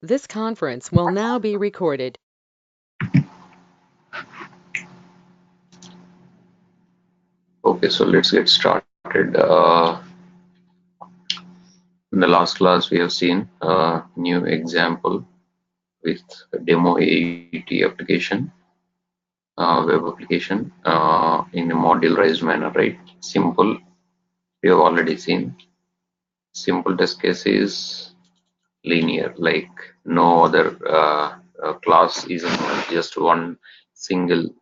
This conference will now be recorded. Okay, so let's get started. In the last class, we have seen a new example with a demo AET application, web application in a modularized manner, right? Simple, we have already seen. Simple test case is linear, like no other class is just one single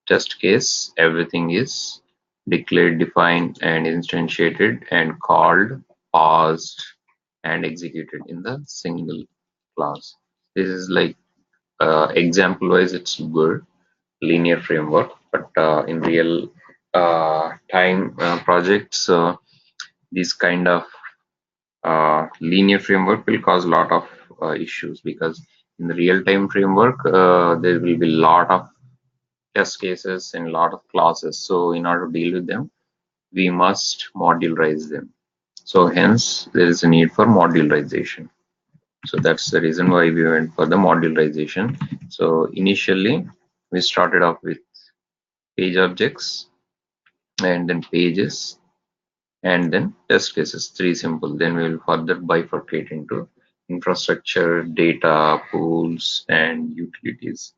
test case. Everything is declared, defined, and instantiated and called, parsed, and executed in the single class. This is like example wise, it's good linear framework, but in real time projects, this kind of linear framework will cause a lot of issues, because in the real-time framework there will be a lot of test cases and a lot of classes. So in order to deal with them, we must modularize them. So hence there is a need for modularization. So that's the reason why we went for the modularization. So initially we started off with page objects and then pages and then test cases, three simple. Then we will further bifurcate into infrastructure, data, pools, and utilities.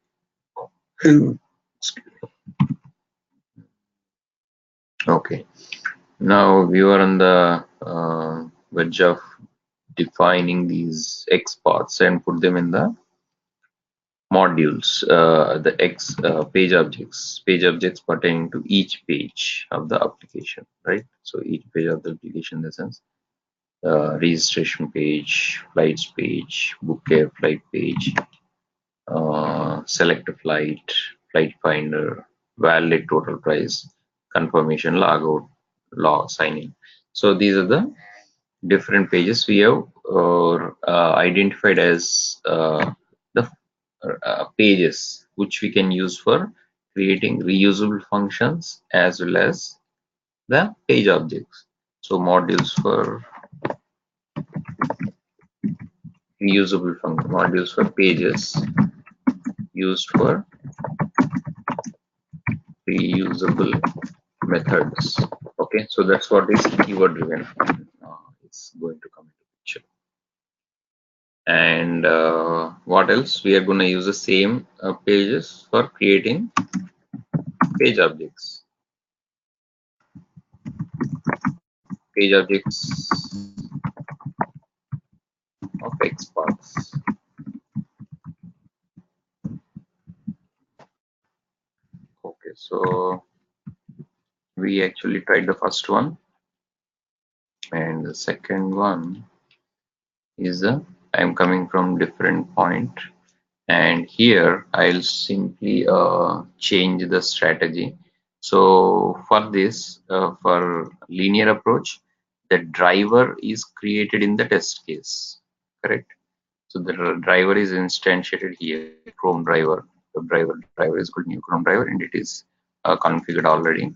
Okay, now we are on the verge of defining these XPaths and put them in the modules, the page objects pertaining to each page of the application, right? So each page of the application, in the sense, registration page, flights page, book air flight page, select a flight, flight finder, validate total price, confirmation, logout, log, sign in. So these are the different pages we have identified as the pages which we can use for creating reusable functions as well as the page objects. So modules for reusable function, modules for pages used for reusable methods. Okay, so that's what is keyword driven. It's going to come into picture. And what else? We are going to use the same pages for creating page objects. Page objects of XPaths. Okay, so we actually tried the first one, and the second one is I'm coming from different point, and here I'll simply change the strategy. So for this, for linear approach, the driver is created in the test case, correct? So the driver is instantiated here, Chrome driver. The driver is called new Chrome driver, and it is configured already.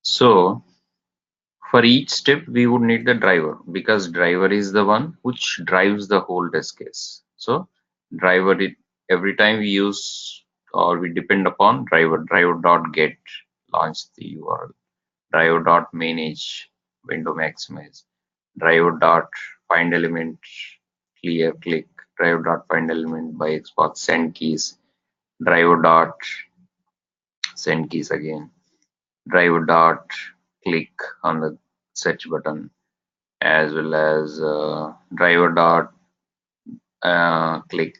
So for each step, we would need the driver, because driver is the one which drives the whole test case. So driver, every time we use or we depend upon driver, driver.get launch the URL, driver.manage window maximize, driver.find element clear click, driver.find element by XPath send keys, driver.send keys again, driver.click on the search button, as well as driver dot click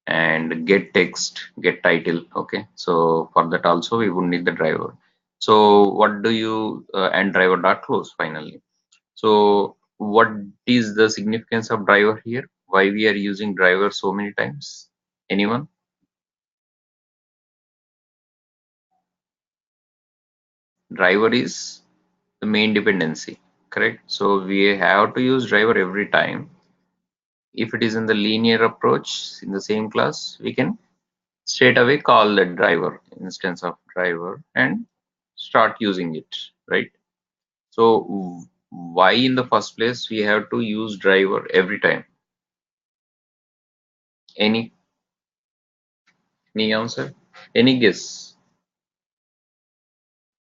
and get text, get title. Okay, so for that also we would need the driver. So what do you and driver dot close finally. So what is the significance of driver here? Why we are using driver so many times? Anyone? Driver is the main dependency, correct? So we have to use driver every time. If it is in the linear approach in the same class, we can straight away call the driver instance of driver and start using it, right? So why in the first place we have to use driver every time? Any answer? Any guess?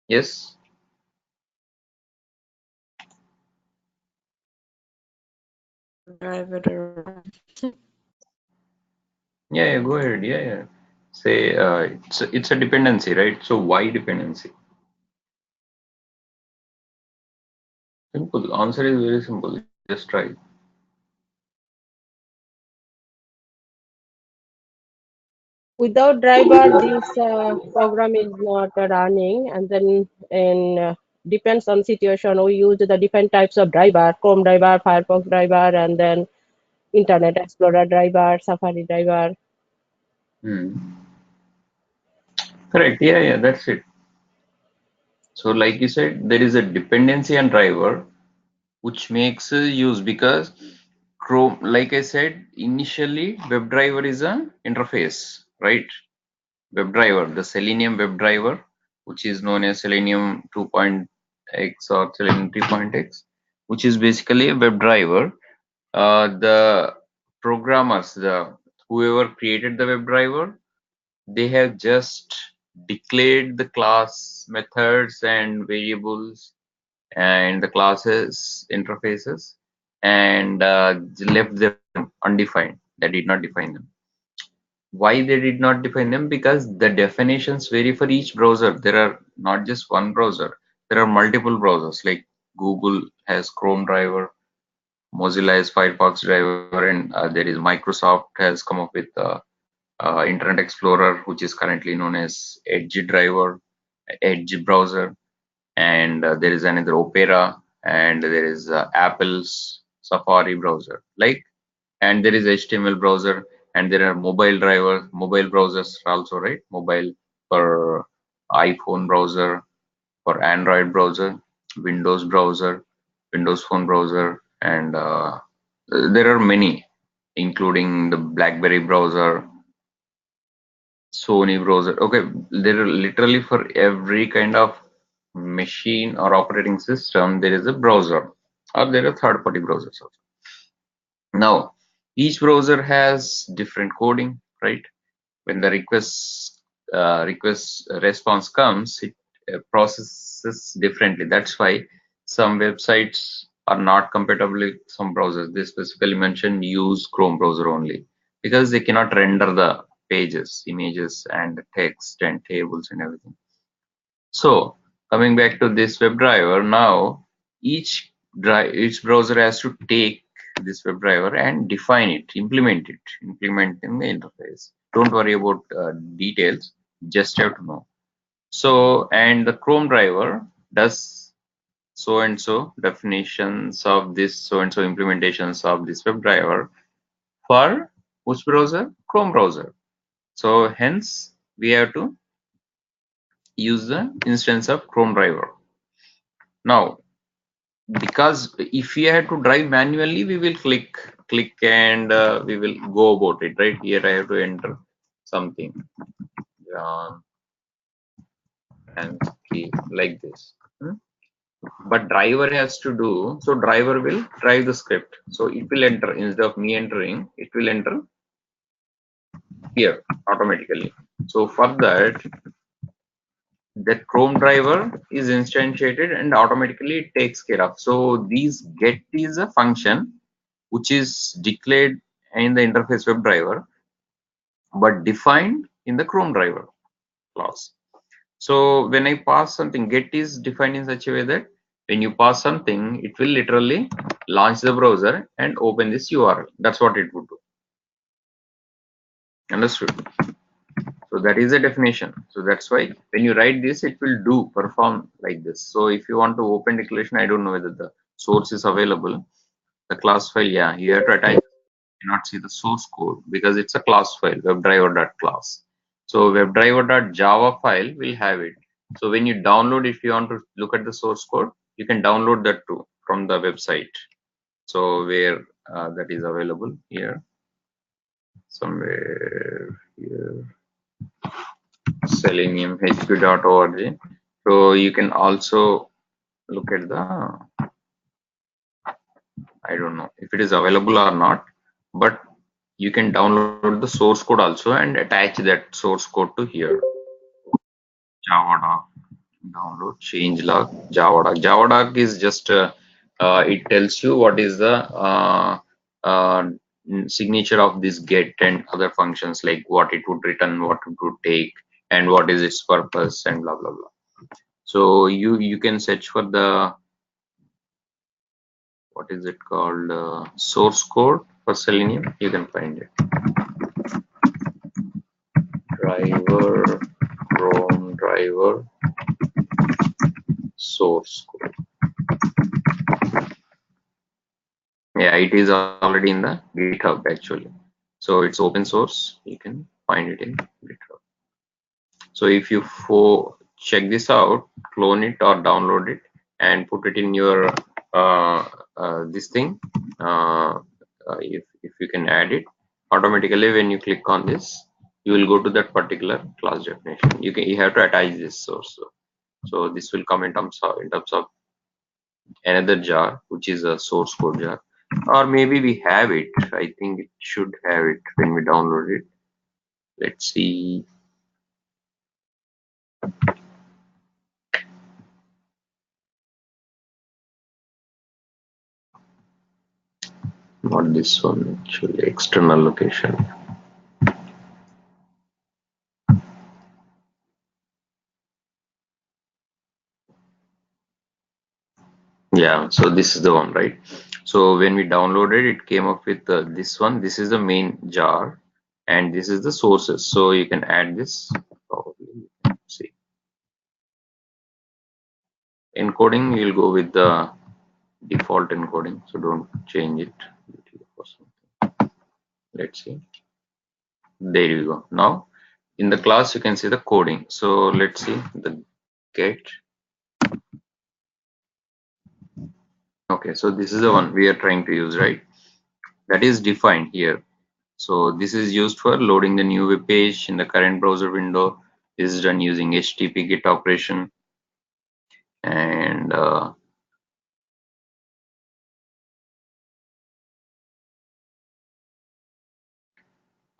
Yes? Driver. Yeah, go ahead. Yeah. Say it's a dependency, right? So why dependency? Simple. Answer is very simple. Just try. Without driver, this program is not running, and then in depends on situation. We use the different types of driver: Chrome driver, Firefox driver, and then Internet Explorer driver, Safari driver. Hmm. Correct. Yeah. That's it. So, like you said, there is a dependency on driver, which makes use because Chrome, like I said, initially WebDriver is an interface, right? WebDriver, the Selenium WebDriver, which is known as Selenium 2.x or Selenium 3.x, which is basically a WebDriver. The programmers, the whoever created the WebDriver, they have just declared the class methods and variables and the classes interfaces and left them undefined. They did not define them. Why they did not define them? Because the definitions vary for each browser. There are not just one browser. There are multiple browsers. Like Google has Chrome driver, Mozilla has Firefox driver, and there is Microsoft has come up with Internet Explorer, which is currently known as Edge driver, Edge browser, and there is another Opera, and there is Apple's Safari browser. Like, and there is HTML browser, and there are mobile browsers also, right? Mobile for iPhone browser, for Android browser, Windows browser, Windows Phone browser, and there are many, including the BlackBerry browser, Sony browser. Okay, there are literally for every kind of machine or operating system, there is a browser, or there are third-party browsers also. Now, each browser has different coding, right? When the request response comes, it processes differently. That's why some websites are not compatible with some browsers. They specifically mention use Chrome browser only because they cannot render the pages, images, and text and tables and everything. So coming back to this WebDriver, now each browser has to take this WebDriver and define it, implement in the interface. Don't worry about details, just have to know. So, and the Chrome driver does so and so definitions of this, so and so implementations of this WebDriver for which browser? Chrome browser. So hence we have to use the instance of Chrome driver. Now, because if we had to drive manually, we will click and we will go about it, right? Here I have to enter something and key like this. But driver has to do, so driver will drive the script. So it will enter, instead of me entering, it will enter here automatically. So for that, that Chrome driver is instantiated and automatically it takes care of. So these get is a function which is declared in the interface WebDriver but defined in the Chrome driver clause. So when I pass something, get is defined in such a way that when you pass something, it will literally launch the browser and open this URL. That's what it would do. Understood? So that is a definition. So that's why when you write this, it will perform like this. So if you want to open declaration, I don't know whether the source is available. The class file, yeah, you have to attach. You cannot see the source code because it's a class file, webdriver.class. So webdriver.java file will have it. So when you download, if you want to look at the source code, you can download that too from the website. So where that is available here, somewhere here. seleniumhq.org. So you can also look at the, I don't know if it is available or not, but you can download the source code also and attach that source code to here. Java download changelog java.java.org is just it tells you what is the uh, signature of this get and other functions, like what it would return, what it would take, and what is its purpose, and blah blah blah. So you can search for the, what is it called, source code for Selenium. You can find it. Driver, Chrome driver, source code. Yeah, it is already in the GitHub actually. So it's open source. You can find it in GitHub. So if you check this out, clone it or download it and put it in your this thing. If you can add it automatically, when you click on this, you will go to that particular class definition. You have to attach this source. So this will come in terms of another jar, which is a source code jar, or maybe we have it. I think it should have it when we download it. Let's see. Not this one actually, external location. Yeah, so this is the one, right? So when we downloaded, it came up with this one. This is the main jar, and this is the sources. So you can add this. Probably, see, encoding. You'll go with the default encoding, so don't change it. Let's see. There you go. Now in the class, you can see the coding. So let's see the get. Okay, so this is the one we are trying to use, right? That is defined here. So this is used for loading the new web page in the current browser window. This is done using HTTP GET operation. And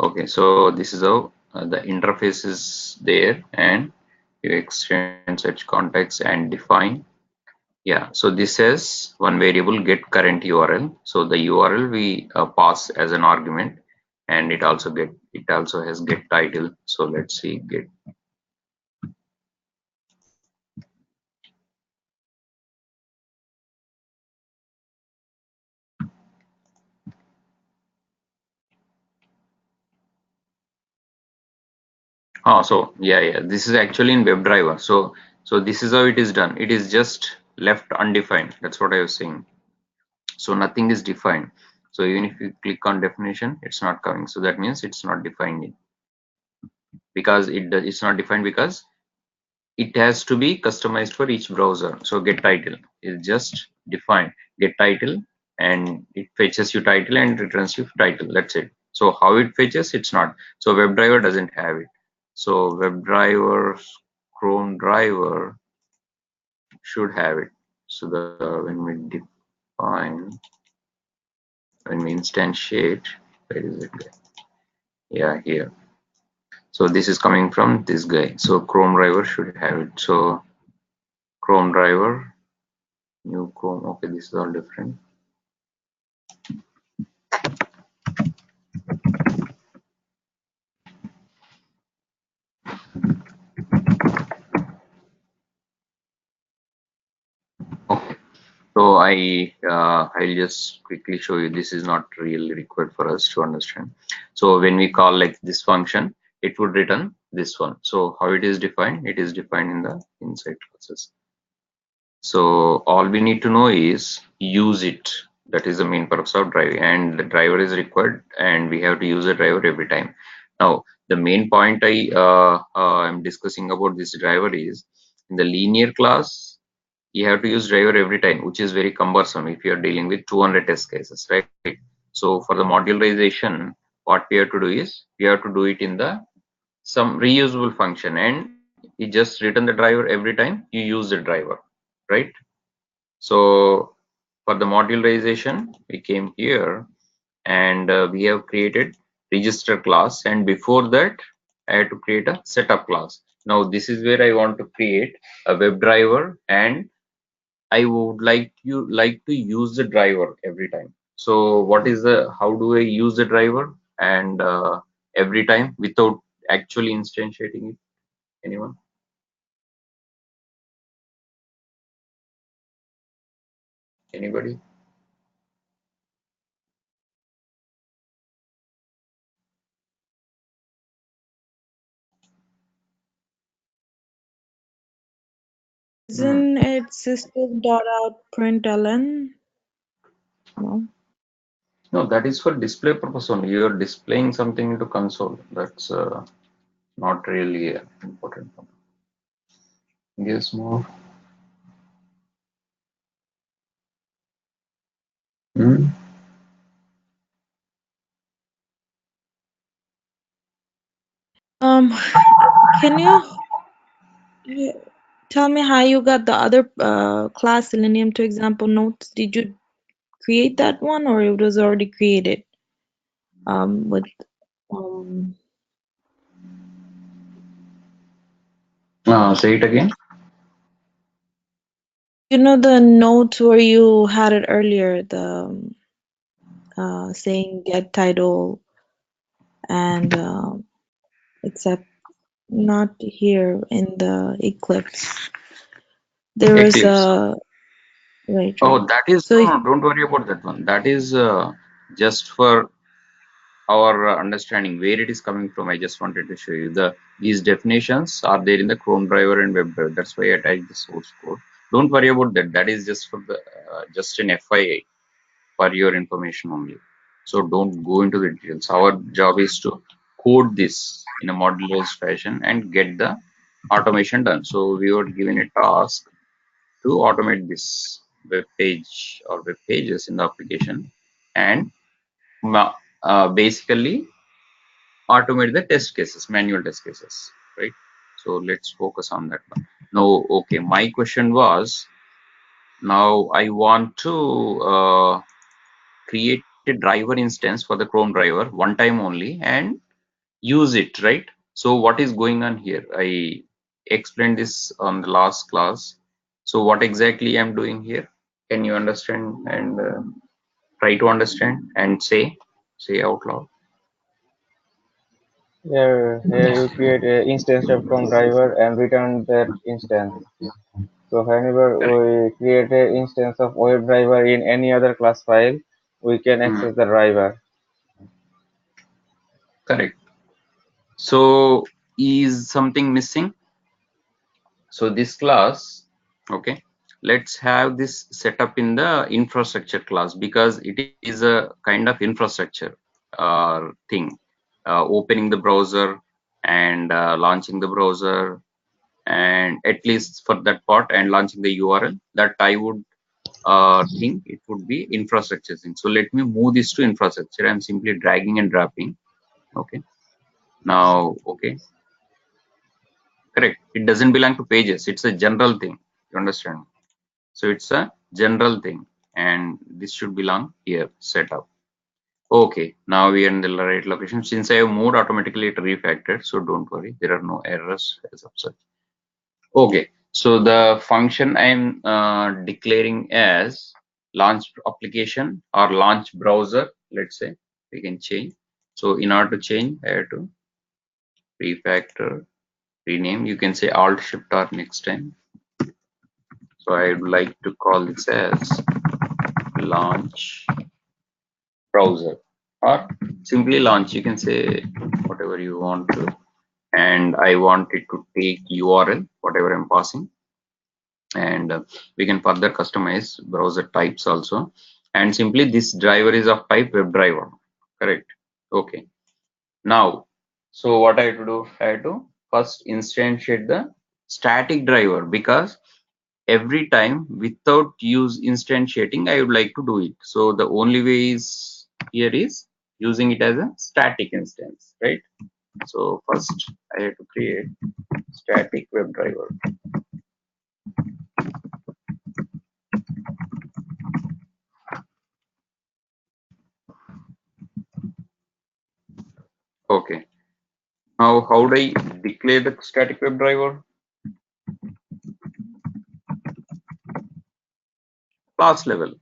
okay, so this is how the interface is there, and you extend such context and define. Yeah, so this says one variable get current URL. So the URL we pass as an argument, and it also has get title. So let's see, get. Oh, so yeah, this is actually in WebDriver. So this is how it is done. It is just left undefined. That's what I was saying. So nothing is defined. So even if you click on definition, it's not coming. So that means it's not defined, because it's not defined because it has to be customized for each browser. So get title is just defined. Get title, and it fetches you title and returns you title. That's it. So how it fetches, it's not. So WebDriver doesn't have it. So WebDriver, Chrome driver should have it. So when we define, when we instantiate, where is it? Yeah, here. So this is coming from this guy. So Chrome driver should have it. So Chrome driver, new Chrome. Okay, this is all different. Okay. So I'll just quickly show you. This is not really required for us to understand. So when we call like this function, it would return this one. So how it is defined? It is defined in the inside classes. So all we need to know is use it. That is the main purpose of driver, and the driver is required, and we have to use the driver every time. Now the main point I'm discussing about this driver is, in the linear class you have to use driver every time, which is very cumbersome if you are dealing with 200 test cases, right? So for the modularization, what we have to do is we have to do it in the some reusable function, and you just return the driver every time you use the driver, right? So for the modularization, we came here, and we have created register class, and before that I had to create a setup class. Now this is where I want to create a WebDriver, and I would like to use the driver every time. So how do I use the driver and every time without actually instantiating it? Anyone? Anybody? Isn't it system.out.println? No. No, that is for display purpose only. You are displaying something into console. That's not really important. Yes, more. Hmm? Can you tell me how you got the other class Selenium to example notes? Did you create that one or it was already created? With Say it again. you know the notes where you had it earlier, the saying get title and except not here in the Eclipse. There was Eclipse. a right. Oh, that is So if no, don't worry about that one. That is just for our understanding where it is coming from. I just wanted to show you these definitions are there in the Chrome driver and WebDriver. That's why I attached the source code. Don't worry about that. That is just for the just an FYI for your information only. So don't go into the details. Our job is to code this in a modularized fashion and get the automation done. So we were given a task to automate this web page or web pages in the application and basically automate the test cases, manual test cases, right? So let's focus on that one. Now, okay, my question was, now I want to create a driver instance for the Chrome driver one time only and use it, right? So what is going on here? I explained this on the last class. So what exactly I'm doing here? Can you understand and try to understand and say out loud? Here you create an instance of chromedriver and return that instance. So whenever Correct. we create an instance of WebDriver in any other class file, we can access the driver. Correct. So is something missing? So this class, okay, let's have this set up in the infrastructure class because it is a kind of infrastructure thing. Opening the browser and launching the browser, and at least for that part, and launching the URL, that I would think it would be infrastructure thing. So let me move this to infrastructure. I'm simply dragging and dropping. Okay. Now, okay, correct. It doesn't belong to pages. It's a general thing. You understand? So it's a general thing, and this should belong here. Setup. Okay. Now we are in the right location. Since I have moved automatically, it refactored. So don't worry. There are no errors as of such. Okay. So the function I'm declaring as launch application or launch browser. Let's say we can change. So in order to change, I have to refactor, rename. You can say Alt Shift R next time. So I would like to call this as launch browser or simply launch. You can say whatever you want to, and I want it to take URL, whatever I'm passing, and we can further customize browser types also. And simply this driver is of type WebDriver, correct? Okay. Now, so what I have to do? I have to first instantiate the static driver because every time without use instantiating I would like to do it. So the only way is here is using it as a static instance, right? So first I have to create static WebDriver. Okay. Now, how do I declare the static WebDriver? Class level.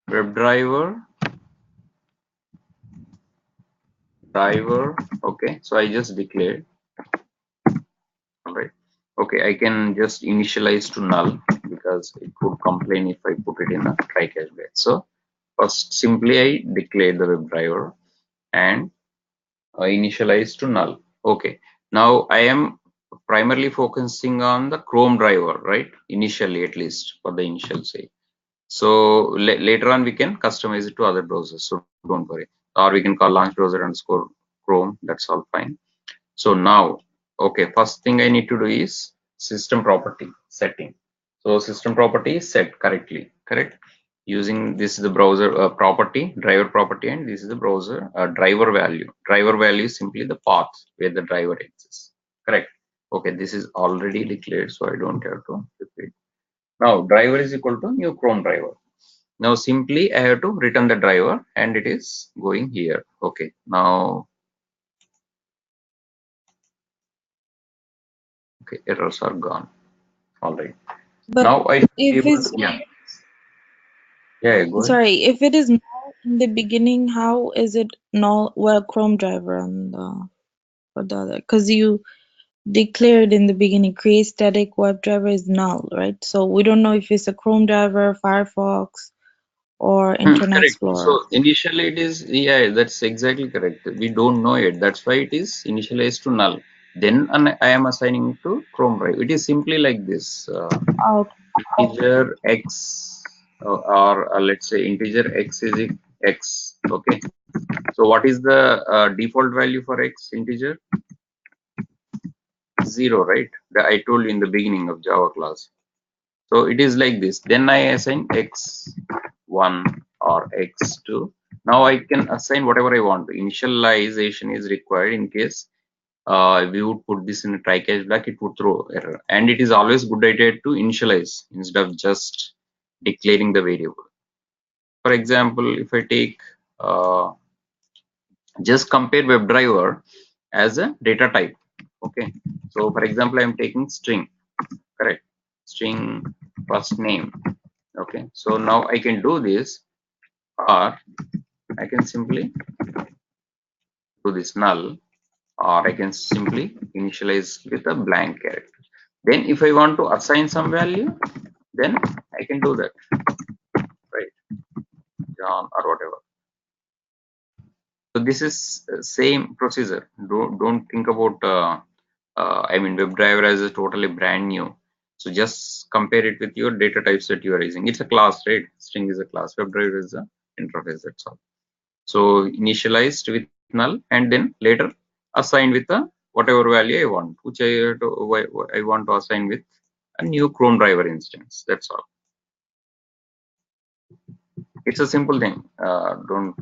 WebDriver driver. Okay. So I just declared. All right. Okay. I can just initialize to null because it would complain if I put it in a try catch batch. So first, simply I declare the WebDriver and initialize to null. Okay. Now I am primarily focusing on the Chrome driver, right? Initially, at least for the initial say. So later on, we can customize it to other browsers. So don't worry. Or we can call launch browser underscore Chrome. That's all fine. So now, okay, first thing I need to do is system property setting. So system property is set correctly, correct? Using this is the browser property, driver property, and this is the browser driver value. Driver value is simply the path where the driver exists, correct? Okay, this is already declared, so I don't have to repeat. Now, driver is equal to new Chrome driver. Now, simply I have to return the driver, and it is going here. Okay, now, okay, errors are gone. All right. But Now I should be if able to, it's yeah, go ahead. sorry, if it is null in the beginning, how is it null? Well, Chrome driver on the for the other, because you declared in the beginning create static WebDriver is null, right? So we don't know if it's a Chrome driver, Firefox, or Internet Correct. Explorer. So initially it is, yeah, that's exactly correct. We don't know it. That's why it is initialized to null. Then I am assigning to Chrome drive. It is simply like this. Oh, Integer x or let's say integer x is x. Okay. So what is the default value for x integer? 0, right? I told you in the beginning of Java class. So it is like this. Then I assign x1 or x2. Now I can assign whatever I want. Initialization is required in case we would put this in a try catch block, it would throw error. And it is always good idea to initialize instead of just declaring the variable. For example, if I take just compare WebDriver as a data type. Okay. So for example, I'm taking string, correct? String first name. Okay, so now I can do this, or I can simply do this null, or I can simply initialize with a blank character. Then if I want to assign some value, then I can do that, right? John or whatever. So this is same procedure. Don't think about I mean WebDriver as a totally brand new. So just compare it with your data types that you are using. It's a class, right? String is a class. WebDriver is a interface. That's all. So initialized with null and then later assigned with a whatever value I want, which I want to assign with a new Chrome driver instance. That's all. It's a simple thing. Don't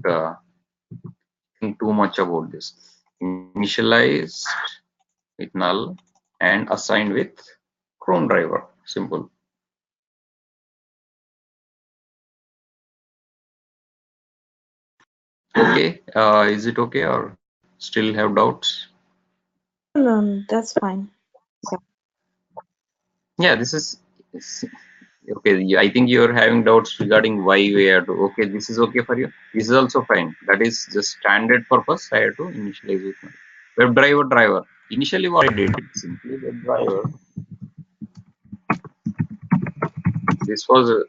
think too much about this. Initialized with null and assigned with Chrome driver. Simple. Okay. Is it okay or still have doubts? that's fine. Yeah, this is okay. I think you're having doubts regarding why we have to. Okay, this is okay for you. This is also fine. That is just standard purpose. I have to initialize it. WebDriver driver. Initially, what I did simply WebDriver. This was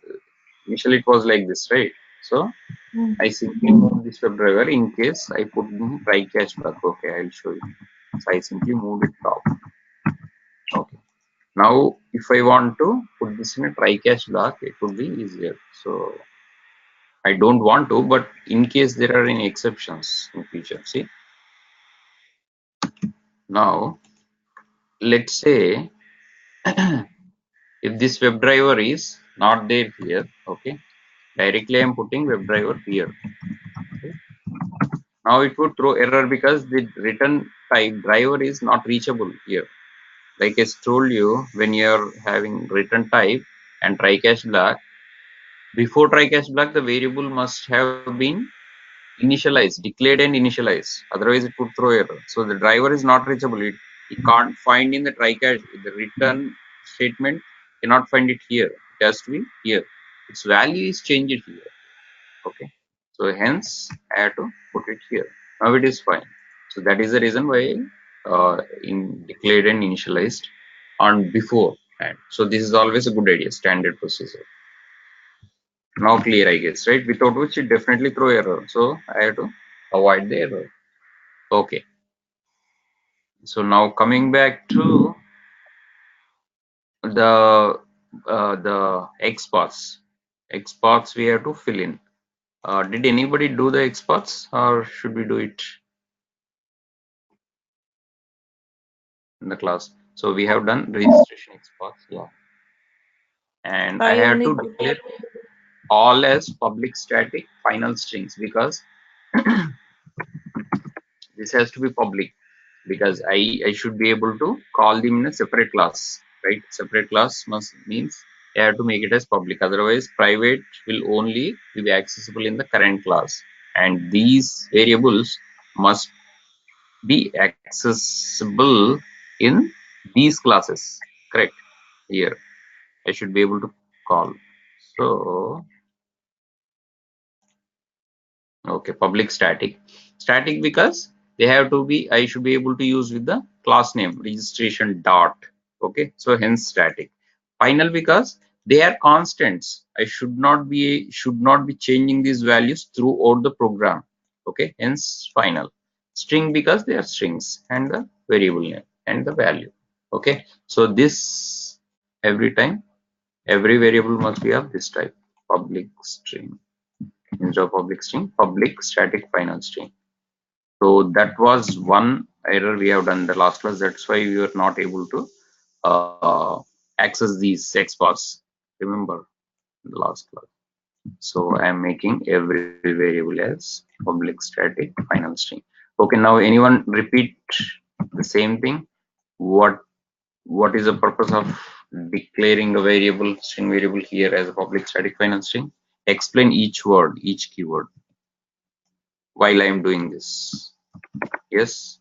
initially it was like this, right? So I simply moved this WebDriver in case I put in try catch block. Okay, I'll show you. So I simply moved it top. Okay. Now, if I want to put this in a try catch block, it would be easier. So I don't want to, but in case there are any exceptions in future, see. Now, let's say if this WebDriver is not there here, okay, directly I'm putting WebDriver here. Okay. Now it would throw error because the return type driver is not reachable here. Like I told you, when you're having return type and try catch block, before try catch block, the variable must have been initialize, declared and initialize. Otherwise, it would throw error. So the driver is not reachable. It can't find in the try catch. The return statement cannot find it here. It has to be here. Its value is changed here. Okay. So hence I have to put it here. Now it is fine. So that is the reason why in declared and initialized on before. And so this is always a good idea, standard procedure. Now clear, I guess, right? Without which it definitely throw error. So I have to avoid the error. Okay. So now coming back to the XPaths. XPaths we have to fill in. Did anybody do the XPaths or should we do it in the class? So we have done registration XPaths, yeah. And I I have only to declare all as public static final strings because this has to be public because I should be able to call them in a separate class, right? Separate class must means I have to make it as public. Otherwise, private will only be accessible in the current class, and these variables must be accessible in these classes. Correct. Here, I should be able to call. So okay, public static. Static because they have to be, I should be able to use with the class name registration dot. Okay, so hence static. Final because they are constants. I should not be changing these values throughout the program. Okay, hence final. String because they are strings and the variable name and the value. Okay, so this every time every variable must be of this type, public string instead of public string, public static final string. So that was one error we have done in the last class. That's why we were not able to access these XPaths. Remember the last class. So I am making every variable as public static final string. Okay, now anyone repeat the same thing. What is the purpose of declaring a variable string variable here as a public static final string? Explain each word, each keyword while I am doing this. Yes.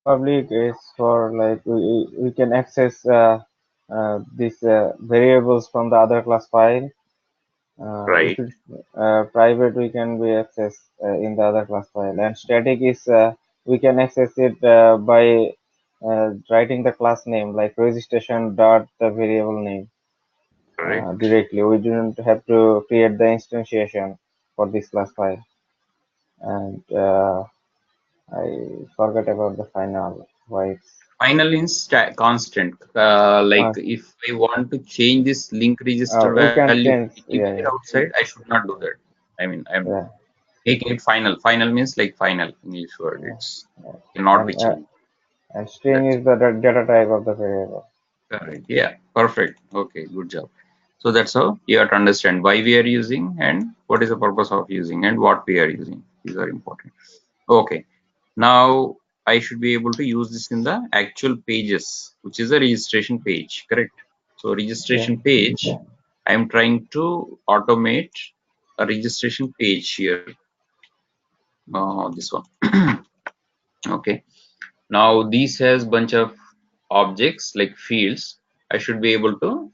Public is for like we can access these variables from the other class file. If Right. it's private, we can be accessed in the other class file. And static is we can access it by writing the class name like registration dot the variable name Correct. directly. We don't have to create the instantiation for this class file. And I forgot about the final. Why it's Final is constant. Like uh, if I want to change this link register we can value change. Yeah, anywhere yeah, outside, I should not do that. I mean, I'm yeah, making it final. Final means like final English word. yeah, It's yeah. cannot be changed. And string That's is the data type of the variable. correct. Yeah. Perfect. Okay. Good job. So that's how you have to understand why we are using and what is the purpose of using and what we are using. These are important. Okay. Now I should be able to use this in the actual pages, which is a registration page, correct? So Yeah. registration page, I am trying to automate a registration page here. This one. Okay. Now this has bunch of objects like fields. I should be able to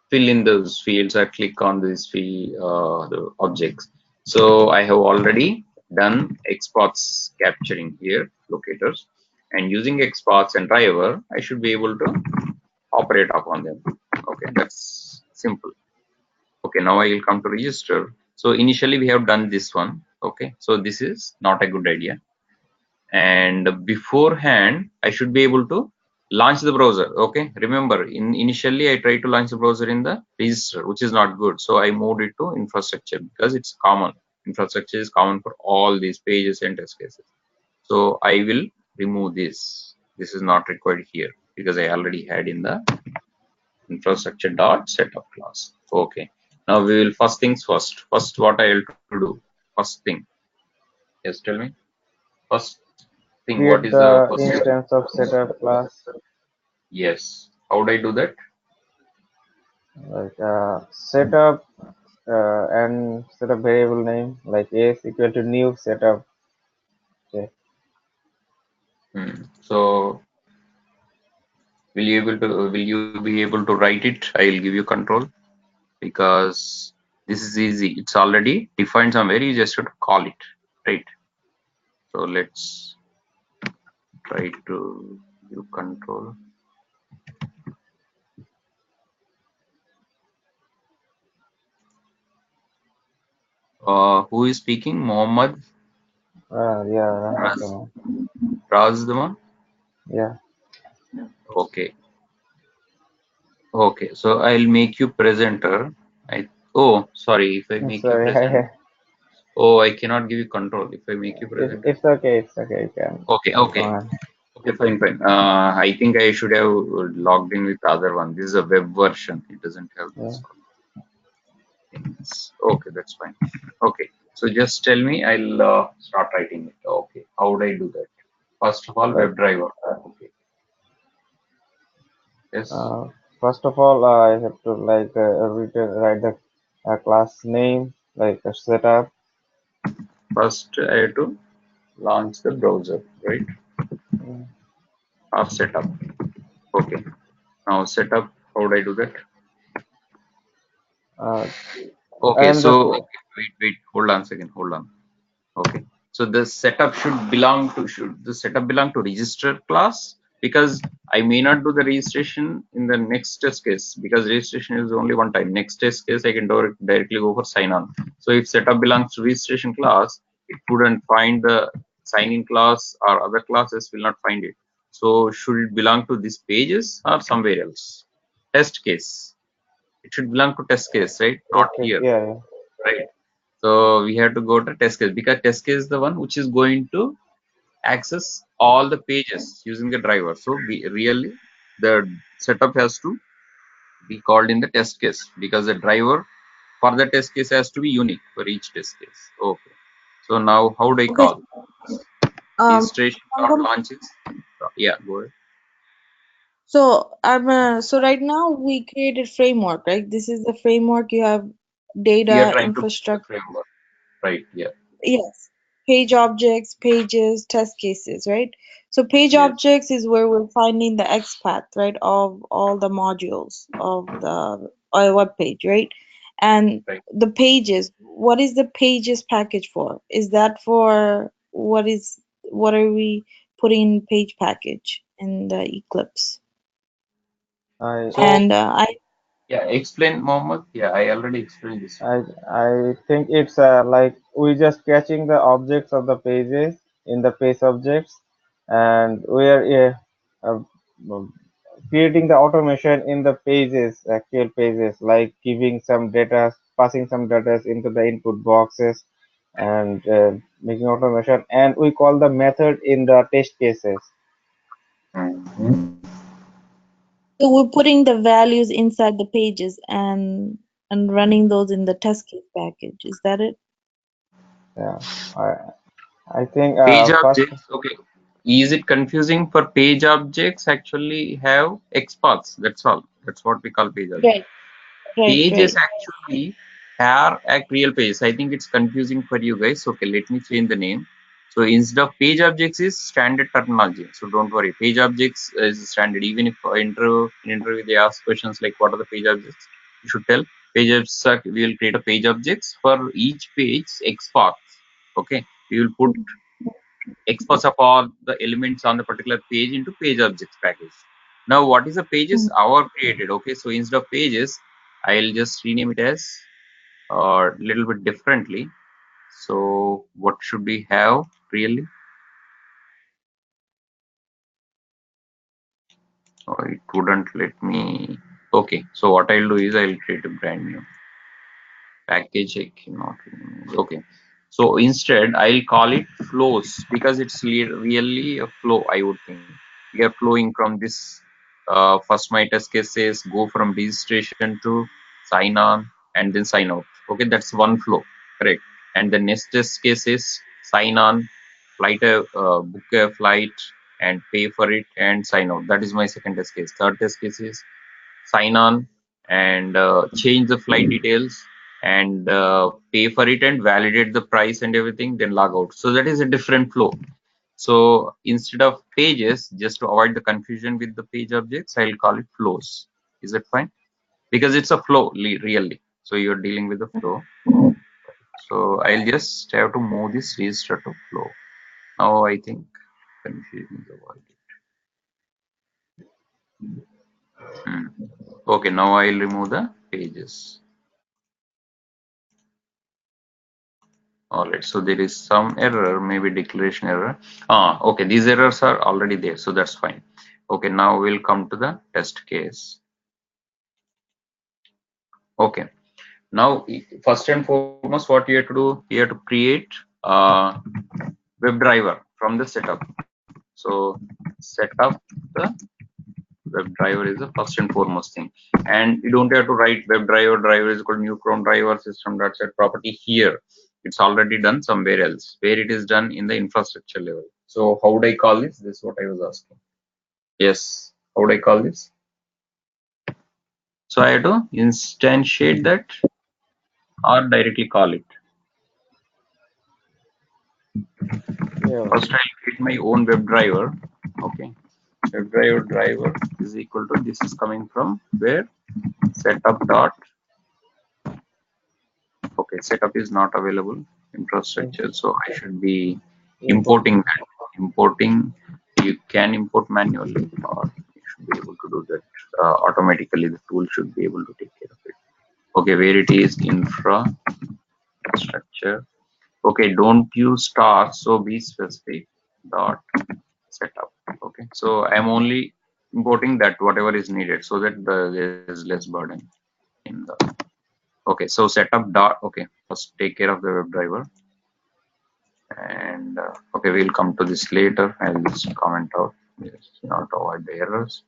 fill in those fields. I click on these the objects. So I have already done XPaths capturing here, locators, and using XPaths and driver, I should be able to operate upon them. Okay, that's simple. Okay, now I will come to register. So initially we have done this one. Okay, so this is not a good idea, and beforehand I should be able to launch the browser. Okay, remember initially I tried to launch the browser in the register, which is not good, so I moved it to infrastructure because it's common. Infrastructure is common for all these pages and test cases. So I will remove this is not required here because I already had in the infrastructure dot setup class. Okay, now we will first what I will to do first thing. Yes, tell me. First thing, what Create is the the first thing? instance of setup class. Yes. How do I do that? Like setup. and set a variable name like s equal to new setup. Okay. So will you be able to write it? I'll give you control because this is easy. It's already defined somewhere. You just have to call it, right? So let's try to give control. Who is speaking? Mohammed? Yeah, Raz? okay. Raz the one? Yeah. Okay. Okay. So I'll make you presenter. Oh, sorry. If I make you Sorry. present, oh, I cannot give you control if I make you presenter. It's okay. It's okay. You can Okay. go Okay. on. Okay. Fine. Fine. I think I should have logged in with the other one. This is a web version. It doesn't have Yeah. this. Things. Okay, that's fine. Okay, so just tell me, I'll start writing it. Okay, how would I do that? First of all, Like WebDriver. Okay, yes. uh, first of all, I have to like write the class name like a setup. First, I have to launch the browser, right? Mm. Or setup. Okay, now setup. How would I do that? Uh, Okay, and so the okay, wait, hold on a second, hold on. Okay, so the setup should the setup belong to register class, because I may not do the registration in the next test case because registration is only one time. Next test case I can directly go for sign on. So if setup belongs to registration class, it wouldn't find the sign in class, or other classes will not find it. So should it belong to these pages or somewhere else? Test case. It should belong to test case, right? Not test case, here, yeah, yeah. right? So we have to go to test case because test case is the one which is going to access all the pages using the driver. So we really, the setup has to be called in the test case because the driver for the test case has to be unique for each test case. Okay. So now how do I Okay. call Um. registration dot Pankaj, launches? Yeah, go ahead. so so right now we created framework, right? This is the framework. You have We are data trying to build the infrastructure. framework, right? Yeah. Yes. Page objects, pages, test cases, right? So page Yes. objects is where we're finding the XPath, right, of all the modules of the web page, right? And Right. the pages, what is the pages package for? Is that for what are we putting in page package in the Eclipse? I So And yeah, explain Mohammed. Yeah, I already explained this. I I think it's like we just catching the objects of the pages in the page objects, and we are creating the automation in the pages, actual pages, like giving some data, passing some data into the input boxes, and making automation. And we call the method in the test cases. Mhm. so we're putting the values inside the pages and running those in the test case package. Is that it? Yeah, I I think Page first. objects, okay. Is it confusing? For page objects actually have XPaths. That's all. That's what we call page objects. Right, right, Pages right. actually are real pages. I think it's confusing for you guys. Okay, let me change the name. So instead of page objects is standard terminology. So don't worry. Page objects is standard. Even if in interview they ask questions like what are the page objects, you should tell page objects. We will create a page objects for each page XPaths. Okay, we will put expose of all the elements on the particular page into page objects package. Now, what is the pages? Our created. Okay, so instead of pages, I'll just rename it as a little bit differently. So, what should we have really? Oh, it wouldn't let me. Okay, so what I'll do is I'll create a brand new package. I cannot remember. Okay, so instead I'll call it flows because it's really a flow. I would think we are flowing from this. First my test case says go from registration to sign on and then sign out. Okay, that's one flow, correct? And the next test case is sign on, book a flight and pay for it and sign out. That is my second test case. Third test case is sign on and change the flight details and pay for it and validate the price and everything, then log out. So that is a different flow. So instead of pages, just to avoid the confusion with the page objects, I'll call it flows. Is that fine? Because it's a flow really. So you're dealing with the flow. So I'll just have to move this register to flow. Now I think confusion is avoided. Okay, now I'll remove the pages. All right, so there is some error, maybe declaration error. Okay, these errors are already there, so that's fine. Okay, now we'll come to the test case. Okay, now first and foremost, what you have to do, you have to create WebDriver from the setup. So set up the WebDriver is the first and foremost thing, and you don't have to write WebDriver driver is equal to new chromedriver system.set property here. It's already done somewhere else, where it is done in the infrastructure level. So how would I call this? This is what I was asking. Yes, how would I call this? So I have to instantiate that or directly call it. Yeah. First I create my own WebDriver. Okay, WebDriver driver is equal to, this is coming from where, setup dot. Okay, setup is not available infrastructure, so I should be importing that. Importing, you can import manually, or you should be able to do that automatically. The tool should be able to take care of it. Okay, where it is, infrastructure. Okay, don't use star, so be specific. Dot setup. Okay, so I'm only importing that whatever is needed, so that there is less burden in the. Okay, so setup dot. Okay, first take care of the WebDriver. And okay, we'll come to this later. I'll just comment out, yes, not avoid the errors.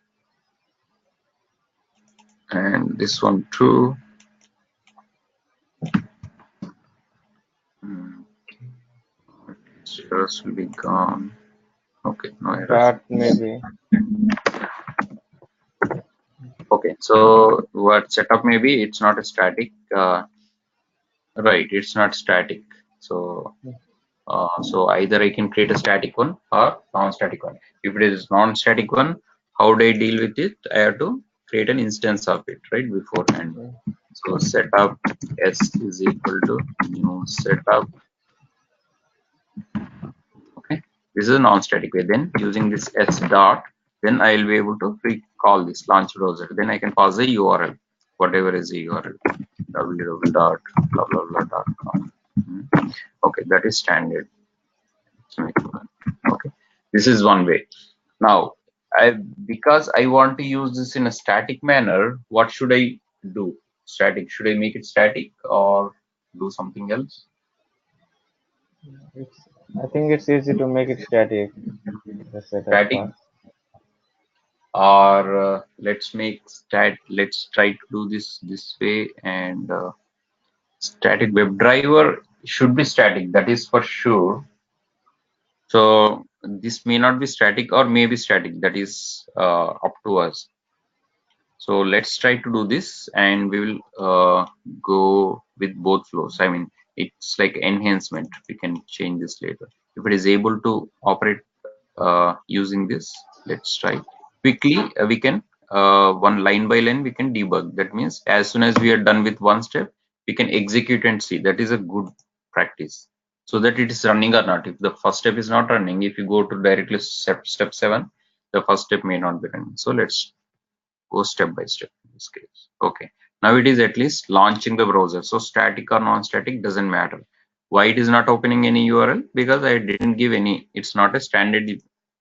And this one too. Errors will be gone. Okay, no errors. That maybe. Okay, so what setup may be, it's not a static. Right, it's not static. So so either I can create a static one or non-static one. If it is non-static one, how do I deal with it? I have to create an instance of it right beforehand. So setup s is equal to new setup. Okay, this is a non-static way. Then using this s dot, then I will be able to recall this launch browser. Then I can pass the URL, whatever is the URL, www.blah.com. Okay, that is standard. Okay, this is one way. Now, because I want to use this in a static manner, what should I do? Static, should I make it static or do something else? I think it's easy to make it static. The setup Static, part. or let's try to do this way, and static WebDriver should be static, that is for sure. So this may not be static or may be static, that is up to us. So let's try to do this, and we will go with both flows. I mean, it's like enhancement. We can change this later. If it is able to operate using this, let's try. Quickly, we can, one line by line, we can debug. That means as soon as we are done with one step, we can execute and see. That is a good practice. So that it is running or not. If the first step is not running, if you go to directly step 7, the first step may not be running. So let's go step by step in this case. Okay, now it is at least launching the browser. So static or non-static doesn't matter. Why it is not opening any URL? Because I didn't give any, it's not a standard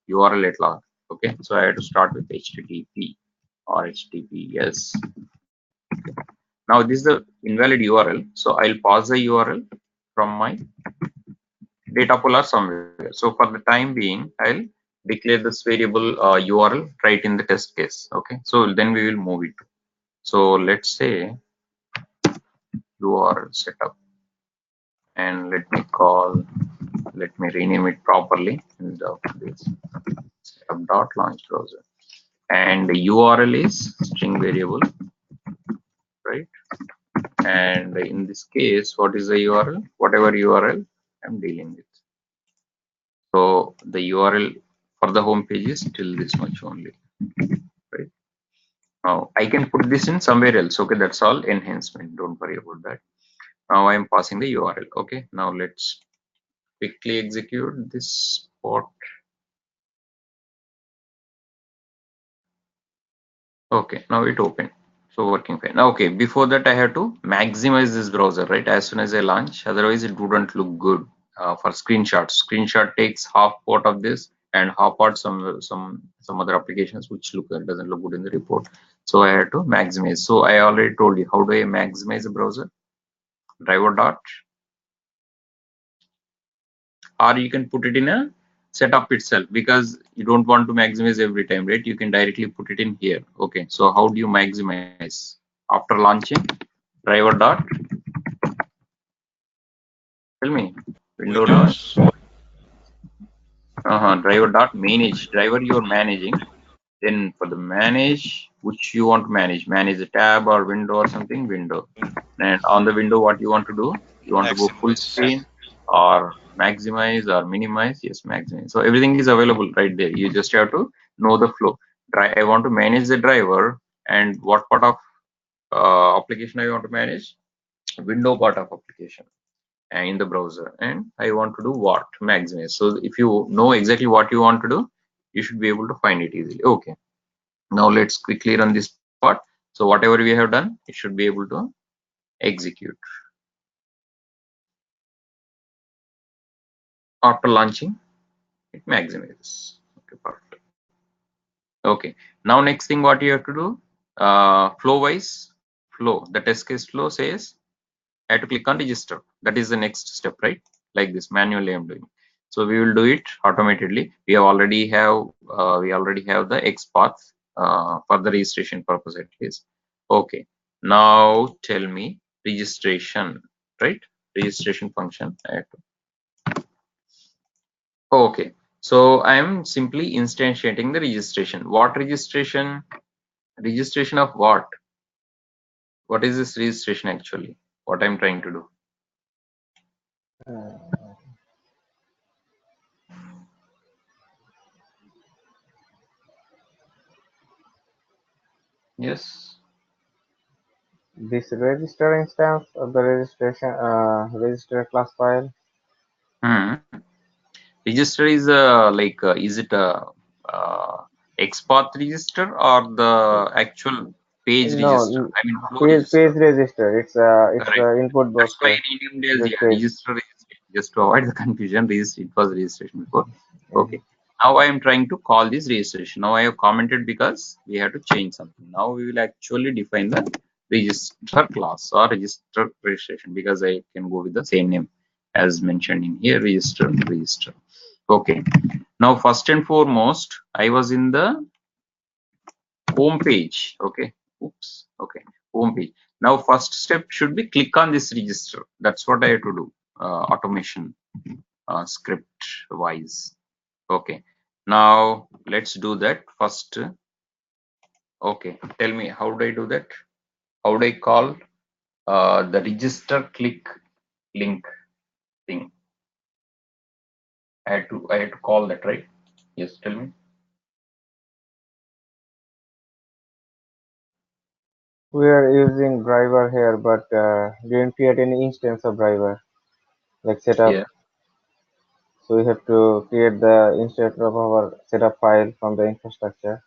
URL at all. Okay, so I have to start with HTTP or HTTPS. Okay. Now this is the invalid URL, so I'll pause the URL from my data pool or somewhere. So for the time being, I'll declare this variable URL right in the test case. Okay, so then we will move it. So let's say URL setup, and let me rename it properly instead of this setup dot launch browser, and the URL is string variable, right? and in this case, what is the URL? Whatever URL I'm dealing with. So the URL for the home page is still this much only, right? Now I can put this in somewhere else. Okay, that's all enhancement, don't worry about that. Now I am passing the URL. Okay, now let's quickly execute this spot. Okay, now it opened, so working fine. Now, okay, before that I have to maximize this browser, right, as soon as I launch, otherwise it wouldn't look good. For screenshot takes half part of this and half part some other applications which doesn't look good in the report. So I had to maximize. So I already told you how do I maximize the browser. Driver dot, or you can put it in a setup itself, because you don't want to maximize every time, right? You can directly put it in here. Okay, so how do you maximize? After launching, driver dot, tell me, window dot, driver dot manage, driver you're managing. Then for the manage, which you want to manage a tab or window or something, window. And on the window, what you want to do? You want to go full screen or maximize or minimize? Yes, maximize. So everything is available right there. You just have to know the flow. I want to manage the driver, and what part of application I want to manage? Window part of application in the browser, and I want to do what? Maximize. So if you know exactly what you want to do, you should be able to find it easily. Okay. Now let's quickly run this part. So whatever we have done, it should be able to execute. After launching, it maximizes. Okay, perfect. Okay, now next thing what you have to do, flow wise, flow, the test case flow says I have to click on register. That is the next step, right? Like this, manually I'm doing. So we will do it automatically. We already have the XPath for the registration purpose at least. Okay, now tell me registration, right? Registration function. Okay, so I am simply instantiating the registration. What registration? Registration of what? What is this registration actually? What I'm trying to do? Yes. This register instance of the registration register class file. Register is is it a XPath register or the actual page register? No, I mean flow register. page register. It's Correct. input That's box why of I renamed as, this yeah, page. register registration, just to avoid the confusion. It was registration before. Yeah. Okay. Now I am trying to call this registration. Now I have commented because we have to change something. Now we will actually define the register class or register registration, because I can go with the same name as mentioned in here, register. Okay. Now first and foremost, I was in the home page. Okay. Oops. Okay. Home page. Now first step should be click on this register. That's what I have to do. Automation script wise. Okay. Now let's do that first. Okay. Tell me, how do I do that? How do I call the register click link thing? I had to call that, right? Yes. Tell me. We are using driver here, but didn't create any instance of driver like setup. Yeah. So we have to create the instance of our setup file from the infrastructure.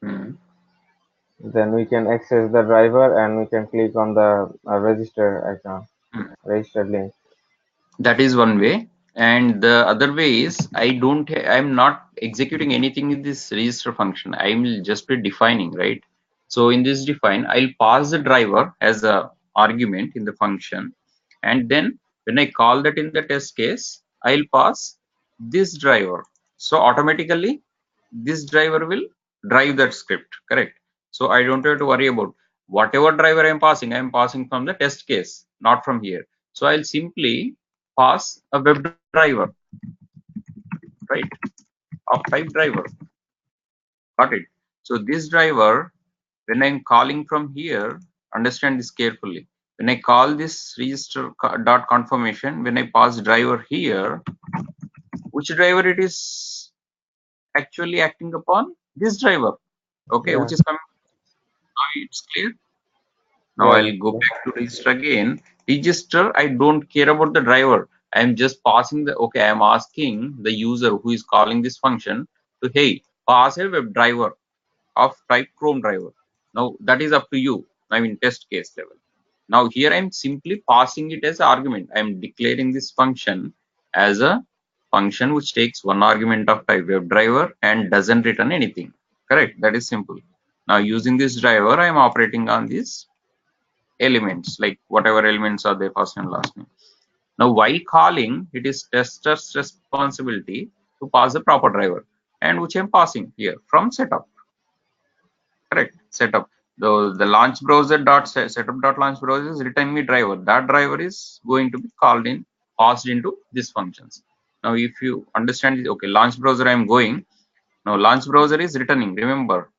Then we can access the driver and we can click on the register icon, registered link. That is one way, and the other way is I'm not executing anything in this register function. I will just be defining, right? So in this define, I'll pass the driver as a argument in the function, and then when I call that in the test case, I'll pass this driver. So automatically this driver will drive that script, correct? So I don't have to worry about whatever driver I'm passing from the test case, not from here. So I'll simply pass a WebDriver, right, of type driver. Got it? So this driver, when I'm calling from here, understand this carefully. When I call this register dot confirmation, when I pass driver here, which driver it is actually acting upon? This driver, okay, Yeah. which is coming. Now it's clear. Now Yeah. I'll go back to register again. Register, I don't care about the driver. I'm just passing the, okay, I'm asking the user who is calling this function to, hey, pass a web driver of type Chrome driver. Now that is up to you. I mean, test case level. Now here I'm simply passing it as an argument. I'm declaring this function as a function which takes one argument of type WebDriver and doesn't return anything. Correct? That is simple. Now using this driver, I'm operating on these elements, like whatever elements are there, first and last name. Now while calling, it is tester's responsibility to pass the proper driver, and which I'm passing here from setup. Correct. Setup. The launch browser dot setup dot launch browser is return me driver. That driver is going to be called in, passed into these functions. Now, if you understand this, okay, launch browser I'm going. Now, launch browser is returning. Remember,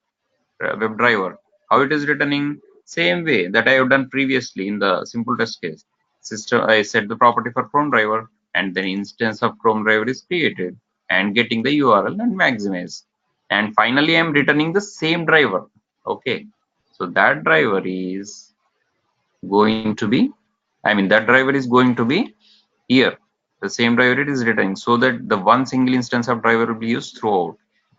WebDriver. How it is returning? Same way that I have done previously in the simple test case. System, I set the property for Chrome driver, and then instance of Chrome driver is created, and getting the URL and maximize. And finally, I'm returning the same driver. Okay, so that driver is going to be, I mean, that driver is going to be here. The same driver it is returning, so that the one single instance of driver will be used throughout.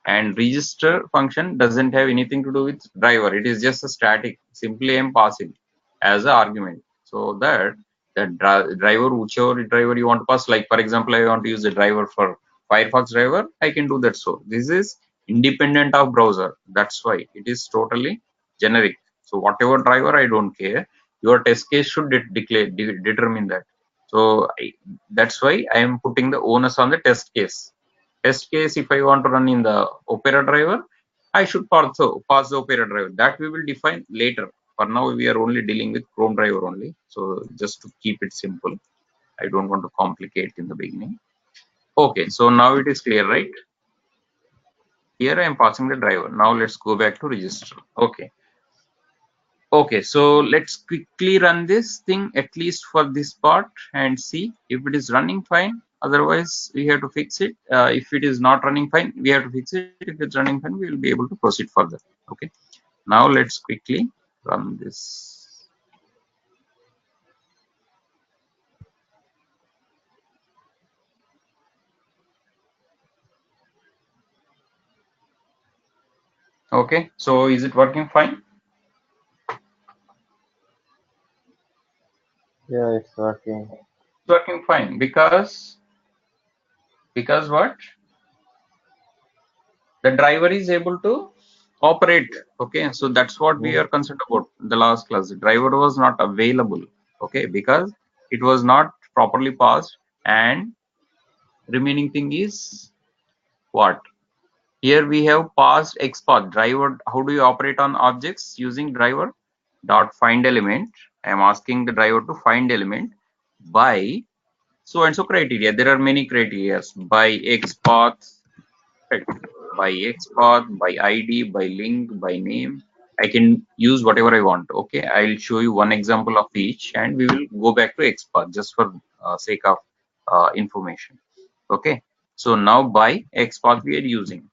And register function doesn't have anything to do with driver. It is just a static. Simply I'm passing as an argument. So that driver, whichever driver you want to pass, like for example, I want to use a driver for Firefox driver, I can do that. So this is independent of browser. That's why it is totally generic. So whatever driver, I don't care. Your test case should determine that. So that's why I am putting the onus on the test case. Test case, if I want to run in the Opera driver, I should also pass the Opera driver. That we will define later. For now, we are only dealing with Chrome driver only. So just to keep it simple, I don't want to complicate in the beginning. Okay, so now it is clear, right? Here I am passing the driver. Now let's go back to register. Okay. Okay, so let's quickly run this thing at least for this part and see if it is running fine. Otherwise, we have to fix it. If it is not running fine, we have to fix it. If it's running fine, we will be able to proceed further. Okay, now let's quickly run this. Okay, so is it working fine? Yeah, it's working. It's working fine because what? The driver is able to operate. Okay, so that's what we are concerned about in the last class. The driver was not available, okay, because it was not properly passed. And remaining thing is what? Here we have passed XPath driver. How do you operate on objects using driver dot find element? I am asking the driver to find element by so and so criteria. There are many criteria by XPath, right? By XPath, by ID, by link, by name. I can use whatever I want. Okay, I'll show you one example of each, and we will go back to XPath just for sake of information. Okay, so now by XPath we are using.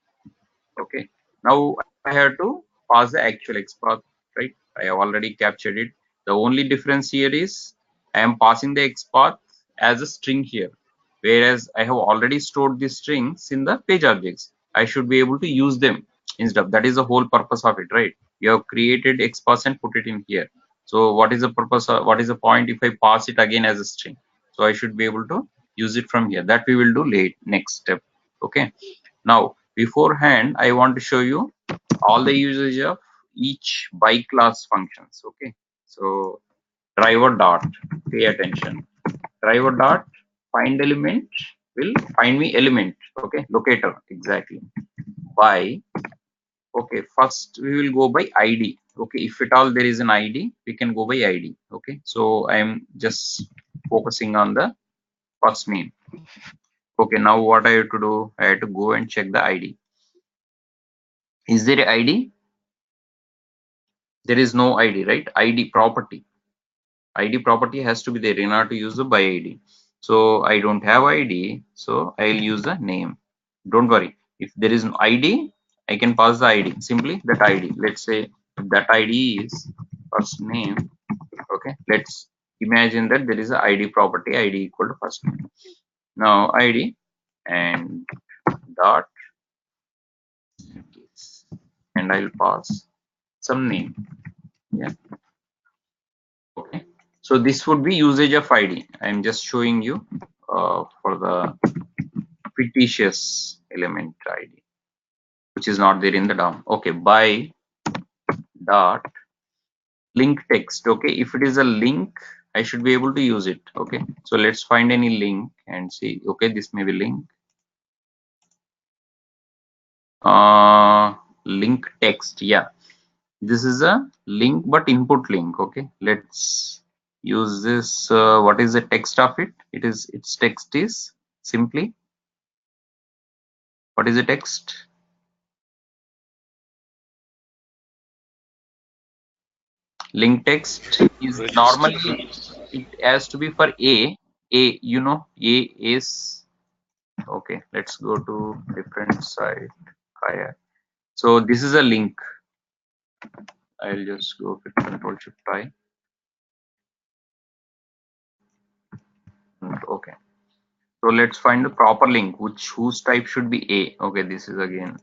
Okay, now I have to pass the actual XPath, right? I have already captured it. The only difference here is I am passing the XPath as a string here, whereas I have already stored the strings in the page objects. I should be able to use them instead of, that is the whole purpose of it, right? You have created XPath and put it in here. So what is the purpose of, what is the point if I pass it again as a string? So I should be able to use it from here. That we will do late next step. Okay, now beforehand I want to show you all the usage of each by class functions. Okay, so driver dot, pay attention, driver dot find element will find me element. Okay, locator, exactly. By, okay, first we will go by ID. Okay, if at all there is an ID, we can go by ID. Okay, so I am just focusing on the first name. Okay, now what I have to do, I have to go and check the ID. Is there a ID? There is no ID, right? ID property. ID property has to be there in order to use the by ID. So I don't have ID, so I'll use the name. Don't worry, if there is an ID, I can pass the ID, simply that ID. Let's say that ID is first name. Okay, let's imagine that there is a ID property, ID equal to first name. Now ID and dot, and I'll pass some name. Yeah. Okay. So this would be usage of ID. I'm just showing you for the fictitious element ID, which is not there in the DOM. Okay. By dot link text. Okay. If it is a link, I should be able to use it. Okay. So let's find any link and see. Okay. This may be link. Link text. Yeah. This is a link, but input link. Okay. Let's use this. What is the text of it? Its text is simply, what is the text? Link text is normally, it has to be for a, you know, a is okay. Let's go to different site. Kaya. So this is a link. I'll just go with Control Shift I. Okay. So let's find the proper link, whose type should be a. Okay, this is again.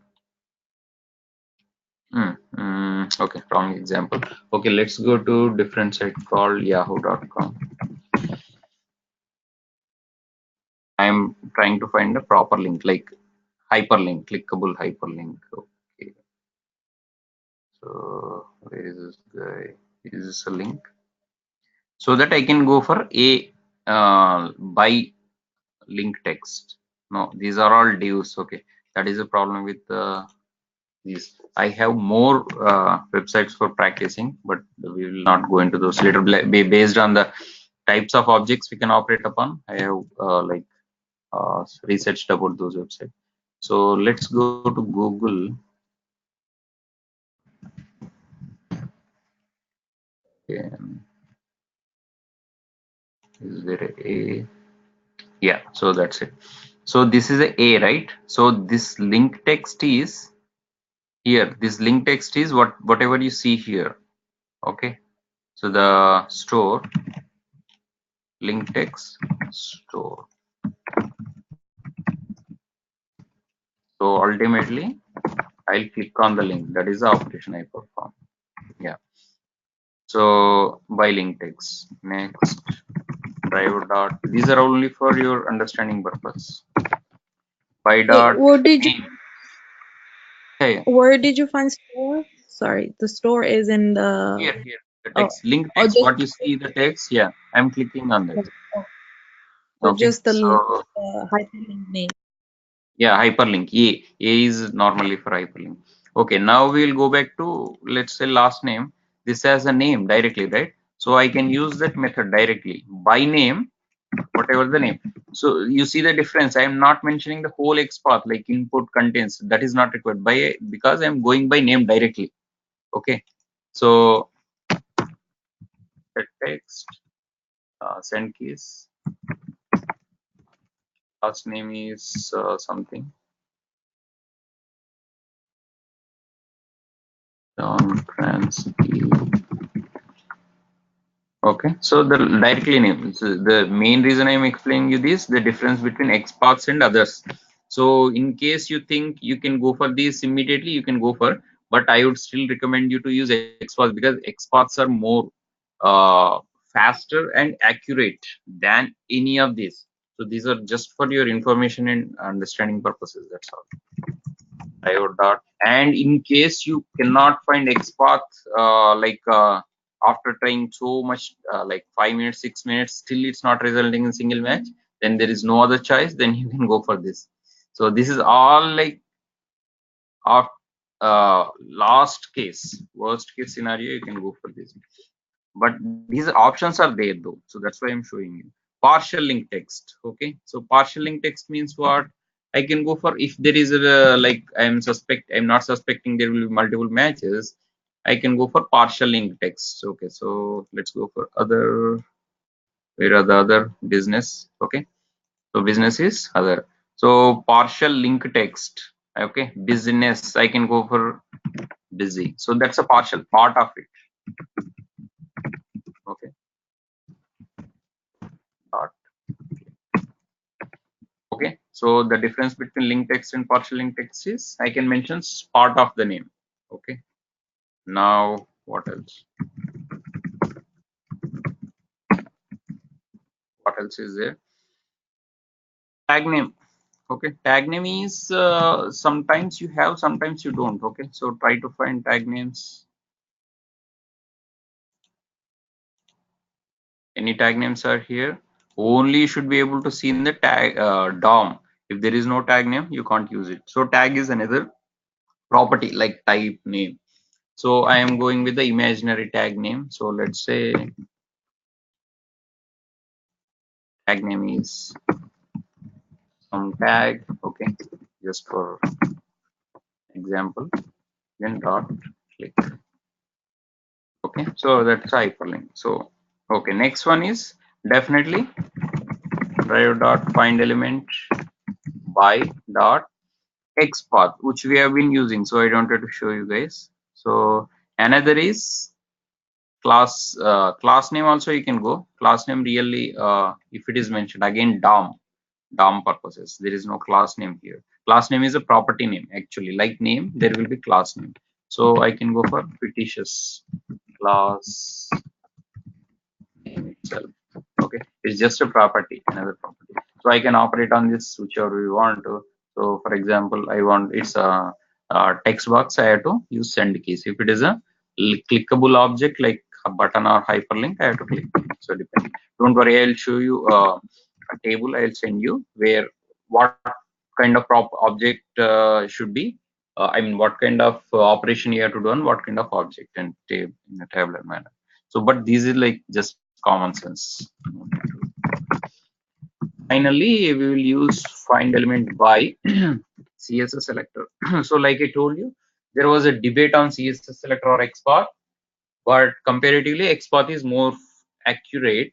Okay, wrong example. Okay, let's go to different site called yahoo.com. I'm trying to find the proper link, like hyperlink, clickable hyperlink. Okay. So where is this guy? Is this a link? So that I can go for a by link text. No, these are all divs. Okay, that is a problem with these. I have more websites for practicing, but we will not go into those later. Based on the types of objects we can operate upon, I have researched about those websites. So let's go to Google. Okay. Is there a? Yeah, so that's it. So this is a right? So this link text is here. This link text is whatever you see here. Okay. So the store link text store. So ultimately, I'll click on the link. That is the operation I perform. Yeah. So by link text next driver dot. These are only for your understanding purpose. By Wait, dot where did you name. Yeah. where did you find store? Sorry, the store is in the Here, the oh text, link oh text, just what you see the text, yeah, I'm clicking on that. oh, so Okay, just the so hyperlink name. yeah, hyperlink, A is normally for hyperlink. Okay, now we'll go back to, let's say, last name. This has a name directly, right? So I can use that method directly by name, whatever the name. So you see the difference. I am not mentioning the whole XPath like input contains, that is not required by, because I'm going by name directly. Okay, so the text send keys, last name is something John Kransky. Okay, so the directly name. So the main reason I'm explaining you this, the difference between XPaths and others. So in case you think you can go for these immediately, you can go for, but I would still recommend you to use XPaths because XPaths are more faster and accurate than any of these. So these are just for your information and understanding purposes. That's all. Diode dot. And in case you cannot find XPath, after trying so much, like 5 minutes, 6 minutes, still it's not resulting in single match, then there is no other choice, then you can go for this. So this is all like of last case, worst case scenario, you can go for this. But these options are there though, so that's why I'm showing you. Partial link text. Okay, so partial link text means what? I can go for, if there is a I'm not suspecting there will be multiple matches, I can go for partial linked text. Okay, so let's go for other. Where are the other? Business. Okay, so business is other. So partial link text. Okay, business. I can go for busy. So that's a partial part of it. Okay, part. Okay, so the difference between link text and partial link text is I can mention part of the name. Okay, now what else? What else is there? Tag name. Okay, tag name is sometimes you have, sometimes you don't. Okay, so try to find tag names. Any tag names are here. Only you should be able to see in the tag DOM. If there is no tag name, you can't use it. So tag is another property like type name. So I am going with the imaginary tag name. So let's say tag name is some tag. Okay, just for example, then dot click. Okay, so that's hyperlink. So okay, next one is definitely drive dot find element by dot XPath, which we have been using. So I don't have to show you guys. So another is class name. Also you can go class name really if it is mentioned again DOM purposes. There is no class name here. Class name is a property name actually. Like name, there will be class name. So I can go for fictitious class name itself. Okay, it's just a property, another property. So I can operate on this whichever we want to. So for example, I want it's a text box. I have to use send keys. If it is a clickable object like a button or hyperlink, I have to click. So depending. Don't worry, I'll show you a table. I'll send you where what kind of prop object should be. I mean, what kind of operation you have to do on what kind of object and in a tabular manner. So, but these is like just common sense. Finally, we will use find element by CSS selector. So, like I told you, there was a debate on CSS selector or XPath, but comparatively, XPath is more accurate.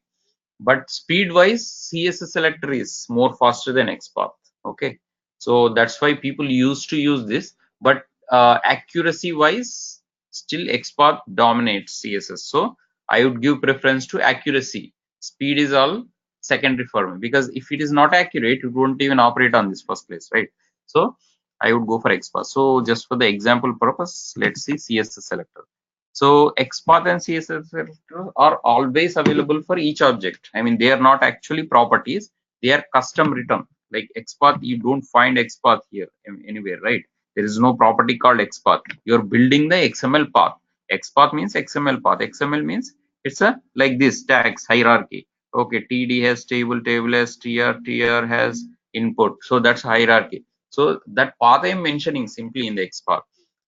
But speed wise, CSS selector is more faster than XPath. Okay, so that's why people used to use this. But accuracy wise, still XPath dominates CSS. So I would give preference to accuracy. Speed is all secondary for me, because if it is not accurate, it won't even operate on this first place, right? So I would go for XPath. So just for the example purpose, let's see CSS selector. So XPath and CSS selector are always available for each object. I mean, they are not actually properties; they are custom written. Like XPath, you don't find XPath here anywhere, right? There is no property called XPath. You're building the XML path. XPath means XML path. XML means it's a like this tags hierarchy. Okay, TD has table, table has TR, TR has input. So that's hierarchy. So that path I am mentioning simply in the XPath.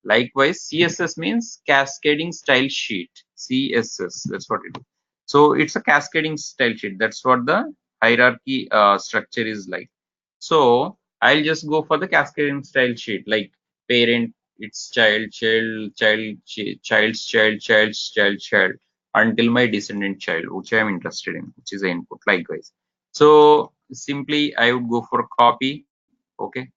Likewise, CSS means cascading style sheet. CSS, that's what it is. So it's a cascading style sheet. That's what the hierarchy structure is like. So I'll just go for the cascading style sheet, like parent, its child, child's child, child's child, child, until my descendant child, which I am interested in, which is the input. Likewise. So simply I would go for copy. Okay,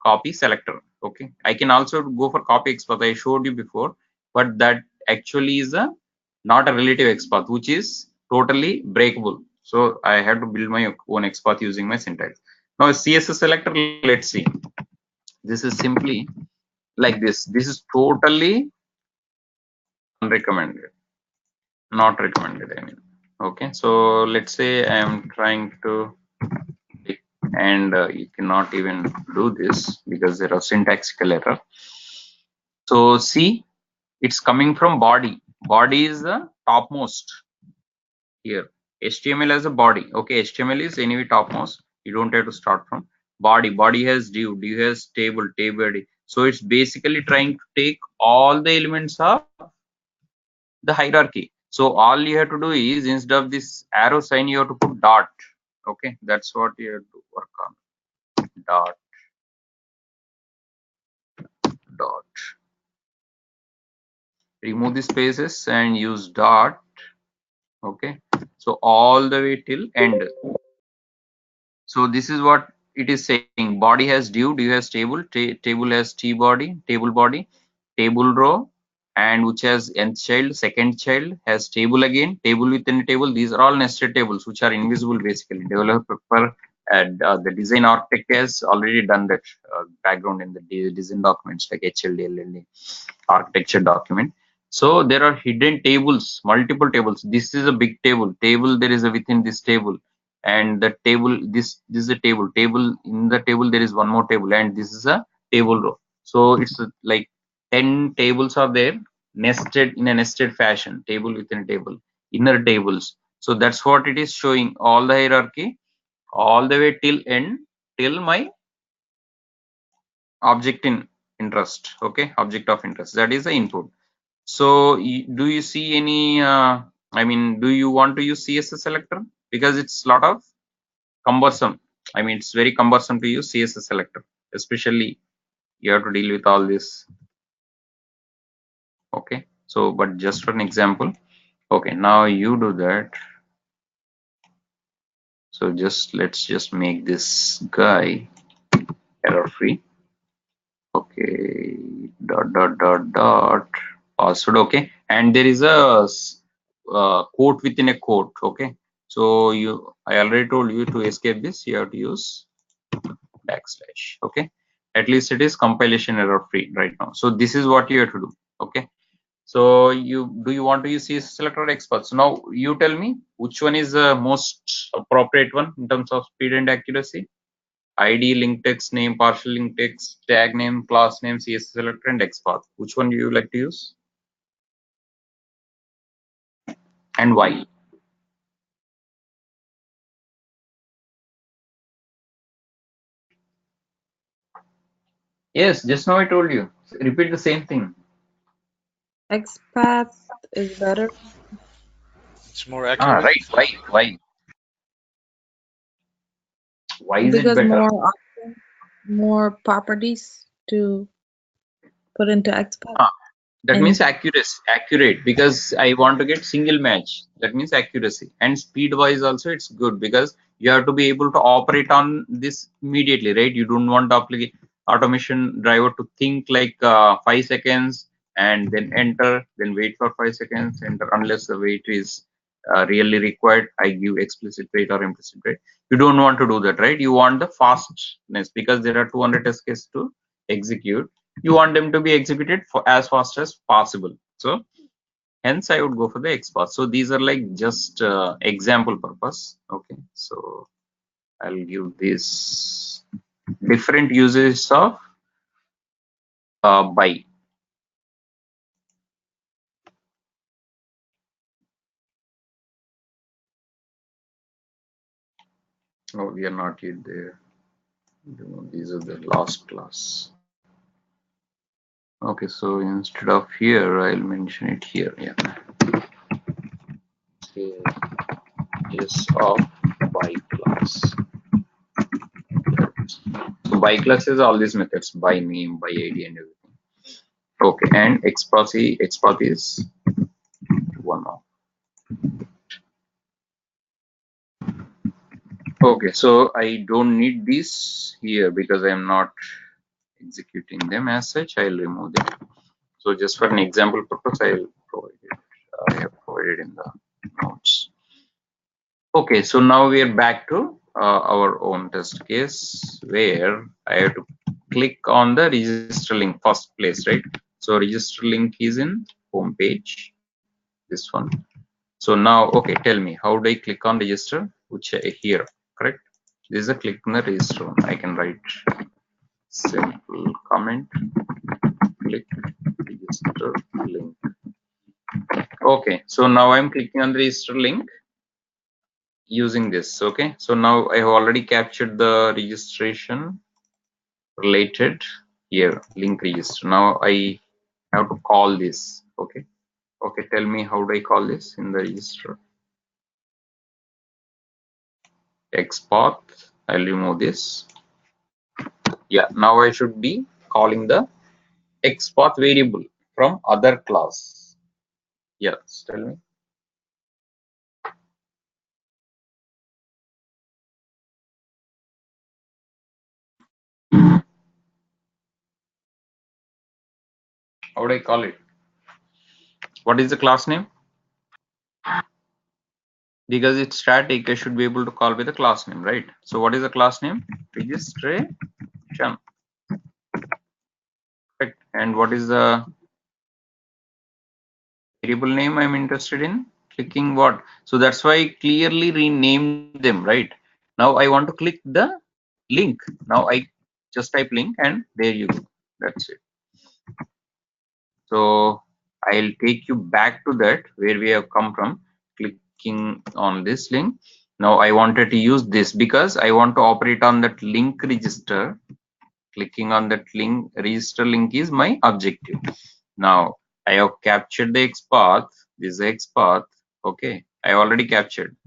copy selector. Okay, I can also go for copy XPath. I showed you before, but that actually is a not a relative XPath, which is totally breakable. So I had to build my own XPath using my syntax. Now CSS selector, let's see. This is simply like this. This is totally unrecommended, not recommended. I mean, okay. So let's say I am trying to, and you cannot even do this because there are syntactical error. So see, it's coming from body. Body is the topmost here. HTML as a body. Okay, HTML is anyway topmost. You don't have to start from body. Body has div, div has table, table. So it's basically trying to take all the elements of the hierarchy. So all you have to do is instead of this arrow sign, you have to put dot. Okay, that's what you have to work on. Dot, dot. remove the spaces and use dot. Okay, so all the way till end. So this is what it is saying. Body has div has table, table has t body, table row, and which has nth child, second child has table again, table within a table. These are all nested tables which are invisible basically. Developer the design architect has already done that background in the design documents like HLD, LLD architecture document. So there are hidden tables, multiple tables. This is a big table. There is a within this table, and the table this is a table in the table there is one more table, and this is a table row. So it's like 10 tables are there nested in a nested fashion, table within a table, inner tables. So that's what it is showing, all the hierarchy all the way till end, till my object in interest. Okay, object of interest, that is the input. So do you see any I mean, do you want to use CSS selector? Because it's lot of cumbersome. I mean, it's very cumbersome to use CSS selector, especially you have to deal with all this. Okay, so but just for an example. Okay, now you do that. So let's just make this guy error free. Okay, dot password. Okay, and there is a quote within a quote. Okay, so I already told you to escape this you have to use backslash. Okay, at least it is compilation error free right now. So this is what you have to do. Okay, so do you want to use CSS selector or XPath? So now you tell me which one is the most appropriate one in terms of speed and accuracy. ID, link text name, partial link text, tag name, class name, CSS selector, and XPath. Which one do you like to use and why? Yes, just now I told you. Repeat the same thing. XPath is better It's more accurate. Right. Why is it because better? more properties to put into XPath. That And means accurate, because I want to get single match. That means accuracy, and speed wise also it's good because you have to be able to operate on this immediately, right? You don't want the automation driver to think like 5 seconds and then enter, then wait for 5 seconds, enter, unless the wait is really required. I give explicit wait or implicit wait. You don't want to do that, right? You want the fastness because there are 200 test cases to execute. You want them to be executed for as fast as possible. So hence I would go for the XPath. So these are like just example purpose. Okay, so I'll give this different uses of by. Oh, we are not yet there. These are the last class. Okay, so instead of here, I'll mention it here. Yeah. Is of by class. So by class is all these methods: by name, by ID, and everything. Okay, and XPath is one of. Okay, so I don't need this here because I am not executing them as such. I'll remove them. So just for an example purpose, I'll provide it. I have provided in the notes. Okay, so now we are back to our own test case where I have to click on the register link first place, right? So register link is in home page, this one. So now, okay, tell me, how do I click on register? Which here, correct? This is a click on the register one. I can write simple comment, click register link. Okay, so now I'm clicking on the register link using this. Okay, so now I have already captured the registration related here, link register. Now I have to call this. Okay, tell me, how do I call this in the register? XPath. I'll remove this. Yeah, now I should be calling the XPath variable from other class. Yes, tell me. How would I call it? What is the class name? Because it's static, I should be able to call by the class name, right? So what is the class name? Registration. Correct. And what is the variable name I'm interested in? Clicking what? So that's why I clearly renamed them, right? Now I want to click the link. Now I just type link and there you go. That's it. So I'll take you back to that where we have come from, clicking on this link. Now I wanted to use this because I want to operate on that link register. Clicking on that link register link is my objective. Now I have captured the XPath. This is the XPath. Okay, I already captured.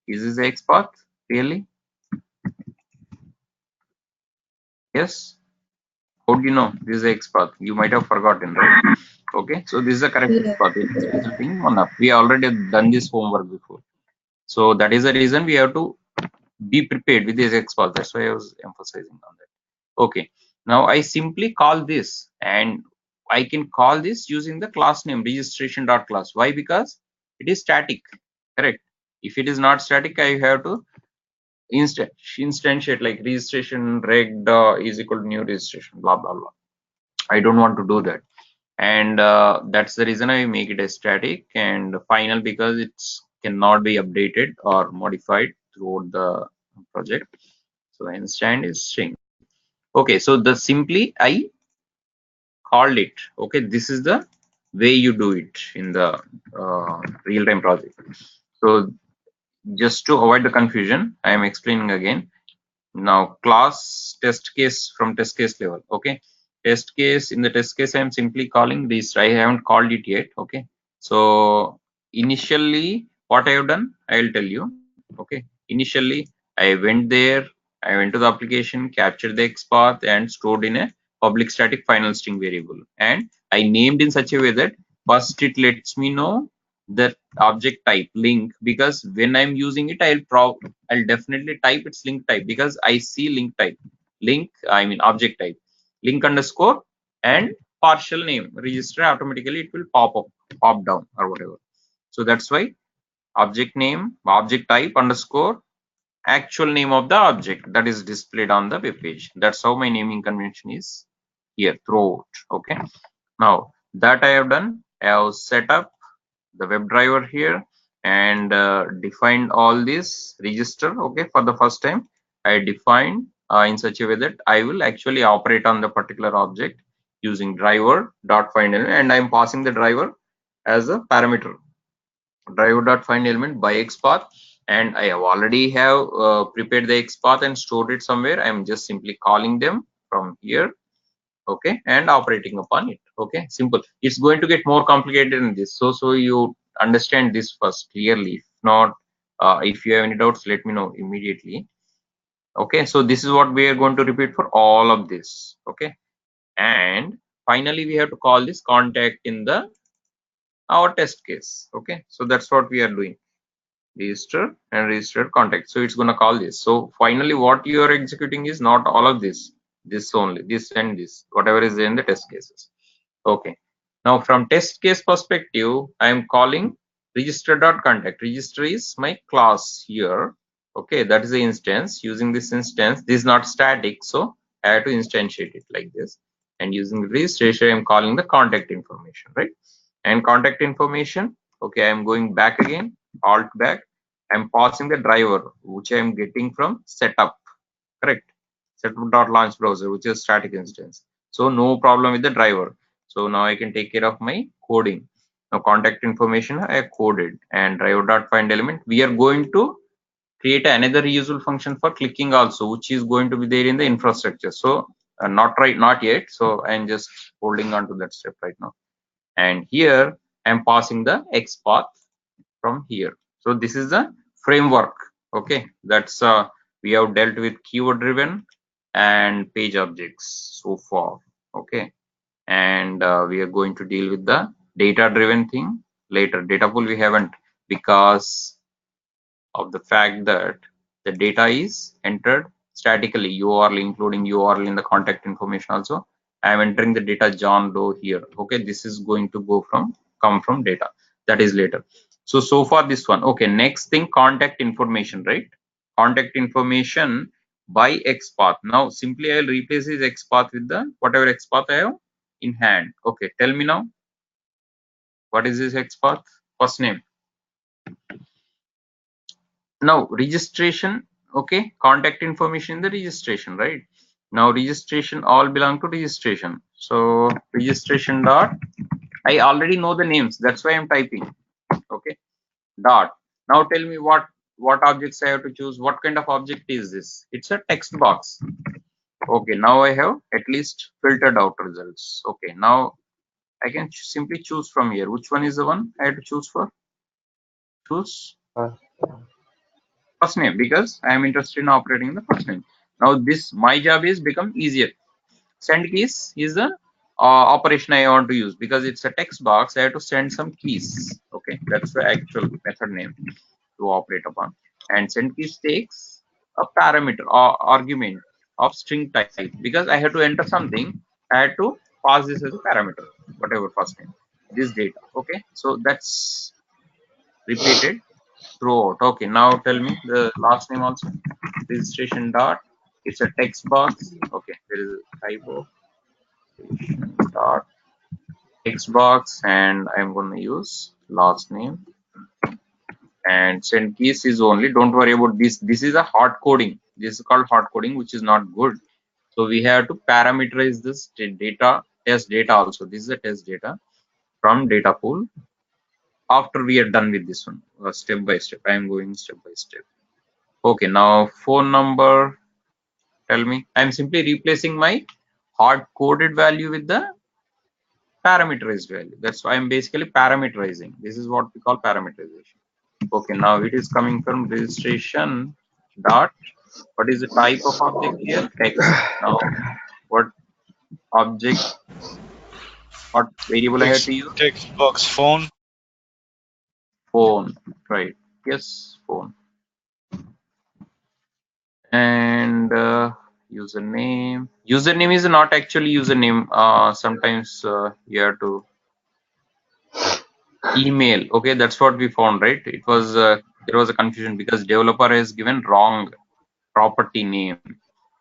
Is this the XPath really? Yes. How do you know this is the XPath? You might have forgotten, right? Okay, so this is the correct Yeah. XPath. Any special thing or not? We already done this homework before. So that is the reason we have to be prepared with this XPath. That's why I was emphasizing on that. Okay, now I simply call this, and I can call this using the class name registration.class. Why? Because it is static, correct? If it is not static, I have to instantiate like registration reg is equal to new registration, blah blah blah. I don't want to do that, and that's the reason I make it a static and final, because it cannot be updated or modified throughout the project. So instant is string. Okay, so the simply I called it. Okay, this is the way you do it in the real-time project. So just to avoid the confusion, I am explaining again. Now class test case from test case level. Okay, test case, in the test case I am simply calling this. I haven't called it yet. Okay, so initially what I have done, I will tell you. Okay, initially I went there, I went to the application, captured the XPath and stored in a public static final string variable, and I named in such a way that first it lets me know that object type link, because when I'm using it I'll definitely type its link type, because I see link type, link I mean object type, link underscore and partial name register, automatically it will pop down or whatever. So that's why object name, object type underscore actual name of the object that is displayed on the web page. That's how my naming convention is here throughout. Okay, now that I have done, I have set up the WebDriver here and defined all this register. Okay, for the first time I defined in such a way that I will actually operate on the particular object using driver dot find element, and I'm passing the driver as a parameter, driver dot find element by XPath, and I have already have prepared the XPath and stored it somewhere. I'm just simply calling them from here. Okay, and operating upon it. Okay, simple. It's going to get more complicated in this, so you understand this first clearly. If not, if you have any doubts, let me know immediately. Okay, so this is what we are going to repeat for all of this. Okay, and finally we have to call this contact in the our test case. Okay, so that's what we are doing, register and registered contact. So it's going to call this. So finally what you are executing is not all of this only, this and this, whatever is in the test cases. Okay, now from test case perspective, I am calling register.contact. Register is my class here. Okay, that is the instance. Using this instance, this is not static, so I have to instantiate it like this, and using registration I am calling the contact information, right? And contact information, okay, I am going back again, alt back, I'm passing the driver which I am getting from setup, correct? Setup.launch browser, which is static instance. So no problem with the driver. So now I can take care of my coding. Now contact information I coded, and driver.find element. We are going to create another reusable function for clicking also, which is going to be there in the infrastructure. So not yet. So I'm just holding on to that step right now. And here I'm passing the XPath from here. So this is the framework. Okay, that's we have dealt with keyword driven and page objects so far. Okay, and we are going to deal with the data driven thing later. Data pool we haven't, because of the fact that the data is entered statically, URL, including URL in the contact information also. I am entering the data John Doe here. Okay, this is going to come from data. That is later. So far this one. Okay, next thing, contact information, right? Contact information by XPath. Now simply I'll replace this XPath with the whatever XPath I have in hand. Okay, tell me now, what is this XPath? First name. Now registration, okay, contact information in the registration, right? Now registration all belong to registration. So registration dot, I already know the names, that's why I'm typing. Okay, dot. Now tell me what objects I have to choose. What kind of object is this? It's a text box. Okay, now I have at least filtered out results. Okay, now I can simply choose from here. Which one is the one I have to choose for? Choose first name, because I am interested in operating in the first name. Now this, my job is become easier. Send keys is the operation I want to use, because it's a text box. I have to send some keys. Okay, that's the actual method name to operate upon. And send keys takes a parameter or argument of string type, because I have to enter something. I had to pass this as a parameter, whatever first name, this data. Okay, so that's repeated throughout. Okay, now tell me the last name also. Registration dot, it's a text box. Okay, there is a typo. Dot text box, and I'm going to use last name. And send keys is only, don't worry about this. This is a hard coding. This is called hard coding, which is not good. So we have to parameterize this data, test data also. This is a test data from data pool. After we are done with this one, step by step, I am going step by step. Okay, now phone number, tell me. I'm simply replacing my hard coded value with the parameterized value. That's why I'm basically parameterizing. This is what we call parameterization. Okay, now it is coming from registration dot, what is the type of object here? Text. Now what object, what variable I have to use? Text box phone. Phone, right? Yes, phone. And username. Username is not actually username. Sometimes you have to email. Okay, that's what we found, right? It was there was a confusion because developer has given wrong property name.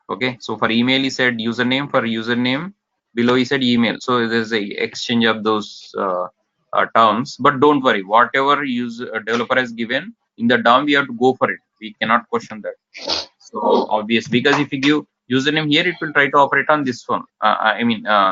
Okay, so for email he said username, for username below he said email. So there's a exchange of those terms. But don't worry, whatever developer has given in the DOM, we have to go for it. We cannot question that. So obvious, because if you give username here, it will try to operate on this one.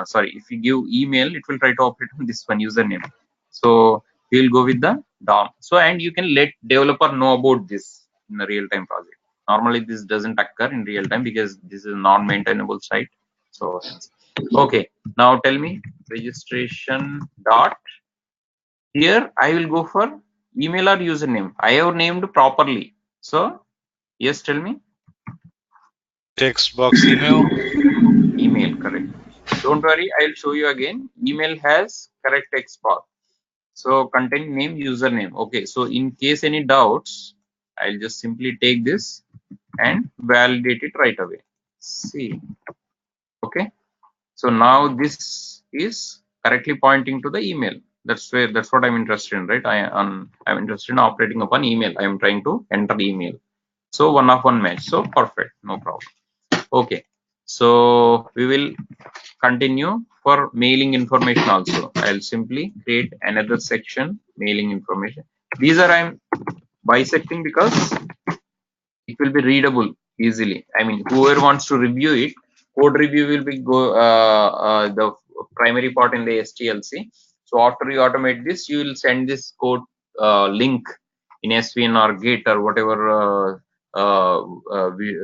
Sorry, if you give email, it will try to operate on this one, username. So we will go with the DOM. So, and you can let developer know about this in a real-time project. Normally this doesn't occur in real time because this is a non-maintainable site. So hence. Okay, now tell me registration dot. Here I will go for email or username. I have named properly. So yes, tell me. Text box email. Email, correct. Don't worry, I'll show you again. Email has correct XPath. So content name, username. Okay, so in case any doubts, I'll just simply take this and validate it right away. See. Okay. So now this is correctly pointing to the email. That's what I'm interested in, right? I'm interested in operating upon email. I'm trying to enter email. So one of one match. So perfect, no problem. Okay. So we will continue for mailing information also. I'll simply create another section, mailing information. These are I'm bisecting because it will be readable easily. I mean, whoever wants to review it, code review will be the primary part in the STLC. So after you automate this, you will send this code link in SVN or Git or whatever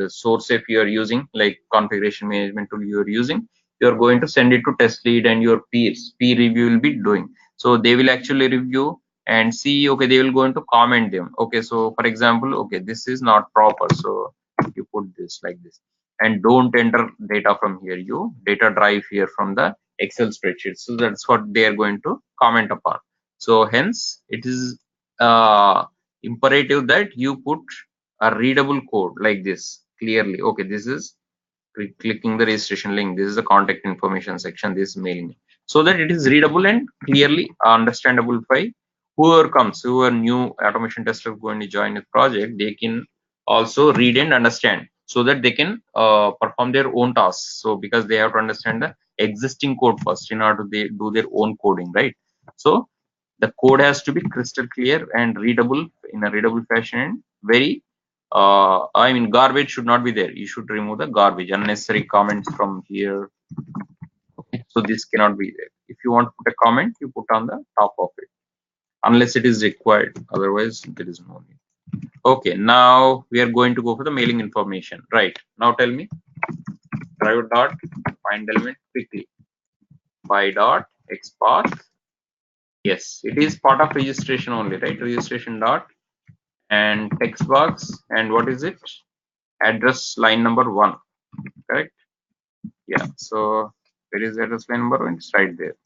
source if you are using, like configuration management tool you are using. You are going to send it to test lead and your peers. Peer review will be doing. So they will actually review and see. Okay, they will go into comment them. Okay, so for example, okay, this is not proper, so you put this like this, and don't enter data from here. You data drive here from the Excel spreadsheet. So that's what they are going to comment upon. So hence it is imperative that you put a readable code like this clearly. Okay, this is clicking the registration link. This is the contact information section. This is mailing, so that it is readable and clearly understandable by whoever comes, whoever new automation tester going to join the project. They can also read and understand, so that they can perform their own tasks. So because they have to understand the existing code first in order to do their own coding, right? So the code has to be crystal clear and readable in a readable fashion, and very I mean, garbage should not be there. You should remove the garbage, unnecessary comments from here. Okay, so this cannot be there. If you want to put a comment, you put on the top of it, unless it is required. Otherwise, there is no need. Okay, now we are going to go for the mailing information. Right, now tell me, driver dot find element quickly by dot XPath. Yes, it is part of registration only, right? Registration dot and text box, and what is it? Address line number 1, correct? Yeah, so where is the address line number 1? It's right there.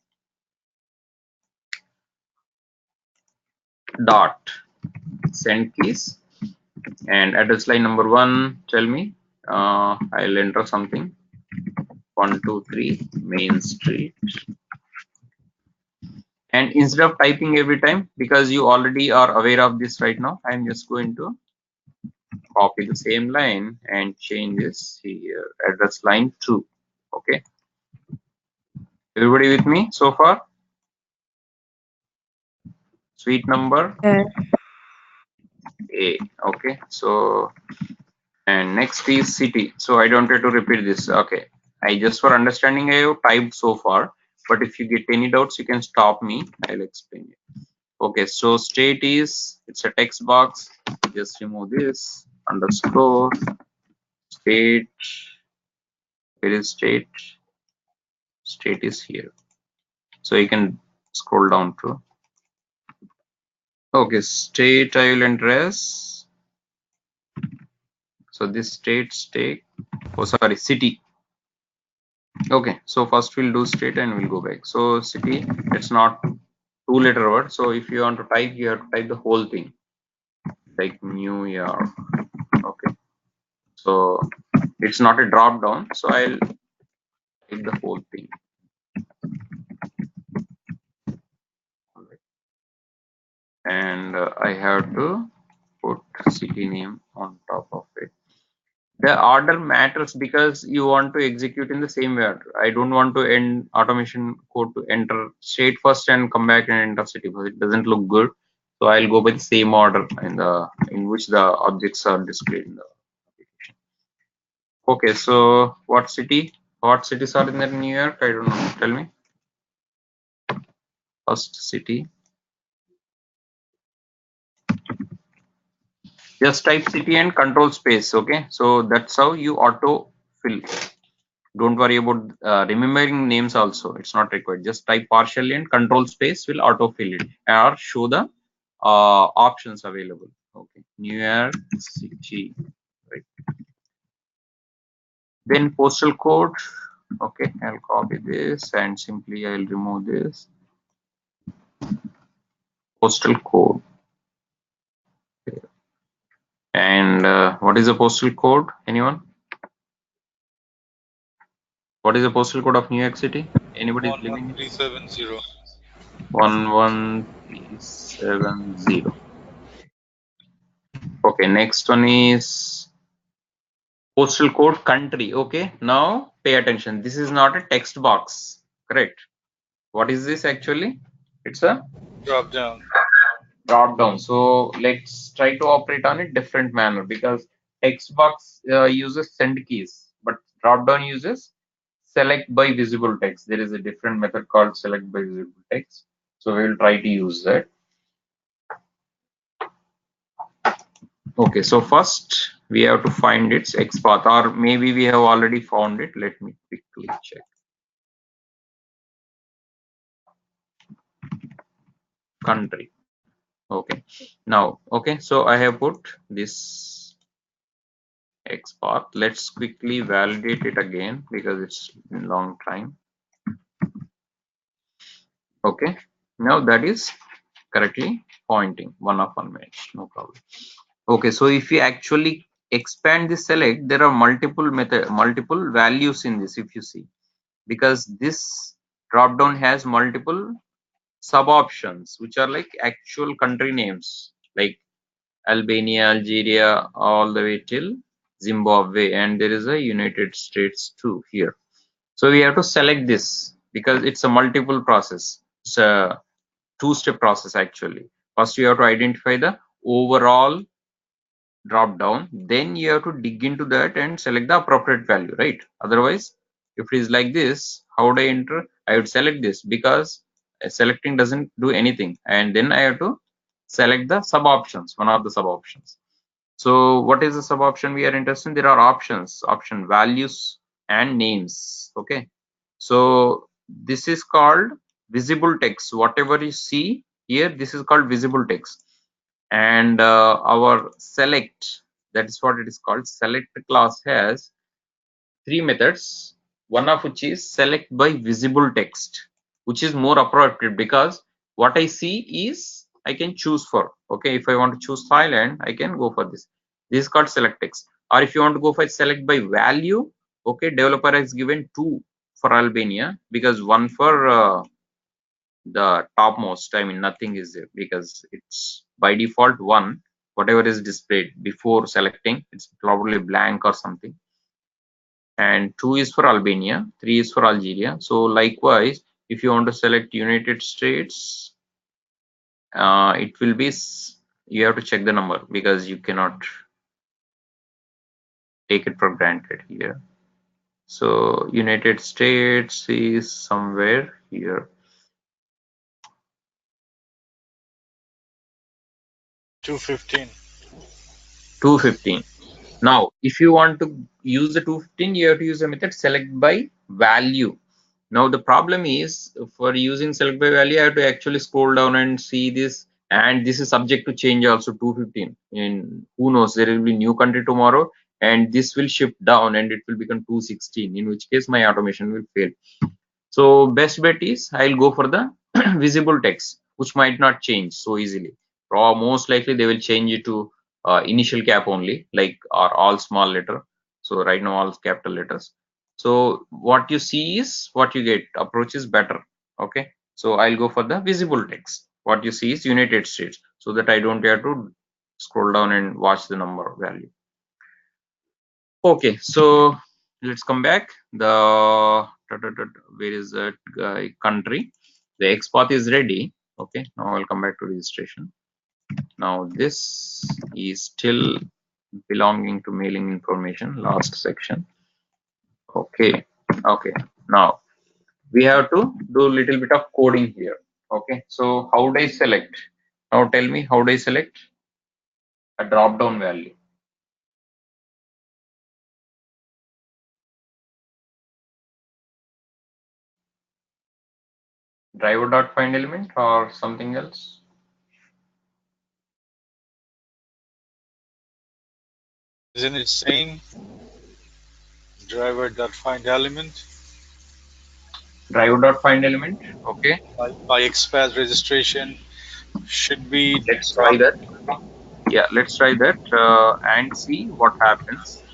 Dot send keys and address line number 1. Tell me, I'll enter something. 123 Main Street. And instead of typing every time, because you already are aware of this right now, I'm just going to copy the same line and change this here. Address line 2. Okay. Everybody with me so far? Suite number Yeah. A. Okay. So, and next is city. So I don't have to repeat this. Okay. I just for understanding I have typed so far. But if you get any doubts, you can stop me. I'll explain it. Okay. So state is, it's a text box. Just remove this underscore state. Where is state? State is here. So you can scroll down to. Okay, state I will address. So this state, oh sorry, city. Okay, so first we'll do state and we'll go back. So city, it's not 2-letter word. So if you want to type, you have to type the whole thing, like New York. Okay, so it's not a drop down. So I'll type the whole thing. And I have to put city name on top of it. The order matters because you want to execute in the same way. I don't want to end automation code to enter state first and come back and enter city first. It doesn't look good. So I'll go by the same order in which the objects are displayed in the application. Okay, so what cities are in the New York? I don't know. Tell me. First city. Just type city and control space. Okay, so that's how you auto fill. Don't worry about remembering names also. It's not required. Just type partially and control space will autofill it or show the options available. Okay, New York City, right? Then postal code. Okay, I'll copy this and simply I'll remove this. Postal code. Okay. And what is the postal code? Anyone? What is the postal code of New York City? Anybody is living in? 11370. 11370. Okay, next one is postal code country. Okay, now pay attention. This is not a text box, correct? What is this actually? It's a Drop down. drop down. So let's try to operate on a different manner, because text box uses send keys, but drop down uses select by visible text. There is a different method called select by visible text. So we will try to use that. Okay, so first we have to find its XPath, or maybe we have already found it. Let me quickly check. Country. Okay, now, okay, so I have put this XPath. Let's quickly validate it again because it's been a long time. Okay, now that is correctly pointing 1 match, no problem. Okay, so if you actually expand the select, there are multiple values in this, if you see, because this drop down has multiple sub options which are like actual country names, like Albania, Algeria, all the way till Zimbabwe, and there is a United States too here. So we have to select this because it's a multiple process. It's a two-step process actually. First you have to identify the overall drop down, then you have to dig into that and select the appropriate value, right? Otherwise, if it is like this, how would I enter? I would select this because selecting doesn't do anything, and then I have to select the sub options, one of the sub options. So what is the sub option we are interested in? There are option values and names. Okay, so this is called visible text. Whatever you see here, this is called visible text. And our select, that is what it is called. Select class has three methods, one of which is select by visible text, which is more appropriate because what I see is I can choose for. Okay, if I want to choose Thailand, I can go for this. This is called select text. Or if you want to go for select by value, okay, developer has given two for Albania because one for the topmost, I mean nothing is there because it's by default one, whatever is displayed before selecting, it's probably blank or something. And 2 is for Albania, 3 is for Algeria. So likewise, if you want to select United States, it will be, you have to check the number because you cannot take it for granted here. So United States is somewhere here. 215. 215. Now, if you want to use the 215, you have to use the method select by value. Now, the problem is for using select by value, I have to actually scroll down and see this, and this is subject to change also 215. And who knows, there will be new country tomorrow, and this will shift down and it will become 216, in which case my automation will fail. So best bet is I'll go for the visible text, which might not change so easily. Or most likely they will change it to initial cap only, like or all small letter. So right now all capital letters. So what you see is what you get. Approach is better. Okay. So I'll go for the visible text. What you see is United States, so that I don't have to scroll down and watch the number value. Okay, so let's come back. Where is that country? The XPath is ready. Okay, now I'll come back to registration. Now this is still belonging to mailing information, last section. Okay, okay. Now we have to do a little bit of coding here. Okay, so how do I select? Now tell me, how do I select a drop down value? Driver.find element or something else? Isn't it saying driver.find element? Driver.find element. Okay, By XPath registration should be let's try drop. that. Yeah, let's try that and see what happens,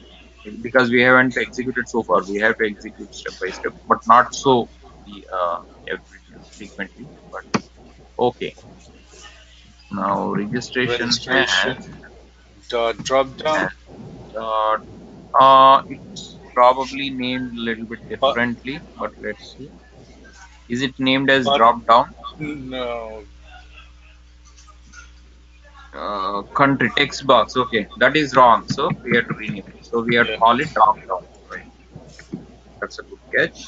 because we haven't executed so far. We have to execute step by step, but not so every frequently. But okay, now registration has, Registration dot dropdown. uh, it's probably named a little bit But differently, but let's see. Is it named as but drop down? no, Country text box. Okay, that is wrong. So we have to rename it. So we have to yeah, call it drop down. Right. That's a good catch.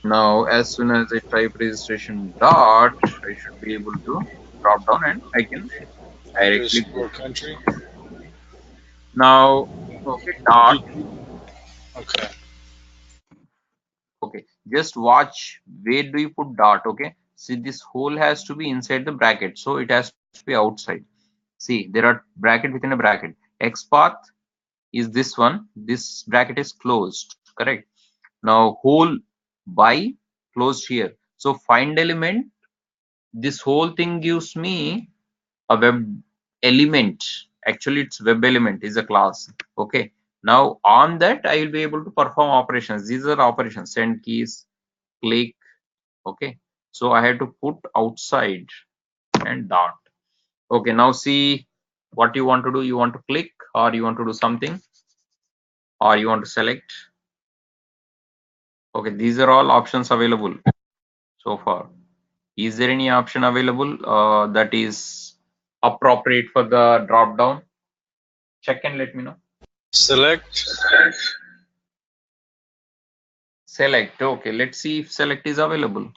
Now, as soon as I type registration dot, I should be able to drop down and I can directly go underscore for this country. one. Now, okay, dot. Okay, Okay, just watch where do you put dot. Okay, see, this hole has to be inside the bracket, so it has to be outside. See, there are bracket within a bracket. XPath is this one. This bracket is closed. Correct. Now, whole by closed here. So find element this whole thing gives me a web element. Actually, it's web element is a class. Okay. Now on that, I will be able to perform operations. These are operations: send keys, click. Okay. So I have to put outside and dot. Okay. Now see what you want to do. You want to click, or you want to do something, or you want to select. Okay. These are all options available so far. Is there any option available that is appropriate for the drop down? Check and let me know. Select. Select. Okay, let's see if select is available.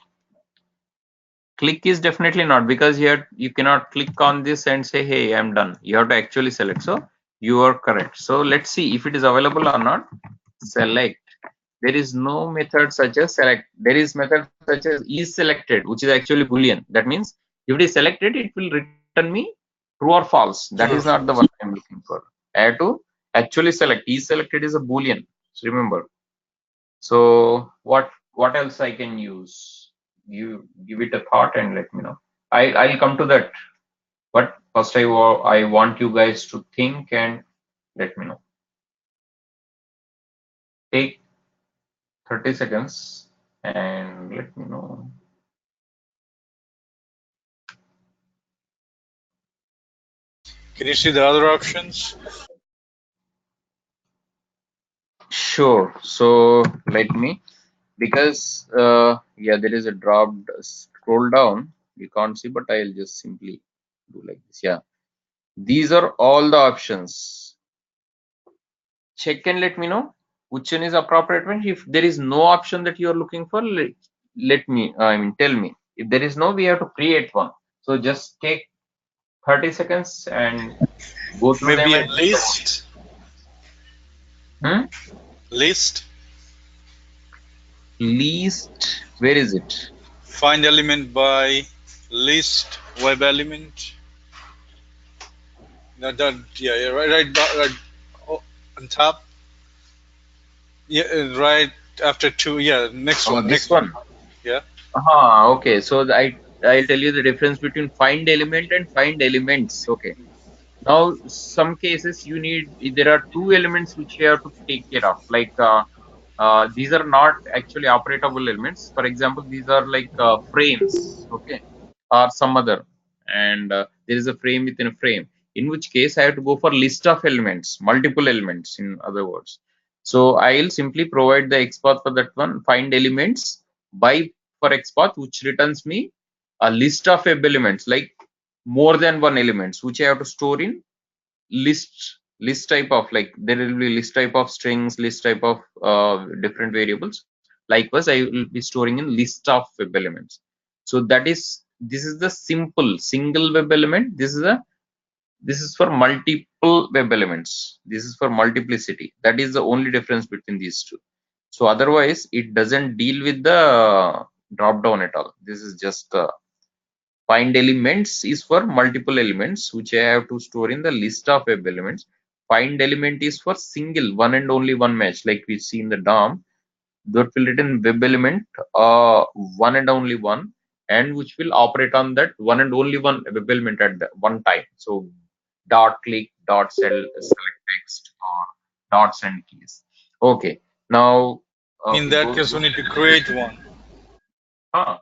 Click is definitely not, because here you cannot click on this and say, hey, I'm done. You have to actually select. So you are correct. So let's see if it is available or not. Select. There is no method such as select. There is method such as is selected, which is actually Boolean. That means if it is selected, it will return me true or false. That is True. not the one I'm looking for. I have to actually select. Is selected is a Boolean. So remember. So what else I can use? You give it a thought and let me know. I'll come to that. But first I want you guys to think and let me know. Take 30 seconds and let me know. Can you see the other options? Sure. So let me, because yeah, there is a dropped scroll down. You can't see, but I'll just simply do like this. Yeah. These are all the options. Check and let me know which one is appropriate one. If there is no option that you are looking for, let me, I mean, tell me. If there is no, we have to create one. So just take 30 seconds and go through them Maybe a and pick the list. one. List. Least, where is it? Find element by list web element. No, that, yeah, right, oh, on top. Yeah, right after two. Yeah, next Oh, one, this next one. one. Yeah. Okay. So I'll tell you the difference between find element and find elements. Okay. Now, some cases you need, there are two elements which you have to take care of. Like these are not actually operatable elements. For example, these are like frames, okay, or some other, and there is a frame within a frame. In which case, I have to go for list of elements, multiple elements. In other words, so I'll simply provide the XPath for that one. Find elements by for XPath, which returns me a list of web elements, like more than one elements, which I have to store in list type of, like there will be list type of strings, list type of different variables. Likewise, I will be storing in list of web elements. So this is the simple single web element. This is for multiple web elements. This is for multiplicity. That is the only difference between these two. So otherwise it doesn't deal with the drop down at all. This is just find elements is for multiple elements which I have to store in the list of web elements. Find element is for single one and only one match, like we see in the DOM. That will return web element one and only one, and which will operate on that one and only one web element at the one time. So dot click, dot select text, or dot send keys. Okay. Now In okay, that go case, we go. need to create one.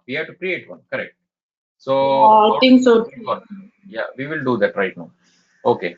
We have to create one, correct. So Yeah, I how think to so. create one? Yeah, we will do that right now. Okay.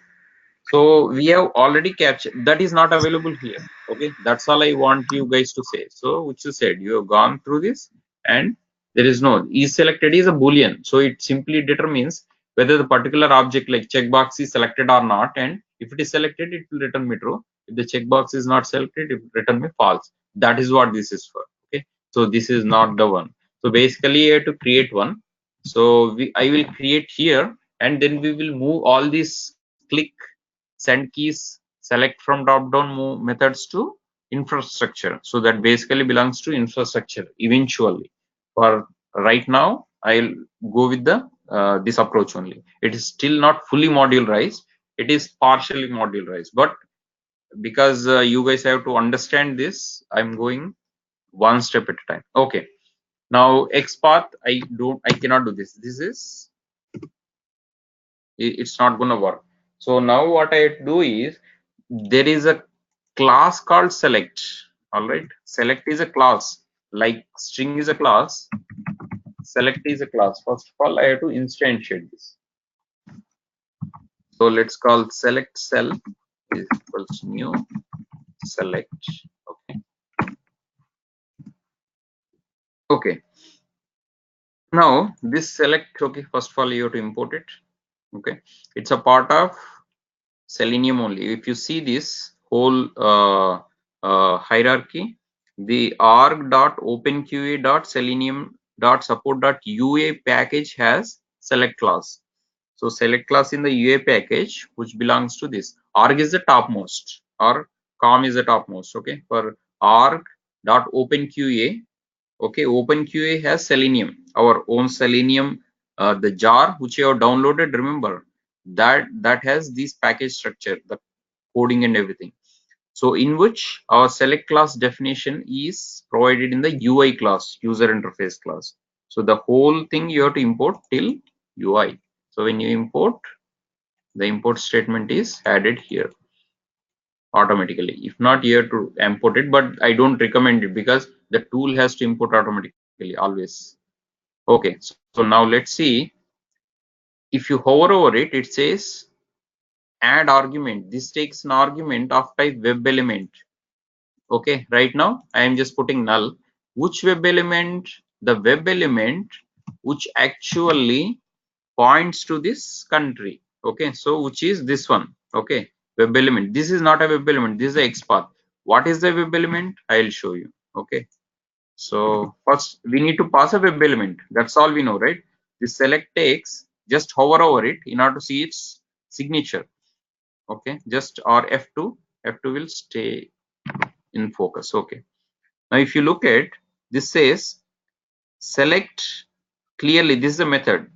So we have already captured, that is not available here. Okay, that's all I want you guys to say. So which you said you have gone through this, and there is no is selected is a boolean. So it simply determines whether the particular object like checkbox is selected or not, and if it is selected, it will return me true. If the checkbox is not selected, it will return me false. That is what this is for. Okay, so this is not the one. So basically you have to create one. So I will create here, and then we will move all these click, send keys, select from drop down move methods to infrastructure. So that basically belongs to infrastructure eventually. For right now, I'll go with the this approach only. It is still not fully modularized. It is partially modularized, but because you guys have to understand this, I'm going one step at a time. Okay. Now XPath, I cannot do this. It's not gonna work. So now what I do is, there is a class called select. All right, select is a class, like string is a class, select is a class. First of all, I have to instantiate this. So let's call select cell is equals new select. Okay. Okay. Now this select, okay, first of all you have to import it. Okay, it's a part of Selenium only. If you see this whole hierarchy, the org.openqa.selenium.support.ua package has select class. So select class in the UA package, which belongs to this. Org is the topmost, or com is the topmost. Okay, for org.openqa. Okay, OpenQA has Selenium, our own Selenium, the jar which you have downloaded. Remember that has this package structure, the coding and everything. So in which our select class definition is provided in the UI class, user interface class. So the whole thing you have to import till UI. So when you import, the import statement is added here automatically. If not, you have to import it, but I don't recommend it because the tool has to import automatically always. Okay, so now let's see. If you hover over it, it says add argument. This takes an argument of type web element. Okay, right now I am just putting null. Which web element? The web element which actually points to this country. Okay, so which is this one. Okay, web element. This is not a web element. This is a XPath. What is the web element? I'll show you. Okay. So first we need to pass a web element. That's all we know, right? This select takes, just hover over it in order to see its signature. Okay, just or F2. F2 will stay in focus. Okay. Now if you look at this, says select clearly. This is a method.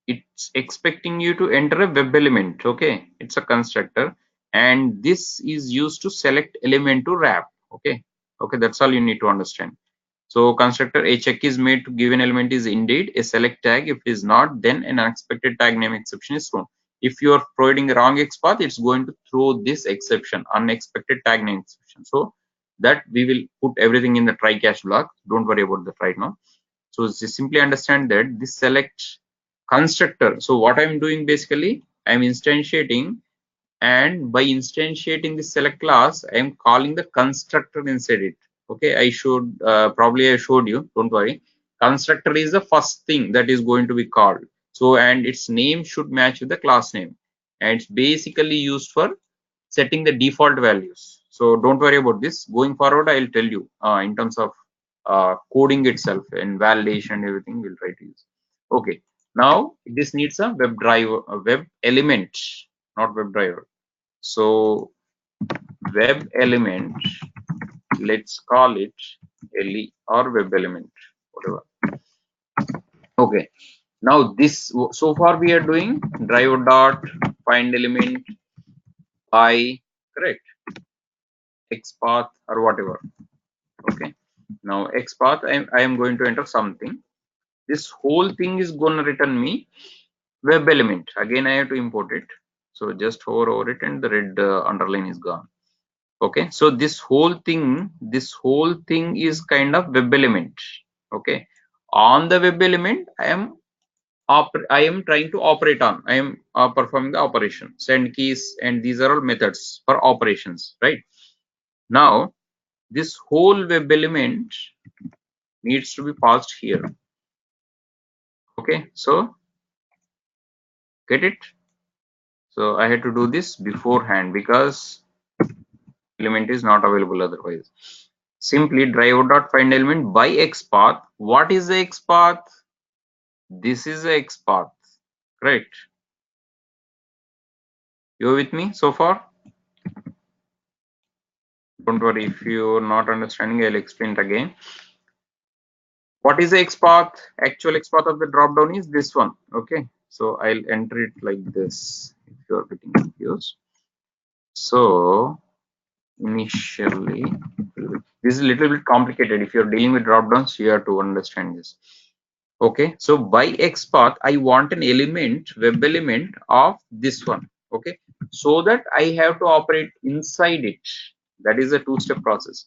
It's expecting you to enter a web element. Okay, it's a constructor, and this is used to select element to wrap. Okay. Okay, that's all you need to understand. So constructor, a check is made to give an element is indeed a select tag. If it is not, then an unexpected tag name exception is thrown. If you are providing the wrong XPath, it's going to throw this exception, unexpected tag name exception. So that we will put everything in the try catch block. Don't worry about that right now. So just simply understand that this select constructor. So what I'm doing basically, I'm instantiating, and by instantiating the select class, I am calling the constructor inside it. Okay, I should probably I showed you, don't worry. Constructor is the first thing that is going to be called. So and its name should match with the class name, and it's basically used for setting the default values. So don't worry about this. Going forward, I'll tell you in terms of coding itself and validation and everything, we'll try to use. Okay, now this needs a web driver, a web element, not web driver. So web element, let's call it LE or web element, whatever. Okay, now this, so far we are doing driver dot find element by, correct, XPath or whatever. Okay, now XPath, I am going to enter something. This whole thing is going to return me web element. Again, I have to import it. So just hover over it and the red underline is gone. Okay, so this whole thing is kind of web element. Okay, on the web element, I am trying to operate on. I am performing the operation, send keys, and these are all methods for operations, right? Now this whole web element needs to be passed here. Okay, so get it? So I had to do this beforehand because element is not available otherwise. Simply driver.find element by XPath. What is the XPath? This is the XPath, right? You with me so far? Don't worry if you're not understanding, I'll explain it again. What is the XPath? Actual XPath of the dropdown is this one. Okay, so I'll enter it like this if you're getting confused. So initially, This is a little bit complicated. If you're dealing with dropdowns, you have to understand this. Okay, so by XPath, I want an element, web element of this one. Okay, so that I have to operate inside it. That is a two-step process.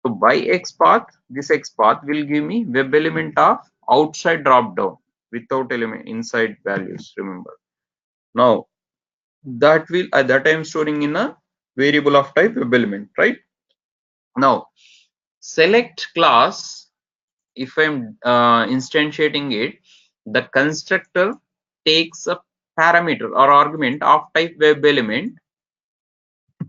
So by XPath, this XPath will give me web element of outside dropdown without element inside values. Remember. Now that will that I am storing in a variable of type web element, right? Now select class, if I'm instantiating it, the constructor takes a parameter or argument of type web element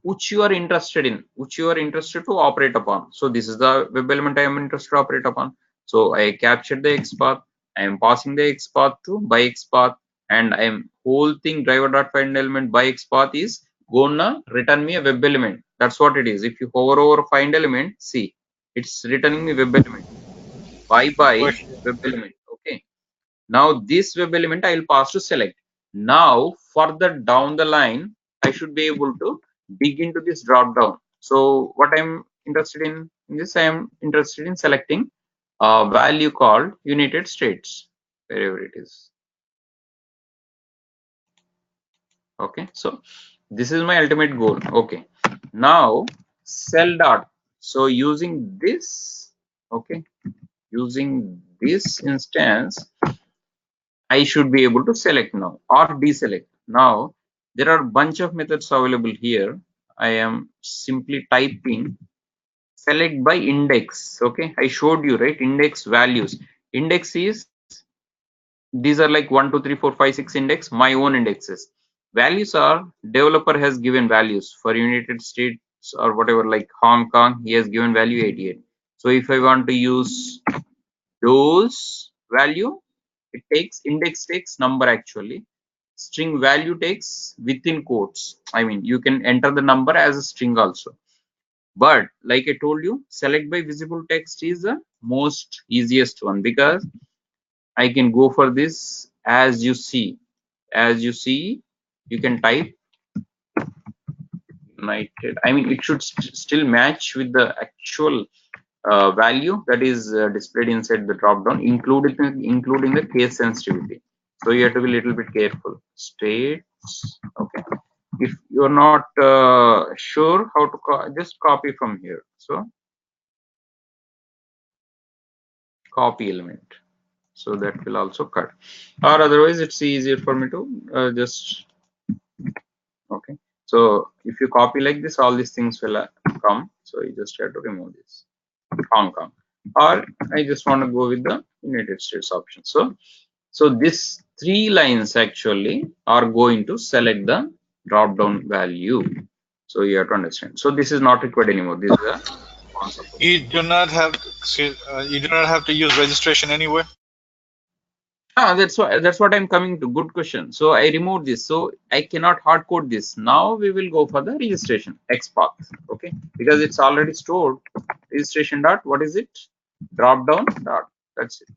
which you are interested in, which you are interested to operate upon. So this is the web element I am interested to operate upon. So I captured the XPath, I am passing the XPath to by XPath, and I am whole thing driver.find element by XPath is gonna return me a web element. That's what it is. If you hover over find element, see it's returning me web element by Question. web element. Okay. Now this web element I will pass to select. Now further down the line, I should be able to dig into this drop down. So what I'm interested in this, I am interested in selecting a value called United States, wherever it is. Okay, so this is my ultimate goal. Okay, now cell dot. So using this, okay, using this instance, I should be able to select now or deselect. Now there are a bunch of methods available here. I am simply typing select by index. Okay, I showed you, right? Index values. Index is, these are like 1 2 3 4 5 6 index, my own indexes. Values are developer has given values for United States or whatever, like Hong Kong, he has given value 88. So if I want to use those value, it takes index takes number, actually string value takes within quotes. I mean, you can enter the number as a string also, but like I told you, select by visible text is the most easiest one, because I can go for this. As you see, you can type United. I mean, it should still match with the actual value that is displayed inside the dropdown, including the case sensitivity. So you have to be a little bit careful. States. Okay. If you're not sure how to just copy from here. So copy element. So that will also cut. Or otherwise, it's easier for me to just okay. So if you copy like this, all these things will come. So you just have to remove this. Hong Kong, or I just want to go with the United States option. So these three lines actually are going to select the drop down value. So you have to understand. So this is not required anymore. This is a concept. You do not have to use registration anywhere. That's what I'm coming to. Good question. So I removed this. So I cannot hard code this. Now we will go for the registration XPath. Okay, because it's already stored. Registration dot, what is it? Drop down dot. That's it.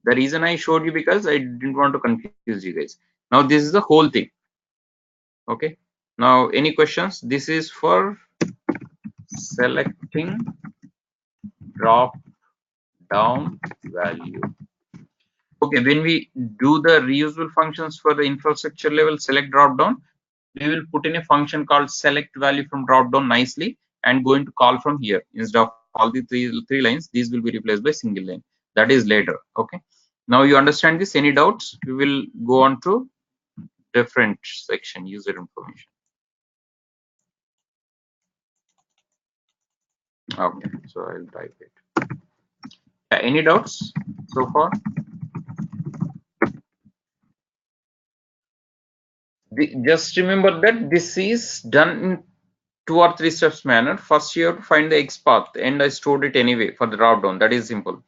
The reason I showed you, because I didn't want to confuse you guys. Now this is the whole thing. Okay. Now any questions? This is for selecting drop down value. Okay, when we do the reusable functions for the infrastructure level select drop down, we will put in a function called select value from drop down nicely and going to call from here. Instead of all the three lines, these will be replaced by single line. That is later. Okay. Now you understand this. Any doubts? We will go on to different section, user information. Okay, so I'll type it. Any doubts so far? Just remember that this is done in 2 or 3 steps manner. First you have to find the XPath, and I stored it anyway for the dropdown. That is simple.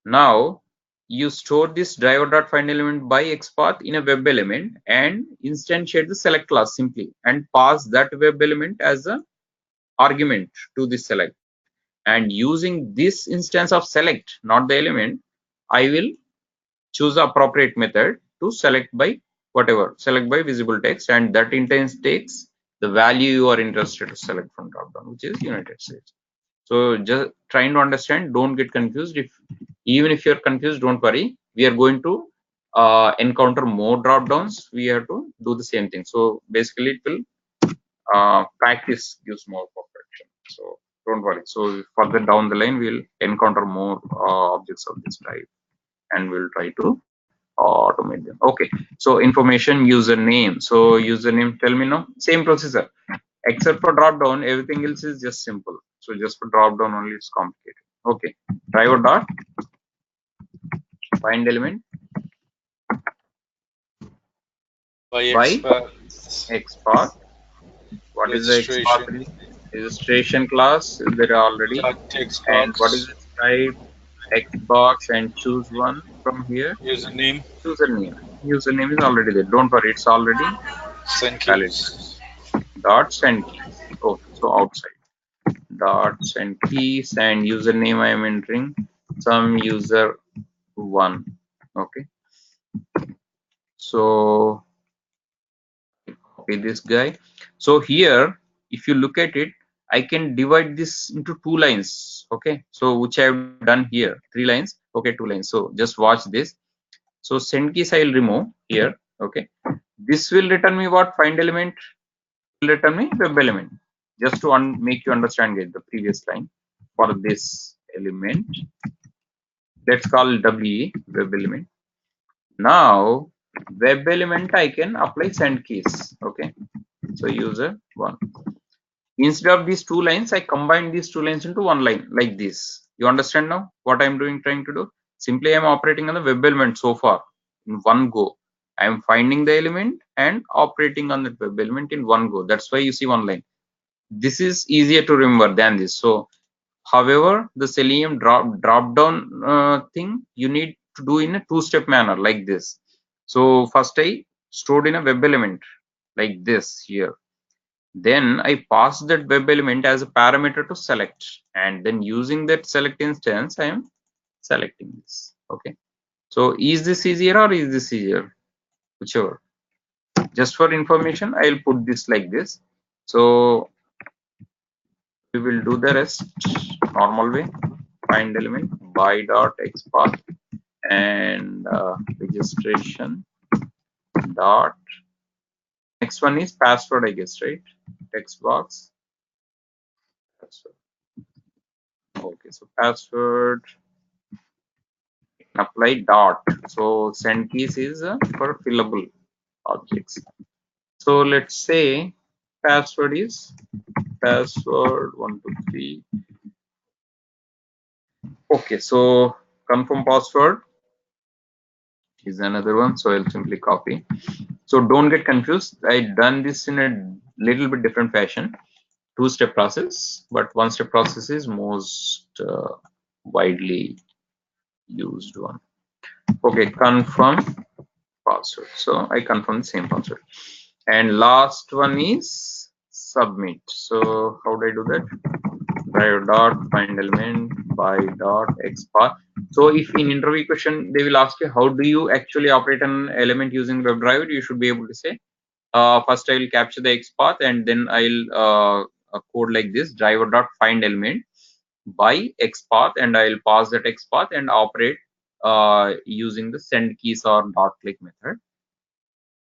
Now you store this driver.find element by XPath in a web element and instantiate the select class simply and pass that web element as a argument to the select. And using this instance of select, not the element, I will choose the appropriate method to select by whatever, select by visible text, and that instance takes the value you are interested to select from dropdown, which is United States. So just trying to understand, don't get confused. Even if you're confused, don't worry. We are going to encounter more drop downs. We have to do the same thing. So basically it will practice gives more perfection. So don't worry. So further down the line, we'll encounter more objects of this type, and we'll try to automate them. Okay. So information, username. So username, tell me now. Same procedure, except for drop down. Everything else is just simple. So just for drop down only, it's complicated. Okay. Driver dot find element by by XPath XPath. What is the XPath? registration Registration class is there already. text And what is box its type? Xbox, and choose one from here. username Username. Username is already there. Don't worry, it's already send validated. keys. Dot send keys. Okay, so outside. Dot send keys, and username I am entering some user one. Okay. So copy this guy. So here, if you look at it, I can divide this into 2 lines. Okay. So which I have done here, 3 lines. Okay, 2 lines. So just watch this. So send keys I will remove here. Okay. This will return me what? Find element will return me web element. Just to make you understand guys, the previous line for this element. Let's call WE web element. Now web element I can apply send keys. Okay. So user one. Instead of these 2 lines, I combine these 2 lines into 1 line like this. You understand now what I'm trying to do? Simply I'm operating on the web element so far in one go. I am finding the element and operating on the web element in one go. That's why you see 1 line. This is easier to remember than this. So, however, the Selenium drop down thing you need to do in a 2-step manner like this. So first I stored in a web element like this here. Then I pass that web element as a parameter to select, and then using that select instance, I am selecting this. Okay. So is this easier or is this easier? Whichever. Just for information, I'll put this like this. So we will do the rest normal way. Find element by dot xpath and registration dot. Next one is password, I guess, right? Text box. Password. Okay, so password. Apply dot. So send keys is for fillable objects. So let's say password is password 123. Okay, so confirm password is another one. So I'll simply copy. So don't get confused. I done this in a little bit different fashion. 2-step process, but 1-step process is most widely used one. Okay, confirm password. So I confirm the same password. And last one is submit. So how do I do that? Driver dot find element by dot xpath. So if in interview question they will ask you how do you actually operate an element using WebDriver, you should be able to say first I will capture the xpath and then I'll code like this driver dot find element by xpath, and I'll pass that xpath and operate using the send keys or dot click method.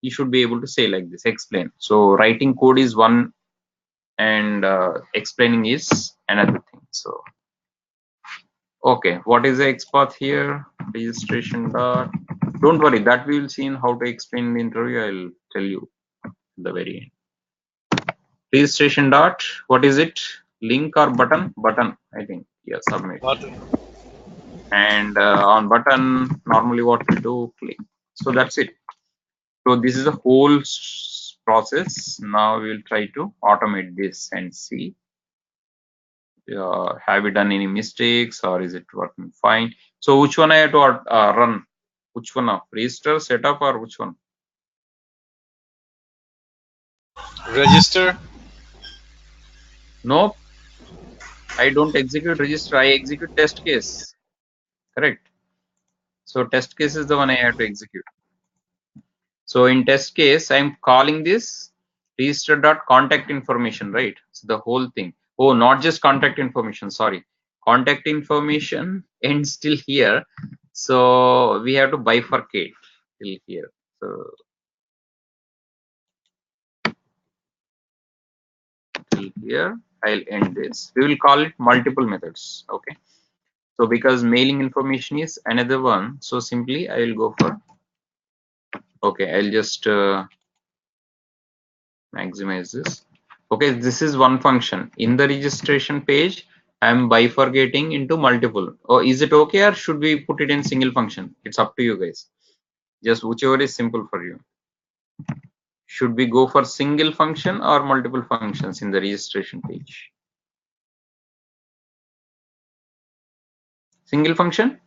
You should be able to say like this, explain. So writing code is one and explaining is another thing. So okay, what is the XPath here? Registration dot. Don't worry, that we will see in how to explain in the interview. I'll tell you at the very end. Registration dot. What is it? Link or button? Button, I think. Yeah, submit. Button. And on button, normally what we do, click. So that's it. So this is the whole process. Now we will try to automate this and see. Have we done any mistakes or is it working fine? So which one I have to run? Which one now? Register, setup, or which one? Register. No, I don't execute register. I execute test case. Correct. So test case is the one I have to execute. So in test case, I'm calling this register.contact information, right? So the whole thing. Oh, not just contact information, sorry. Contact information ends till here. So we have to bifurcate till here. So till here, I'll end this. We will call it multiple methods. Okay. So because mailing information is another one, so simply I will go for, okay, I'll just maximize this. Okay, this is one function. In the registration page, I'm bifurcating into multiple. Or is it okay, or should we put it in single function? It's up to you guys. Just whichever is simple for you. Should we go for single function or multiple functions in the registration page? Single function?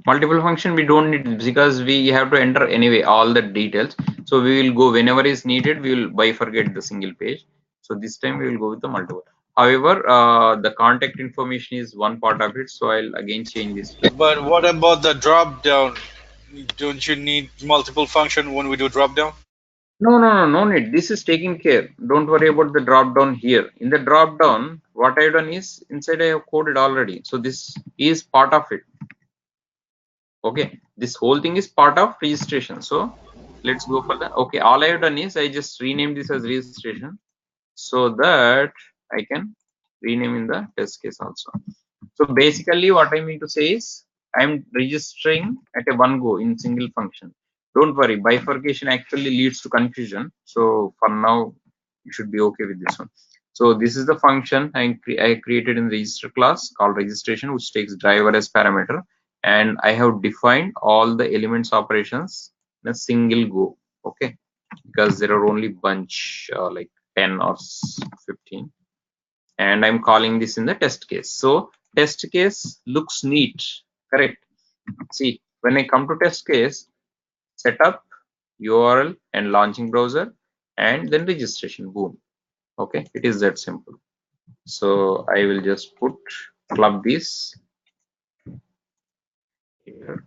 Multiple function we don't need, because we have to enter anyway all the details. So we will go whenever is needed, we will bifurcate the single page. So this time we will go with the multiple. However, the contact information is one part of it, so I'll again change this to, But what about the drop down? Don't you need multiple function when we do drop down? no need. This is taken care. Don't worry about the drop down here. In the drop down, what I've done is inside I have coded already. So this is part of it. Okay, this whole thing is part of registration. So let's go for that. Okay, all I have done is I just renamed this as registration so that I can rename in the test case also. So basically what I mean to say is I'm registering at a one go in single function. Don't worry, bifurcation actually leads to confusion. So for now, you should be okay with this one. So this is the function I created in the register class called registration, which takes driver as parameter. And I have defined all the elements operations in a single go. Okay, because there are only bunch like 10 or 15. And I'm calling this in the test case. So test case looks neat, correct? See, when I come to test case, setup, URL, and launching browser, and then registration, boom. Okay, it is that simple. So I will just put club this here,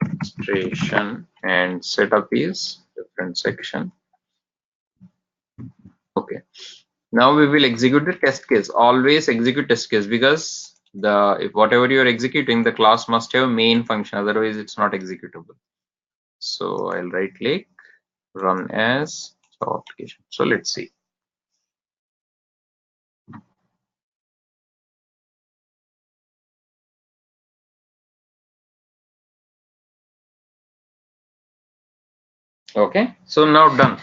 registration, and setup is different section. Okay, now we will execute the test case. Always execute test case, because if whatever you are executing, the class must have main function, otherwise it's not executable. So I'll right click, run as Java application. So let's see. Okay, so now done.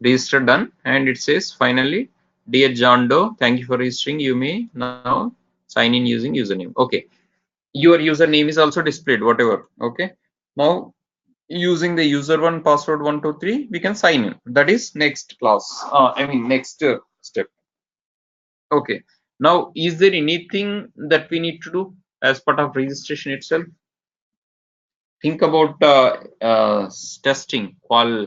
Register done, and it says finally, dear John Doe, thank you for registering. You may now sign in using username. Okay, your username is also displayed, whatever. Okay, now using the user one password 123, we can sign in. That is next class. Next step. Okay, now is there anything that we need to do as part of registration itself? Think about testing qual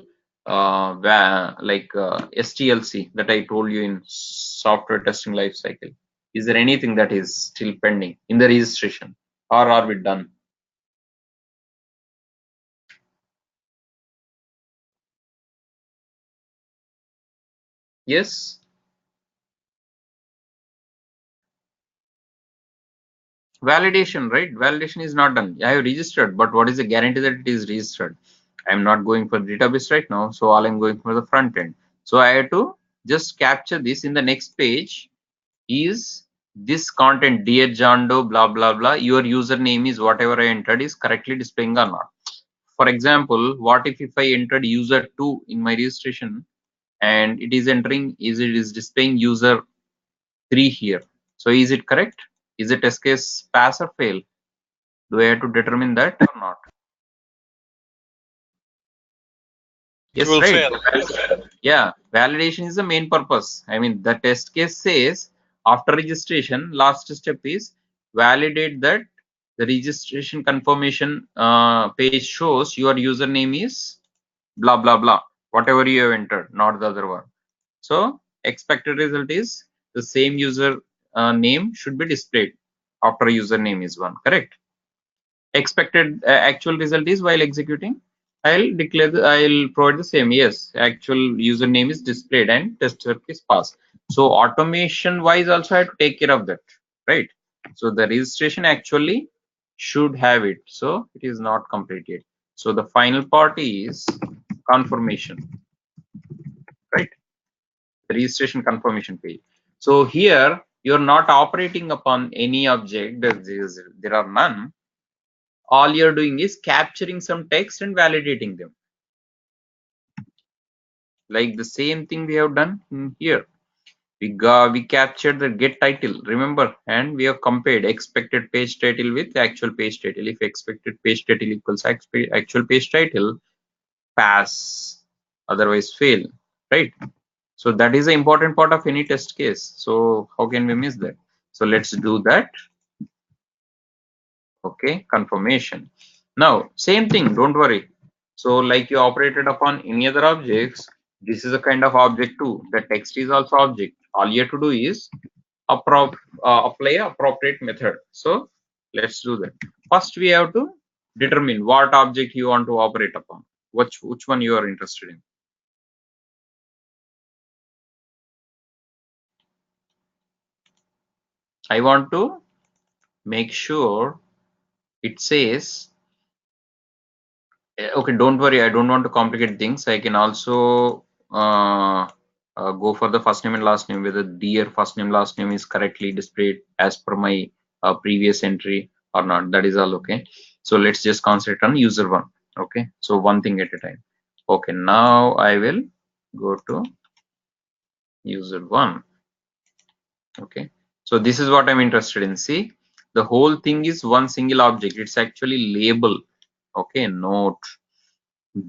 STLC that I told you in software testing lifecycle. Is there anything that is still pending in the registration, or are we done? Yes. Validation, right? Validation is not done. I have registered, but what is the guarantee that it is registered? I'm not going for database right now, so all I'm going for the front end. So I have to just capture this in the next page. Is this content, dear John Doe, blah blah blah, your username is whatever I entered is correctly displaying or not? For example, what if I entered user 2 in my registration and it is entering, it is displaying user 3 here? So is it correct? Is the test case pass or fail? Do I have to determine that or not? It Yes, will right. fail. Yeah, validation is the main purpose. I mean, the test case says after registration, last step is validate that the registration confirmation page shows your username is blah blah blah, whatever you have entered, not the other one. So expected result is the same user name should be displayed after username is one, correct? Expected actual result is while executing, I'll provide the same. Yes, actual username is displayed and test script is passed. So automation wise also I have to take care of that, right? So the registration actually should have it, so it is not completed. So the final part is confirmation, right? The registration confirmation page. So here you're not operating upon any object, there are none. All you're doing is capturing some text and validating them, like the same thing we have done here. We captured the get title, remember, and we have compared expected page title with actual page title. If expected page title equals actual page title, pass, otherwise fail, right? So that is the important part of any test case. So how can we miss that? So let's do that. Okay, confirmation. Now same thing, don't worry. So like you operated upon any other objects, this is a kind of object too. The text is also object. All you have to do is apply a appropriate method. So let's do that. First we have to determine what object you want to operate upon, which one you are interested in. I want to make sure it says, okay, don't worry, I don't want to complicate things. I can also go for the first name and last name, whether dear first name last name is correctly displayed as per my previous entry or not. That is all okay. So let's just concentrate on user one. Okay, so one thing at a time. Okay, now I will go to user one. Okay, so this is what I'm interested in. See, the whole thing is one single object. It's actually label. Okay, note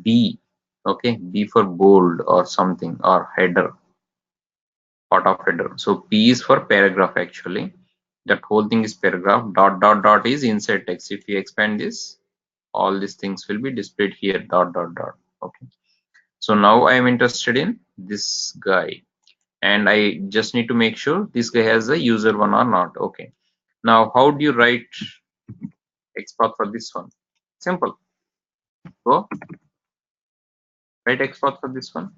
B. Okay, B for bold or something, or header, part of header. So P is for paragraph actually. That whole thing is paragraph. Dot dot dot is inside text. If we expand this, all these things will be displayed here. Dot dot dot. Okay. So now I am interested in this guy, and I just need to make sure this guy has a user one or not. Okay. Now how do you write XPath for this one? Simple. Go write XPath for this one.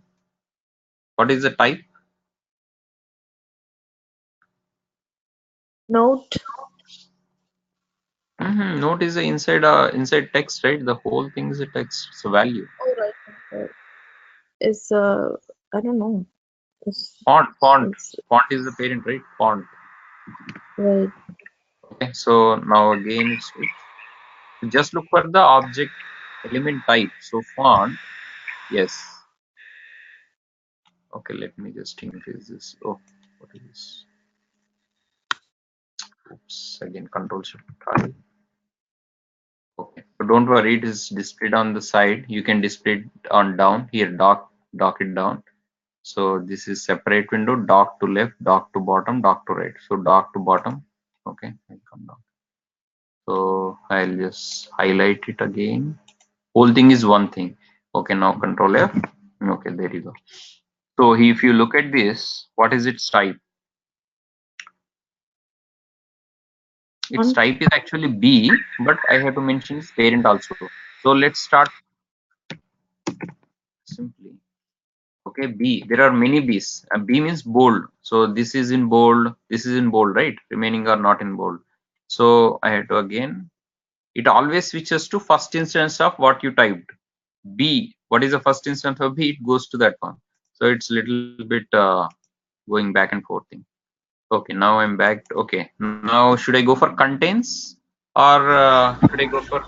What is the type? Note. Note is the inside text, right? The whole thing is a text. It's a value. Oh, right. It's I don't know. Font is the parent, right? Font. Right. Okay. So now again it's just look for the object element type. So font, yes. Okay, let me just increase this. Oh, what is this? Oops, again Control Shift try. Okay, so don't worry, it is displayed on the side. You can display it on down here, dock it down. So this is separate window, dock to left, dock to bottom, dock to right. So dock to bottom. Okay, I'll come down. So I'll just highlight it again. Whole thing is one thing. Okay, now Control F. Okay, there you go. So if you look at this, what is its type? Its type is actually B, but I have to mention its parent also. So let's start simply. Okay, B. There are many B's. B means bold. So this is in bold. This is in bold, right? Remaining are not in bold. So I have to again. It always switches to first instance of what you typed. B. What is the first instance of B? It goes to that one. So it's a little bit going back and forth thing. Okay, now I'm back. Okay, now should I go for contains or should I go for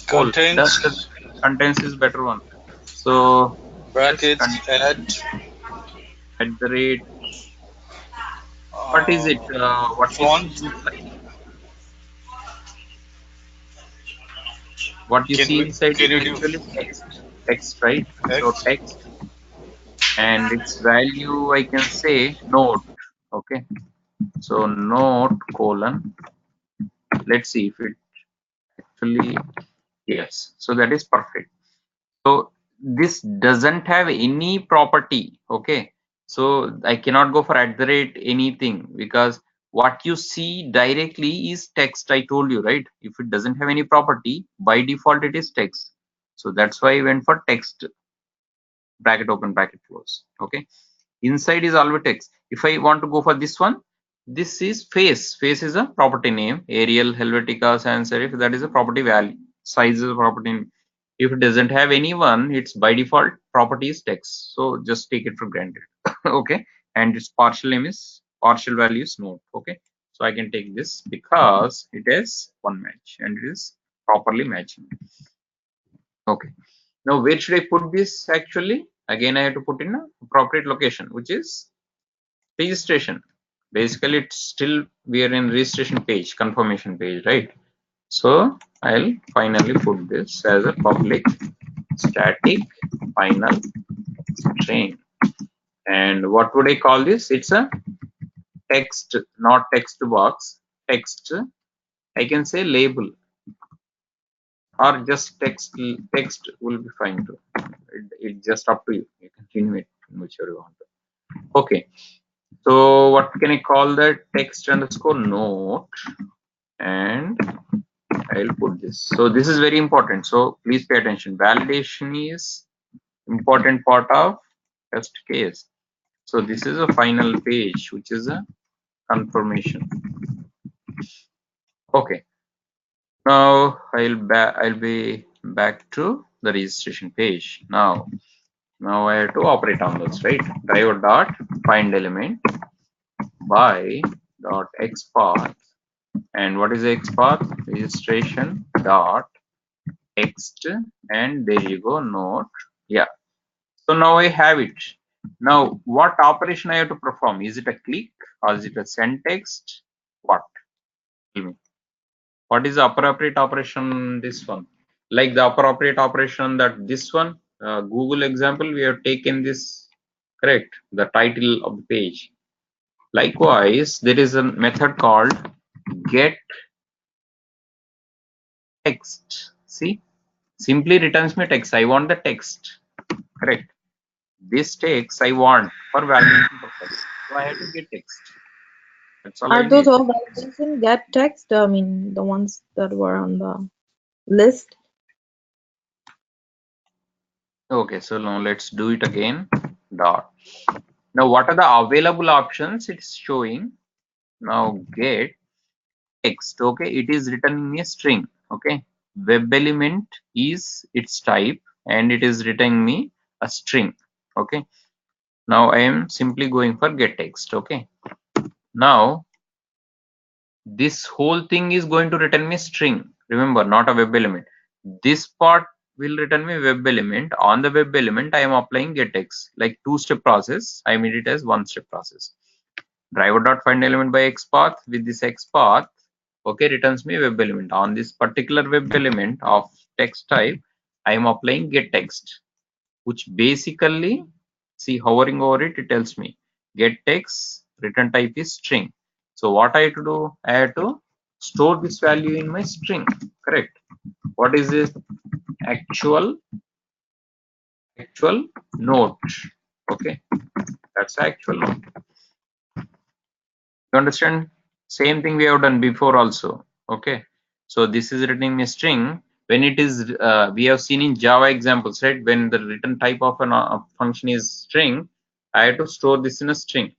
whole? The Contains, contains is better one. So just brackets, add. at the rate. What is it? What you see Font. inside? What you see inside Can is you do actually text, right? So X? text, and its value I can say note. Okay, so note colon. Let's see if it actually, yes. So that is perfect. So this doesn't have any property. Okay, so I cannot go for at the rate anything, because what you see directly is text. I told you, right? If it doesn't have any property, by default it is text. So that's why I went for text, bracket open, bracket close. Okay, Inside is always text. If I want to go for this one, this is face. Face is a property name. Arial, Helvetica, sans serif, that is a property value. Size is a property name. If it doesn't have any one, it's by default property is text. So just take it for granted. Okay. And its partial name is partial value is note. Okay. So I can take this because it is one match and it is properly matching. Okay. Now where should I put this actually? Again, I have to put in a appropriate location, which is registration. Basically, it's still we are in registration page, confirmation page, right? So I'll finally put this as a public static final string. And what would I call this? It's a text, not text box. Text. I can say label or just text. Text will be fine too. It's just up to you. You can continue it whichever you want. Okay. So what can I call that? Text underscore note, and I'll put this. So this is very important. So please pay attention. Validation is important part of test case. So this is a final page, which is a confirmation. Okay. Now I'll be back to the registration page. Now I have to operate on this, right? Driver dot find element by dot XPath. And what is the XPath? Registration dot text, and there you go, note. Yeah. So now I have it. Now what operation I have to perform? Is it a click or is it a send text? What? Tell me. What is the appropriate operation? This one. Like the appropriate operation that this one, Google example, we have taken this, correct? The title of the page. Likewise, there is a method called get text. See, simply returns me text. I want the text, correct? This text I want for validation purpose. So I have to get text. That's all I Are those need. all validation get text? I mean, the ones that were on the list. Okay, so now let's do it again. Dot. Now what are the available options? It's showing. Now get text. Okay, it is returning me a string. Okay, web element is its type and it is returning me a string. Okay, now I am simply going for get text. Okay, now this whole thing is going to return me string. Remember, not a web element. This part will return me web element. On the web element, I am applying getX, like two-step process. I made it as one-step process. Driver dot find element by XPath. With this XPath, okay, returns me web element. On this particular web element of text type, I am applying getText, which basically, see, hovering over it, it tells me getText return type is string. So what I have to do? I have to store this value in my string, correct? What is this? Actual note. Okay, that's actual note. You understand? Same thing we have done before also. Okay, so this is returning a string. When it is we have seen in Java examples, right? When the return type of a function is string, I have to store this in a string.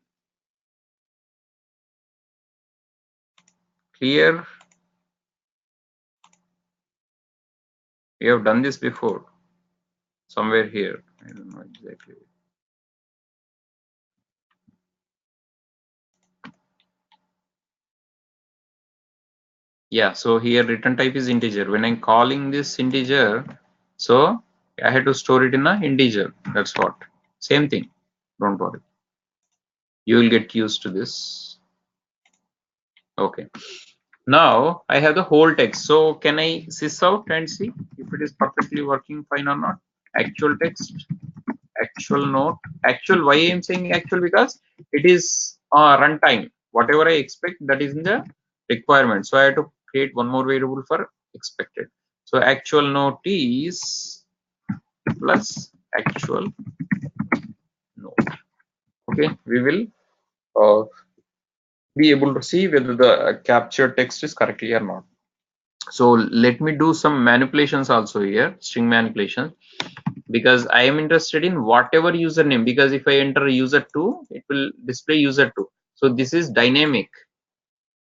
Clear? We have done this before somewhere here. I don't know exactly. Yeah, so here return type is integer. When I'm calling this integer, so I had to store it in a integer. That's what. Same thing. Don't worry. You will get used to this. Okay. Now I have the whole text. So can I sys out and see if it is perfectly working fine or not? Actual text, actual note, actual. Why I am saying actual? Because it is runtime. Whatever I expect, that is in the requirement. So I have to create one more variable for expected. So actual note is plus actual note. Okay, we will be able to see whether the captured text is correctly or not. So let me do some manipulations also here, string manipulations, because I am interested in whatever username, because if I enter user2, it will display user2. So this is dynamic.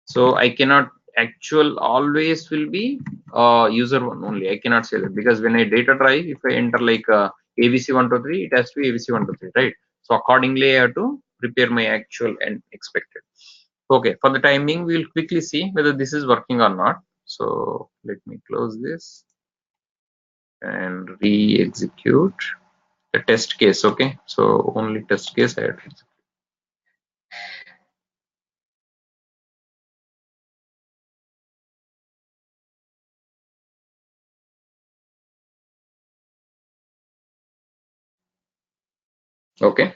So I cannot actual always will be user1 only. I cannot say that, because when I data drive, if I enter like abc123, it has to be abc123, right? So accordingly I have to prepare my actual and expected. Okay, for the time being, we will quickly see whether this is working or not. So let me close this and re-execute the test case. Okay, so only test case I have to execute. Okay,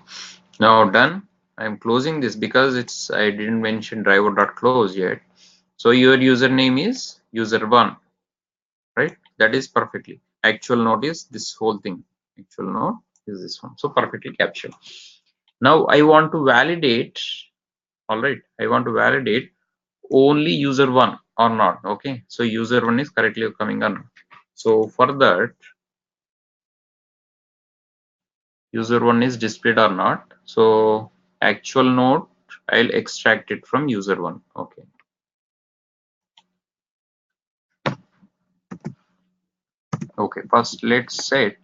now done. I'm closing this because it's I didn't mention driver.close yet. So your username is user1, right? That is perfectly. Actual node is this whole thing. Actual node is this one. So perfectly captured. Now I want to validate. All right, I want to validate only user1 or not. Okay, so user1 is correctly coming on. So for that, user1 is displayed or not. So actual node, I'll extract it from user1. Okay. Okay, first let's set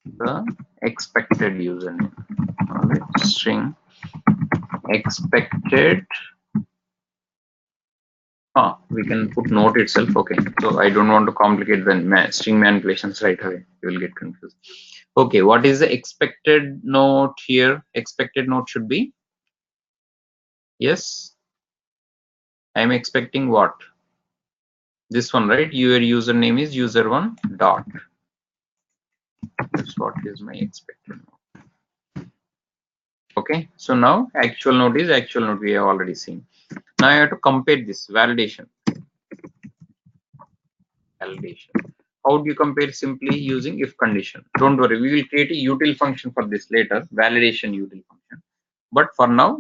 the expected username. All right, string expected. We can put note itself. Okay, so I don't want to complicate the string manipulations right away. You will get confused. Okay, what is the expected note here? Expected note should be, yes, I'm expecting what? This one, right? Your username is user1 dot. That's what is my expected note. Okay, so now actual note is actual note. We have already seen. Now I have to compare this validation. How do you compare? Simply using if condition. Don't worry, we will create a util function for this later, validation util function. But for now,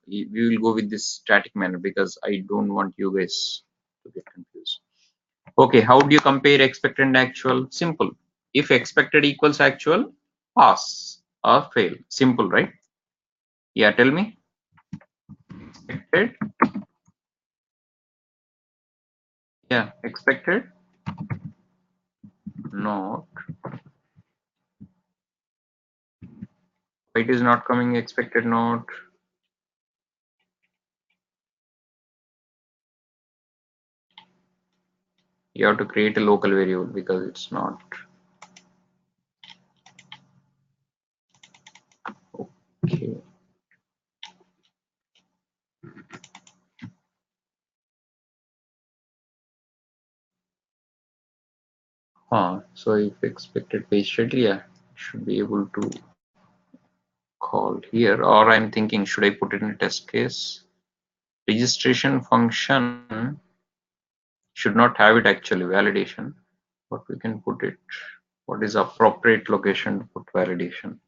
we will go with this static manner because I don't want you guys to get confused. Okay, how do you compare expected and actual? Simple. If expected equals actual, pass or fail. Simple, right? Yeah, tell me. Expected. Yeah, expected. Not. It is not coming expected not. You have to create a local variable because it's not. Okay. So if expected page title, yeah, should be able to call here. Or I'm thinking, should I put it in a test case? Registration function should not have it actually validation, but we can put it. What is appropriate location to put validation?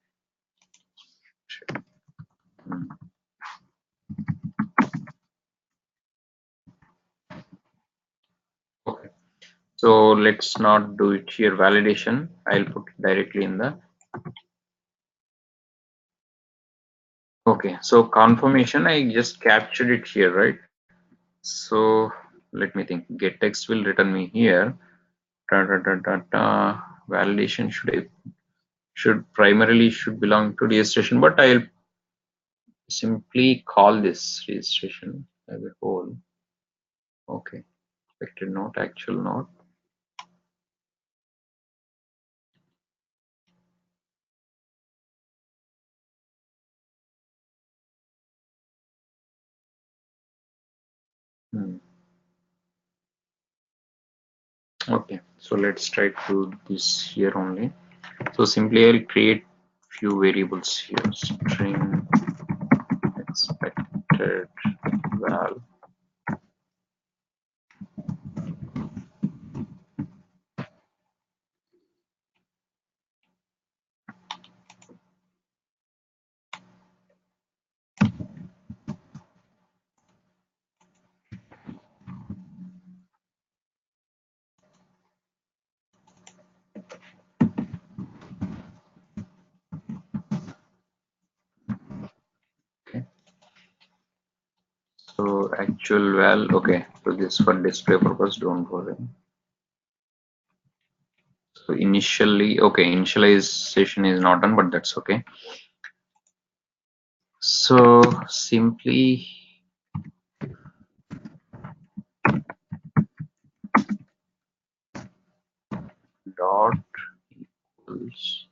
Okay. So let's not do it here. Validation. I'll put it directly in the. Okay. So confirmation. I just captured it here, right? So let me think. Get text will return me here. Validation should primarily should belong to registration, but I'll simply call this registration as a whole. Okay, expected note, actual note. Okay, so let's try to do this here only. So simply I'll create few variables here. String expected val. actual val. Okay, so this for display purpose, don't worry. So initially, okay, initialization is not done, but that's okay. So simply dot equals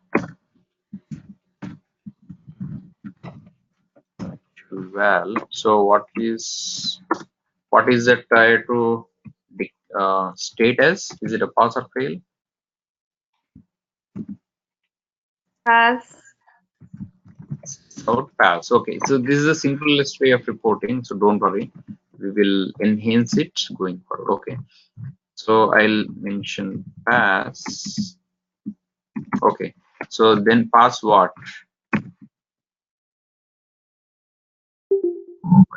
actual val. So what is that try to state as? Is it a pass or fail? Pass. Out pass. Okay, so this is the simplest way of reporting, so don't worry, we will enhance it going forward. Okay, so I'll mention pass. Okay, so then pass what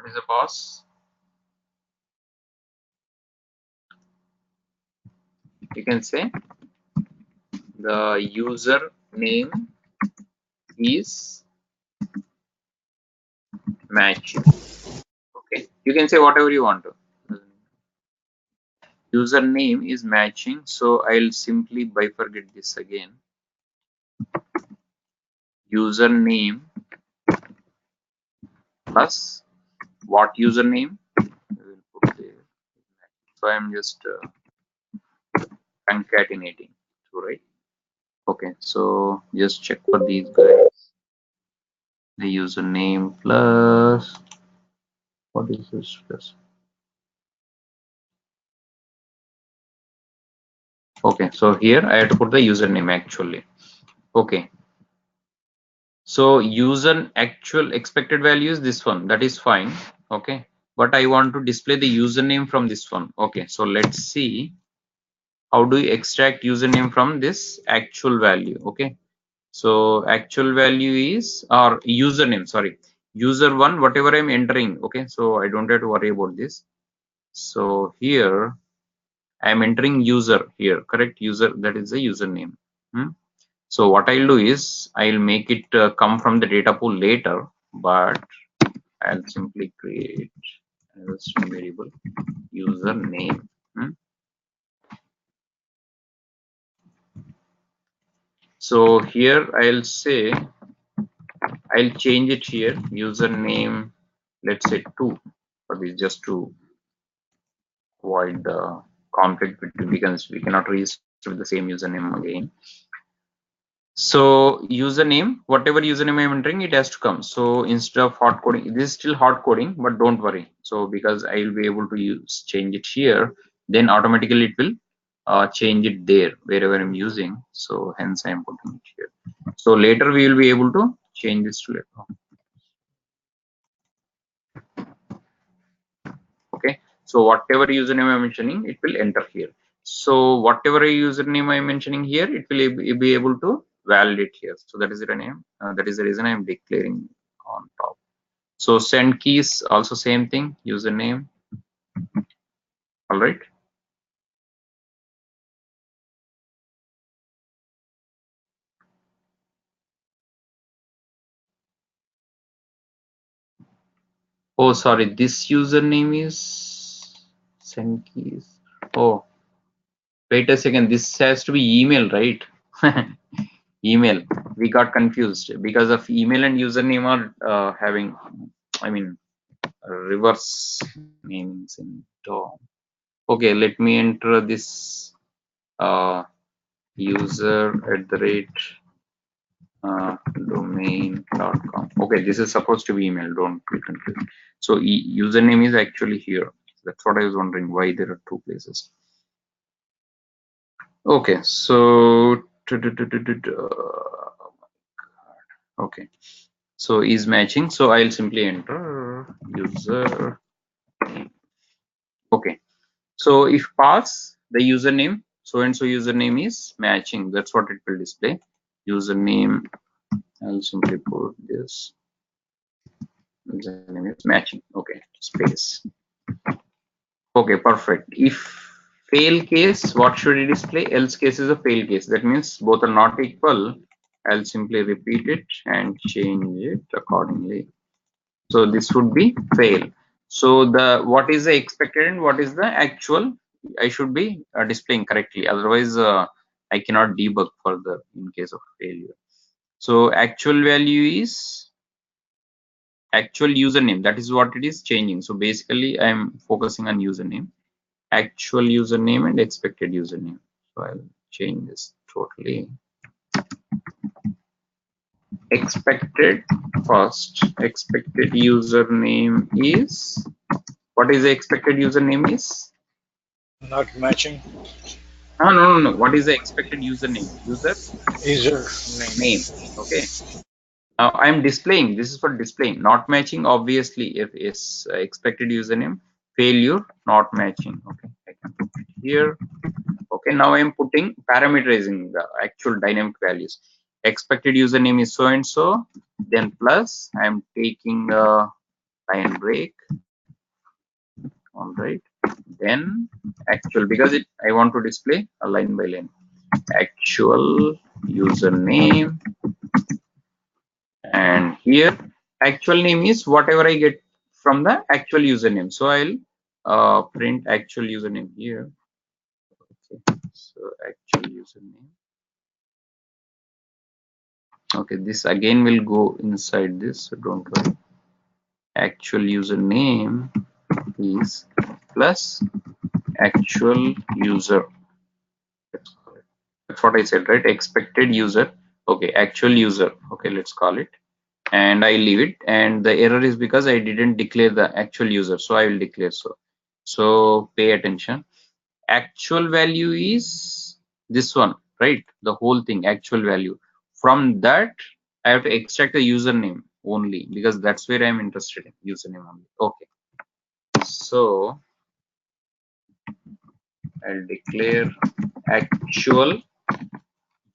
is the pass? You can say the user name is matching. Okay, you can say whatever you want to. Username is matching, so I'll simply bifurcate this again. Username plus what username? We will put there. So I'm just concatenating, right? Okay, so just check for these guys. The username plus what is this plus? Okay, so here I have to put the username actually. Okay, so user actual expected value is this one, that is fine. Okay, but I want to display the username from this one. Okay, so let's see how do you extract username from this actual value. Okay, so actual value is, or username, sorry, user one, whatever I'm entering. Okay, so I don't have to worry about this. So here I'm entering user here, correct? User, that is the username. So what I'll do is I'll make it come from the data pool later, but I'll simply create a string variable username. So here I'll say, I'll change it here, username, let's say 2, for this, just to avoid the conflict between, because we cannot register with the same username again. So username, whatever username I'm entering, it has to come. So instead of hard coding, this is still hard coding, but don't worry. So because I will be able to change it here, then automatically it will change it there wherever I'm using. So hence I'm putting it here. So later we will be able to change this to later. Okay, so whatever username I'm mentioning, it will enter here. So whatever username I'm mentioning here, it will be able to validate here. So that is the name. That is the reason I'm declaring on top. So send keys also same thing, username. All right. Oh, sorry, this username is send keys. Oh, wait a second. This has to be email, right? Email. We got confused because of email and username are having, I mean, reverse names in DOM. Okay, let me enter this user@domain.com. Okay, this is supposed to be email, don't be confused. So username is actually here. That's what I was wondering, why there are two places. Okay, so okay, so is matching, so I'll simply enter user. Okay, so if pass the username, so and so username is matching, that's what it will display. Username, I'll simply put this username is matching. Okay, space. Okay, perfect. If fail case, what should it display? Else case is a fail case. That means both are not equal. I'll simply repeat it and change it accordingly. So this would be fail. So the what is the expected and what is the actual I should be displaying correctly, otherwise I cannot debug further in case of failure. So actual value is actual username, that is what it is changing. So basically I am focusing on username, actual username and expected username. So I'll change this totally. Expected first, expected username is, what is the expected username is? Not matching. No. What is the expected username? User User name. name. Okay. Now I'm displaying. This is for displaying. Not matching, obviously, if is expected username. Failure, not matching. Okay. I can put it here. Okay. Now I'm putting parameterizing the actual dynamic values. Expected username is so and so. Then plus I'm taking the line break. All right. Then actual, because it I want to display a line by line. Actual username, and here actual name is whatever I get from the actual username. So I'll print actual username here. Okay, so actual username. Okay, this again will go inside this, so don't worry. Actual username is plus actual user. That's what I said, right? Expected user. Okay, actual user. Okay, let's call it. And I leave it, and the error is because I didn't declare the actual user, so I will declare. So pay attention. Actual value is this one, right? The whole thing, actual value. From that I have to extract the username only, because that's where I'm interested in, username only. Okay, so I'll declare actual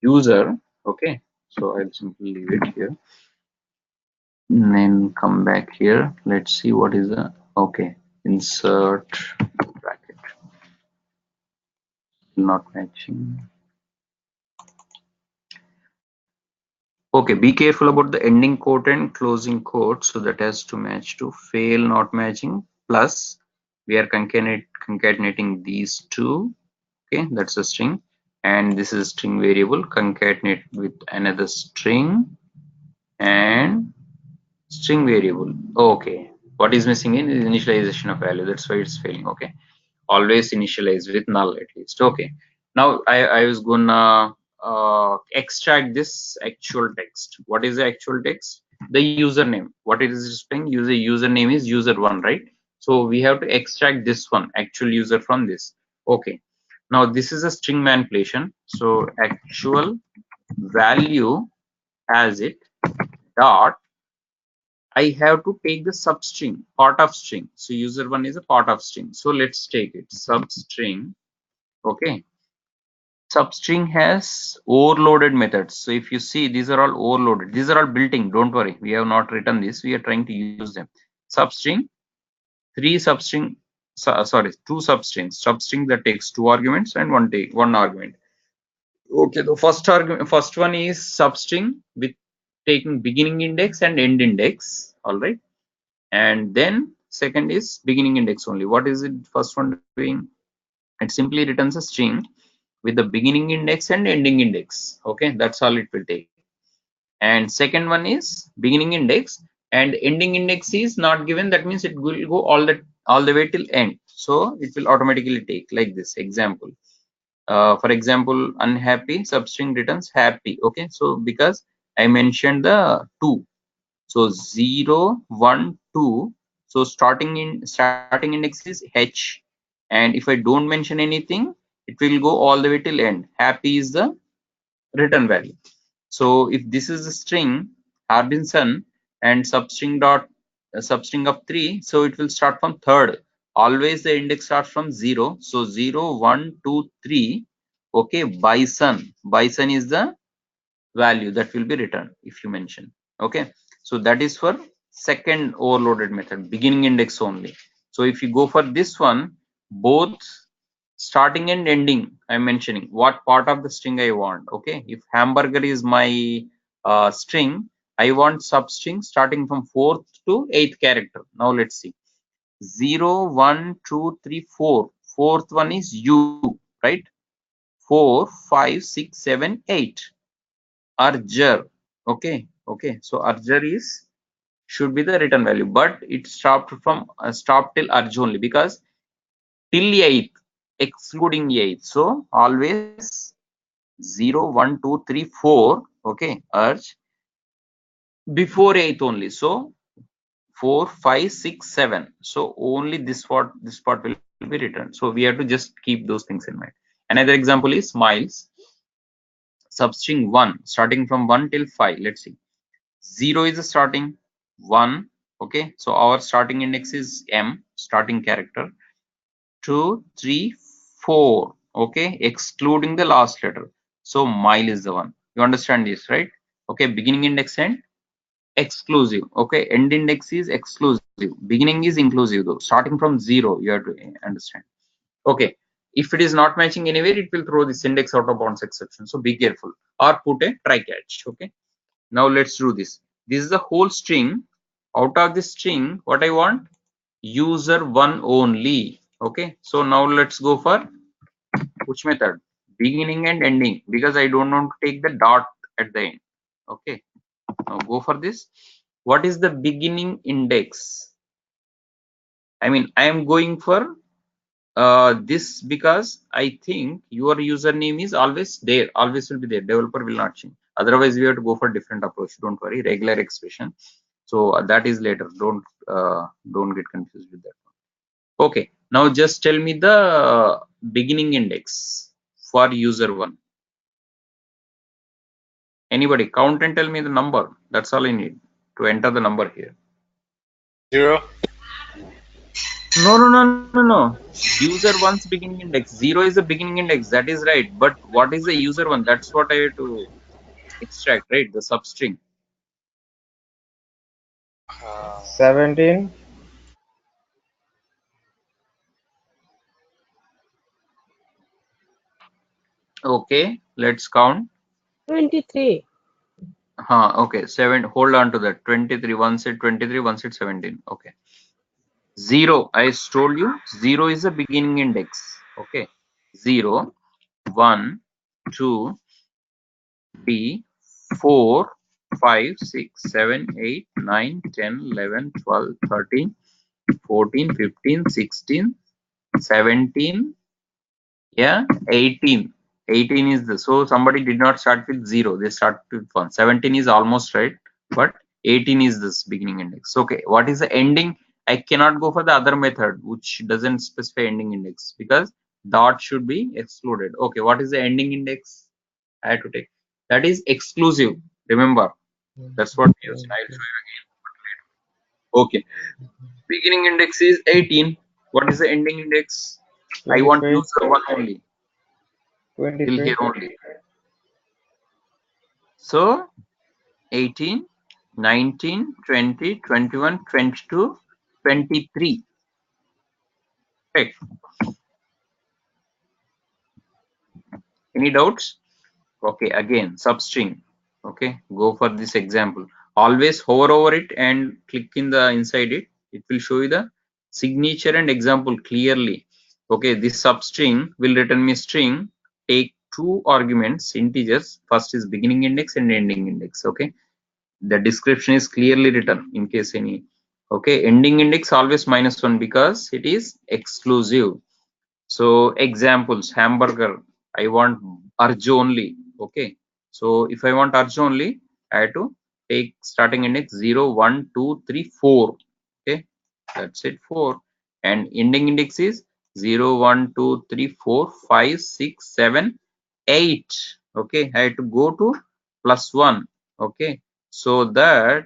user. Okay, so I'll simply leave it here and then come back here. Let's see what is the, okay, insert bracket, not matching. Okay, be careful about the ending quote and closing quote, so that has to match to fail, not matching. Plus we are concatenating these two. Okay, that's a string, and this is string variable, concatenate with another string and string variable. Okay, what is missing in is initialization of value, that's why it's failing. Okay, always initialize with null at least. Okay, now I was gonna extract this actual text. What is the actual text? The username. What it is displaying? Username is user1, right? So we have to extract this one, actual user, from this. Okay, now this is a string manipulation. So actual value as it dot, I have to take the substring, part of string. So user1 is a part of string. So let's take it, substring. Okay, substring has overloaded methods. So if you see, these are all overloaded. These are all built-in. Don't worry, we have not written this. We are trying to use them. Substring, two substrings. Substring that takes two arguments and one argument. Okay, the first one is substring with taking beginning index and end index. All right. And then second is beginning index only. What is it first one doing? It simply returns a string with the beginning index and ending index. Okay, that's all it will take. And second one is beginning index and ending index is not given, that means it will go all the way till end. So it will automatically take like this example. For example, unhappy, substring returns happy. Okay, so because I mentioned the 2, so 0 1 2, so starting index is h, and if I don't mention anything, it will go all the way till end. Happy is the return value. So if this is a string Harbinson and substring of 3, so it will start from third. Always the index starts from 0. So 0 1 2 3. Okay, bison is the value that will be returned if you mention. Okay, so that is for second overloaded method, beginning index only. So if you go for this one, both starting and ending, I'm mentioning what part of the string I want. Okay, if hamburger is my string, I want substring starting from 4th to 8th character. Now let's see. 0, 1, 2, 3, 4. Fourth one is U, right? 4, 5, 6, 7, 8. Arger. Okay. So Arger is should be the return value, but it stopped from stopped till Arj only because till 8th excluding 8th. So always 0, 1, 2, 3, 4. Okay, Arj before 8th only. So 4, 5, 6, 7. So only this part will be returned. So we have to just keep those things in mind. Another example is miles. Substring 1 starting from 1 till 5. Let's see. 0 is the starting, 1. Okay, so our starting index is M, starting character. 2, 3, 4. Okay, excluding the last letter. So mile is the one. You understand this, right? Okay, beginning index and exclusive. Okay, end index is exclusive. Beginning is inclusive though. Starting from 0, you have to understand. Okay, if it is not matching anywhere, it will throw this index out of bounds exception. So be careful or put a try catch. Okay, now let's do this. This is the whole string. Out of this string, what I want? User one only. Okay, so now let's go for which method? Beginning and ending, because I don't want to take the dot at the end. Okay, now go for this. What is the beginning index? I mean, I am going for this because I think your username is always there, always will be there. Developer will not change. Otherwise, we have to go for different approach. Don't worry, regular expression. So that is later. Don't get confused with that. Okay, now just tell me the beginning index for user one. Anybody count and tell me the number. That's all I need to enter the number here. 0. No. User one's beginning index. 0 is the beginning index. That is right. But what is the user one? That's what I have to extract, right? The substring. 17. Okay, let's count. 23. Okay, 7. Hold on to that. 23. One said 23, one said 17. Okay. 0. I told you 0 is the beginning index. Okay. 0, 1, 2, 3, 4, 5, 6, 7, 8, 9, 10, 11, 12, 13, 14, 15, 16, 17, yeah, 18. 18 is the, so somebody did not start with 0, they start with 1. 17 is almost right, but 18 is this beginning index. Okay, what is the ending? I cannot go for the other method which doesn't specify ending index because dot should be excluded. Okay, what is the ending index? I have to take that is exclusive. Remember, that's what we use. I'll show you again. Okay, beginning index is 18. What is the ending index? I want 23. user one only. Till 23. here only. So 18, 19, 20, 21, 22, 23. Right. Any doubts? Okay, again, substring. Okay, go for this example. Always hover over it and click in the inside it. It will show you the signature and example clearly. Okay, this substring will return me string. Take two arguments, integers. First is beginning index and ending index. Okay, the description is clearly written in case any. Okay, ending index always -1 because it is exclusive. So examples, hamburger, I want urge only. Okay, so if I want urge only, I have to take starting index 0, 1, 2, 3, 4. Okay, that's it, 4. And ending index is 0, 1, 2, 3, 4, 5, 6, 7, 8. Okay, I have to go to +1. Okay, so that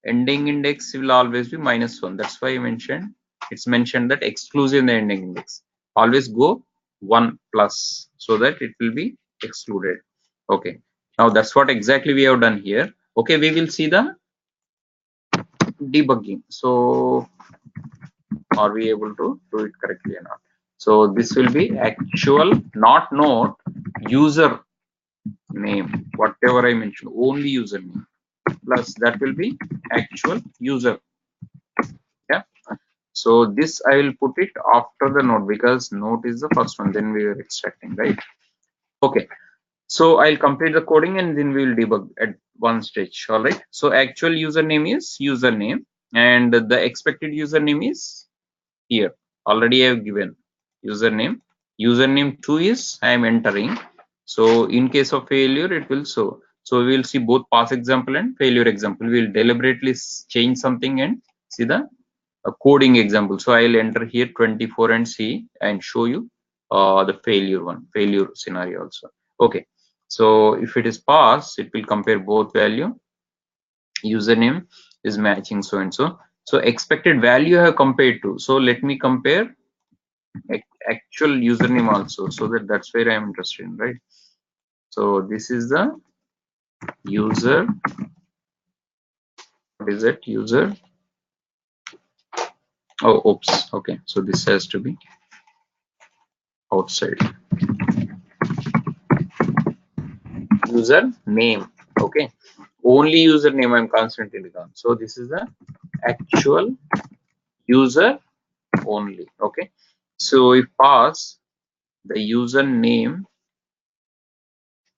ending index will always be -1. That's why I mentioned, it's mentioned that exclusive in the ending index. Always go 1 plus so that it will be excluded. Okay, now that's what exactly we have done here. Okay, we will see the debugging. So are we able to do it correctly or not? So this will be actual, not node, user name, whatever I mentioned, only username plus that will be actual user. Yeah, So this I will put it after the note because note is the first one, then we are extracting, right? Okay, so I'll complete the coding and then we will debug at one stage. All right, so actual username is username and the expected username is here. Already I have given username. Username 2 is I am entering. So in case of failure, it will show. So we will see both pass example and failure example. We will deliberately change something and see the coding example. So I'll enter here 24 and see and show you the failure scenario also. Okay. So if it is pass, it will compare both value. Username is matching so and so. So expected value I have compared to. So let me compare actual username also, so that's where I am interested in, right? So this is the user. What is it? User. Oh, oops. Okay, so this has to be outside. User name. Okay, only username I'm concentrating on. So this is the actual user only. Okay, so if pass the username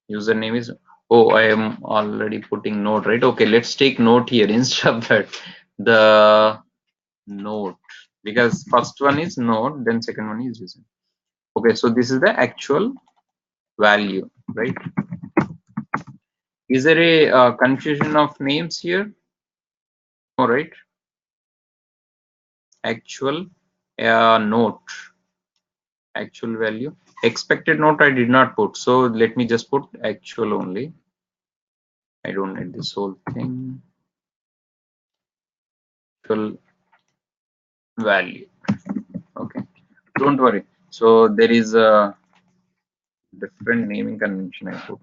is, oh, I am already putting note, right? Okay, let's take note here instead of that the note, because first one is note, then second one is user. Okay, so this is the actual value, right? Is there a confusion of names here? All right, actual note, actual value, expected note I did not put, so let me just put actual only. I don't need this whole thing. Actual value. Okay, don't worry. So there is a different naming convention I put.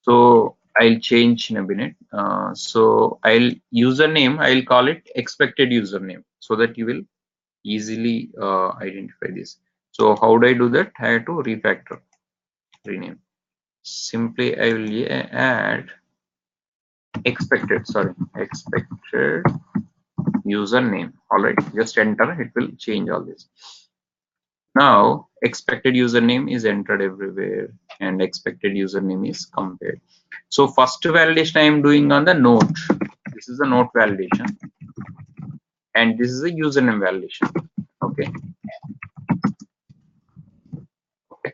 So I'll change in a minute. So I'll username, I'll call it expected username so that you will easily identify this. So how do I do that? I have to refactor, rename. Simply I will add expected username. All right, just enter, it will change all this. Now expected username is entered everywhere and expected username is compared. So first validation I am doing on the note. This is the note validation and this is a username validation. Okay. Okay.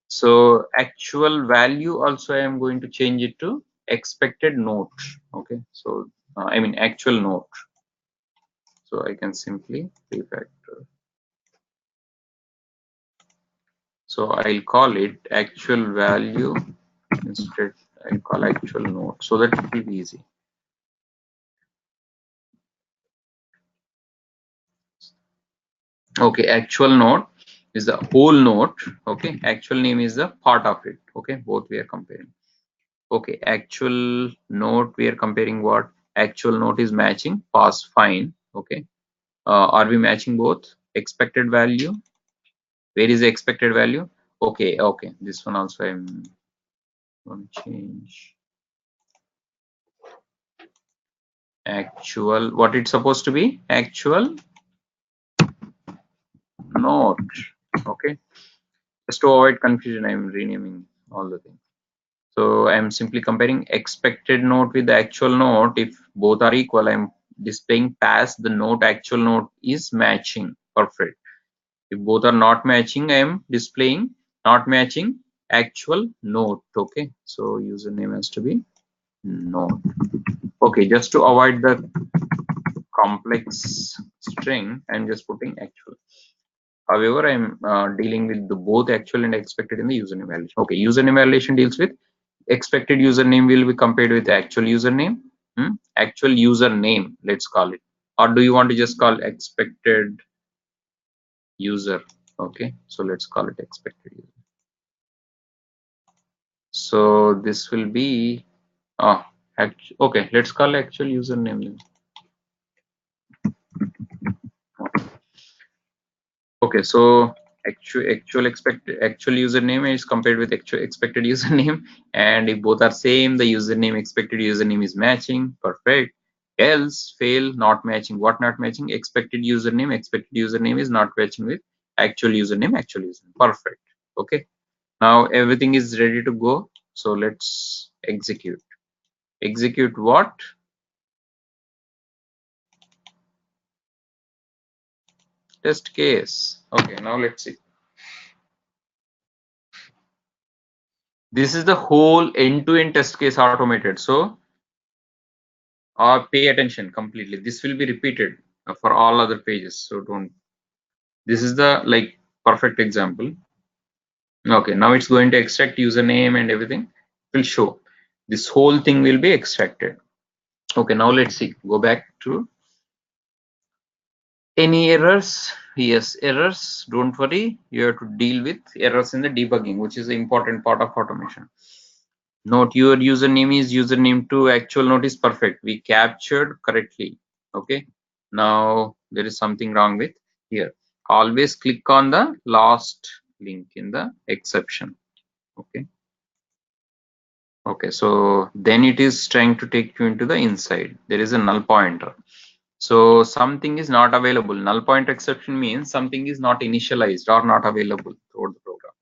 So actual value also I am going to change it to expected note. Okay. So I mean actual note. So I can simply refactor. So I'll call it actual value instead. I'll call actual note so that it will be easy. Okay, actual note is the whole note. Okay, actual name is the part of it. Okay, both we are comparing. Okay, actual note we are comparing what? Actual note is matching pass, fine. Okay, are we matching both? Expected value, where is the expected value? Okay, okay, this one also I'm going to change. Actual, what it's supposed to be? Actual note. Okay, just to avoid confusion I'm renaming all the things. So I'm simply comparing expected note with the actual note. If both are equal, I'm displaying pass the note actual note is matching. Perfect. If both are not matching, I'm displaying not matching actual note. Okay. So username has to be note. Okay. Just to avoid the complex string, I'm just putting actual. However, I'm dealing with the both actual and expected in the username validation. Okay. Username validation deals with expected username will be compared with actual username. Actual username, let's call it, or do you want to just call expected user? Okay, so let's call it expected user. So this will be okay, let's call actual username then. Okay, so actual username is compared with actual expected username, and if both are same, the username expected username is matching. Perfect. Else fail, not matching. What not matching? Expected username. Expected username is not matching with actual username. Actual username. Perfect. Okay. Now everything is ready to go. So let's execute. Execute what? Test case. Okay. Now let's see. This is the whole end-to-end test case automated. So pay attention completely. This will be repeated for all other pages. So don't. This is the like perfect example. Okay, now it's going to extract username and everything. It will show. This whole thing will be extracted. Okay, now let's see. Go back to any errors. Yes, errors. Don't worry. You have to deal with errors in the debugging, which is the important part of automation. Note your username is username to actual note is perfect. We captured correctly. Okay. Now there is something wrong with here. Always click on the last link in the exception. Okay. Okay. So then it is trying to take you into the inside. There is a null pointer. So something is not available. Null pointer exception means something is not initialized or not available throughout the program.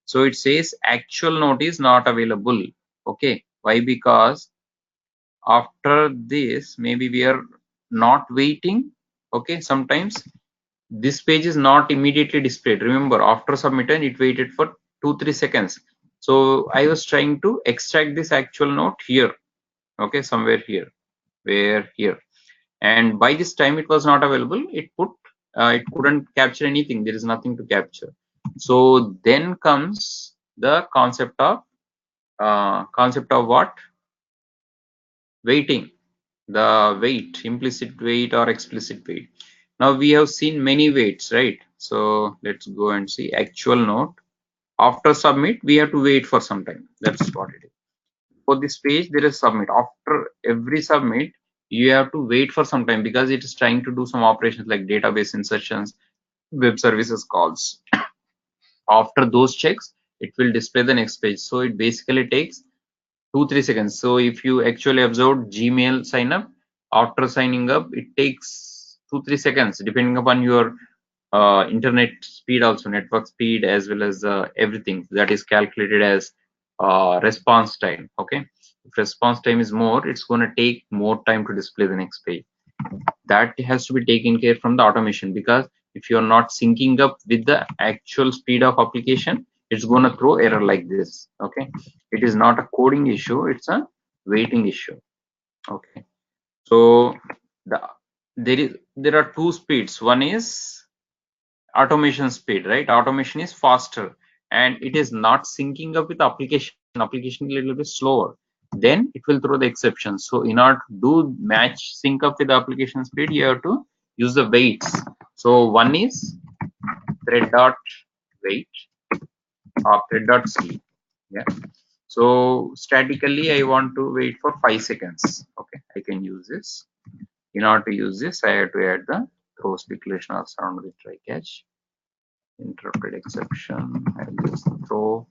So it says actual note is not available. Okay. Why? Because after this maybe we are not waiting. Okay, sometimes this page is not immediately displayed. Remember, after submitting it waited for 2-3 seconds. So I was trying to extract this actual note here. Okay, somewhere here, where here, and by this time it was not available. It put it couldn't capture anything. There is nothing to capture. So then comes the concept of what? Waiting. The wait, implicit wait or explicit wait. Now we have seen many waits, right? So let's go and see actual note. After submit, we have to wait for some time. That's what it is. For this page, there is submit. After every submit, you have to wait for some time because it is trying to do some operations like database insertions, web services calls. After those checks, it will display the next page. So it basically takes 2-3 seconds. So if you actually observed Gmail sign up, after signing up it takes 2-3 seconds depending upon your internet speed, also network speed, as well as everything that is calculated as response time. Okay, if response time is more, it's going to take more time to display the next page. That has to be taken care from the automation, because if you're not syncing up with the actual speed of application, it's going to throw error like this. Okay, it is not a coding issue, it's a waiting issue. Okay, so there are two speeds. One is automation speed, right? Automation is faster and it is not syncing up with application. Application is a little bit slower, then it will throw the exception. So in order to do match sync up with the application speed, you have to use the waits. So one is thread dot wait or thread dot sleep. Yeah, so statically I want to wait for 5 seconds. Okay, I can use this. In order to use this, I have to add the throws declaration or surround with try catch. Interrupted exception, I'll use the throw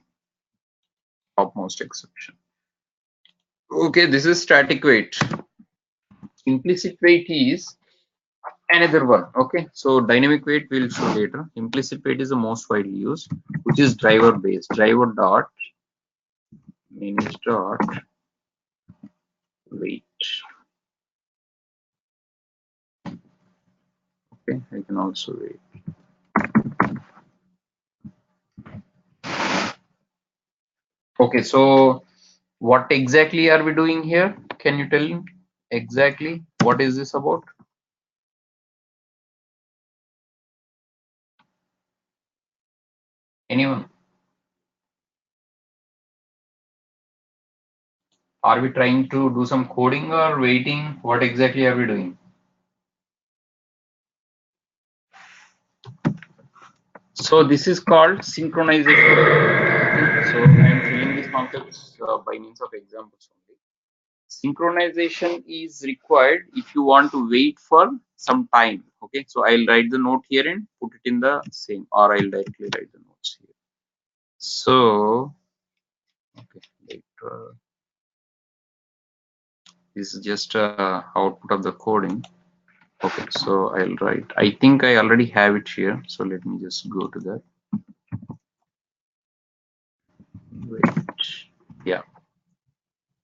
topmost exception. Okay, this is static wait. Implicit wait is another one. Okay, so dynamic wait we'll show later. Implicit wait is the most widely used, which is driver based. Driver dot manage dot wait. Okay, I can also wait. Okay, so what exactly are we doing here? Can you tell me exactly what is this about? Anyone? Are we trying to do some coding or waiting? What exactly are we doing? So this is called synchronization. So I am telling these concepts by means of examples only. Synchronization is required if you want to wait for some time. Okay, so I'll write the note here and put it in the same, or I'll directly write the notes here. So okay, later This is just output of the coding. Okay, so I'll write. I think I already have it here. So let me just go to that. Wait. Yeah.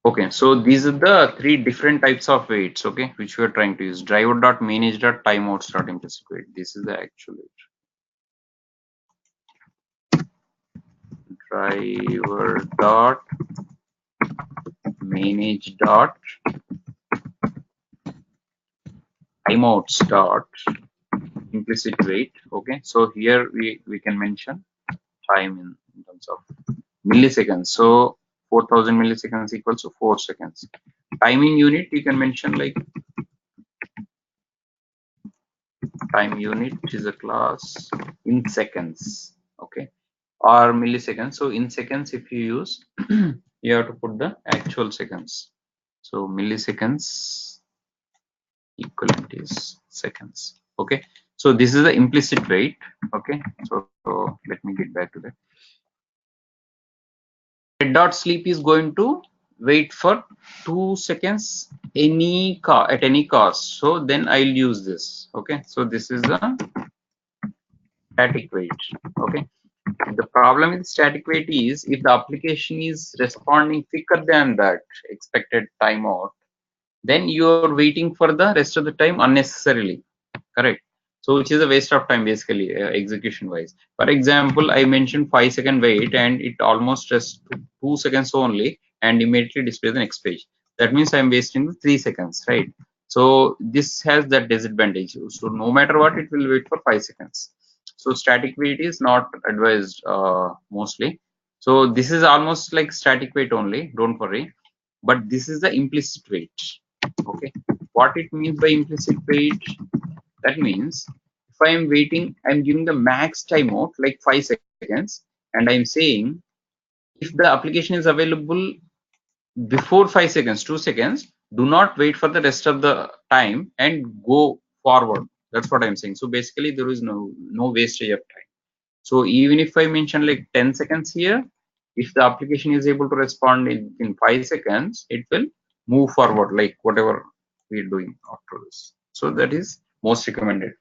Okay, so these are the three different types of weights, okay, which we are trying to use. Driver.manage.timeouts.implicit weight. This is the actual weight. Driver.manage.timeouts.implicit weight. Okay, so here we can mention time in terms of milliseconds. So 4000 milliseconds equals to 4 seconds. Timing unit, you can mention like time unit, which is a class in seconds, okay, or milliseconds. So in seconds, if you use, you have to put the actual seconds. So milliseconds equivalent is seconds. Okay, so this is the implicit weight. Okay, so let me get back to that. Red.sleep is going to wait for 2 seconds at any cost. So then I'll use this. Okay, so this is the static wait. Okay, the problem with static wait is if the application is responding quicker than that expected timeout, then you're waiting for the rest of the time unnecessarily. Correct. So which is a waste of time basically, execution wise. For example, I mentioned 5-second wait and it almost just 2 seconds only and immediately displays the next page. That means I'm wasting 3 seconds, right? So this has that disadvantage. So no matter what, it will wait for 5 seconds. So static wait is not advised mostly. So this is almost like static wait only, don't worry. But this is the implicit wait. Okay, what it means by implicit wait? That means if I am waiting, I'm giving the max timeout like 5 seconds, and I'm saying if the application is available before 5 seconds, 2 seconds, do not wait for the rest of the time and go forward. That's what I'm saying. So basically, there is no wastage of time. So even if I mention like 10 seconds here, if the application is able to respond in 5 seconds, it will move forward like whatever we're doing after this. So that is most recommended.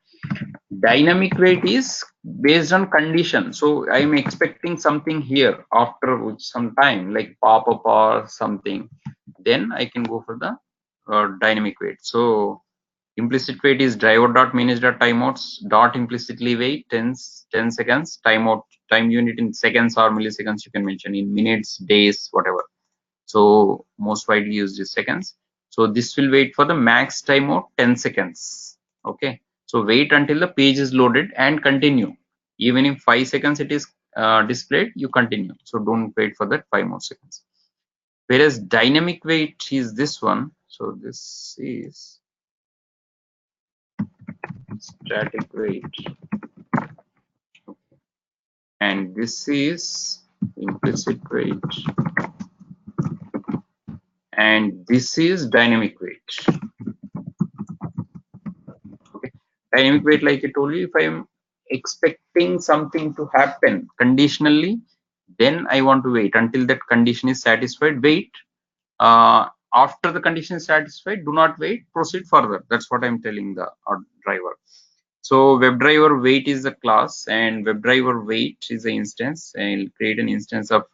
Dynamic wait is based on condition. So I'm expecting something here after some time, like pop up or something. Then I can go for the dynamic wait. So implicit wait is driver.manage.timeouts.implicitly wait 10 seconds. Timeout time unit in seconds or milliseconds. You can mention in minutes, days, whatever. So most widely used is seconds. So this will wait for the max timeout 10 seconds. Okay. So wait until the page is loaded and continue. Even if 5 seconds it is displayed, you continue. So don't wait for that 5 more seconds. Whereas dynamic wait is this one. So this is static wait. And this is implicit wait. And this is dynamic wait. Okay. Dynamic wait, like I told you, if I am expecting something to happen conditionally, then I want to wait until that condition is satisfied. Wait. After the condition is satisfied, do not wait. Proceed further. That's what I'm telling the driver. So WebDriver wait is the class, and WebDriver wait is the instance. I'll create an instance of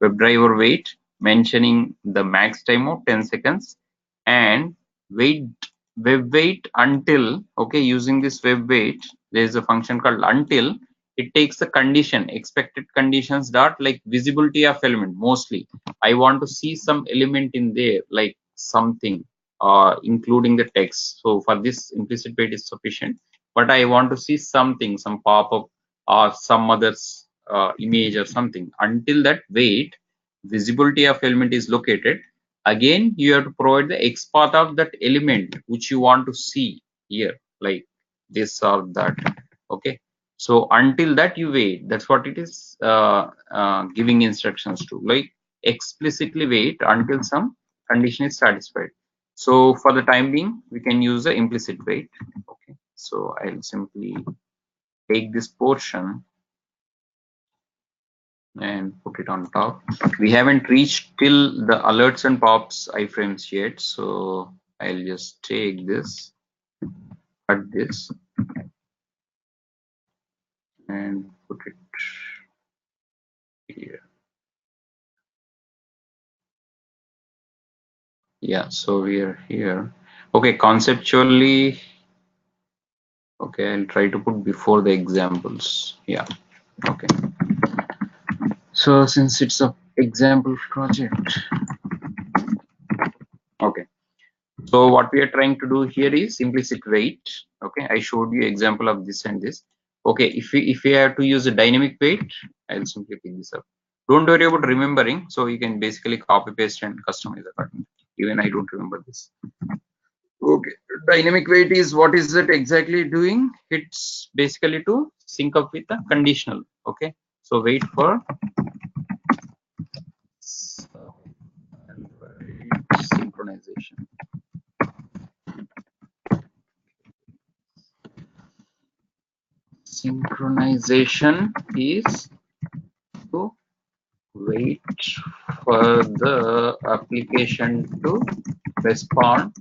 WebDriver wait, mentioning the max time of 10 seconds, and wait web wait until, okay, using this web wait, there is a function called until it takes the condition, expected conditions dot like visibility of element. Mostly I want to see some element in there, like something including the text. So for this, implicit wait is sufficient, but I want to see something, some pop-up or some other image or something. Until that wait, visibility of element is located. Again, you have to provide the XPath of that element which you want to see here, like this or that. Okay. So until that you wait. That's what it is giving instructions to, like explicitly wait until some condition is satisfied. So for the time being, we can use the implicit wait. Okay. So I'll simply take this portion and put it on top. We haven't reached till the alerts and pops iframes yet, so I'll just take this, cut this, and put it here. Yeah, so we are here. Okay, conceptually, okay, I'll try to put before the examples. Yeah, okay. So since it's a example project, okay. So what we are trying to do here is implicit wait. Okay, I showed you example of this and this. Okay, if we have to use a dynamic wait, I'll simply pick this up. Don't worry about remembering. So you can basically copy paste and customize accordingly. Even I don't remember this. Okay, dynamic wait is what is it exactly doing? It's basically to sync up with the conditional. Okay, so wait for synchronization. Synchronization is to wait for the application to respond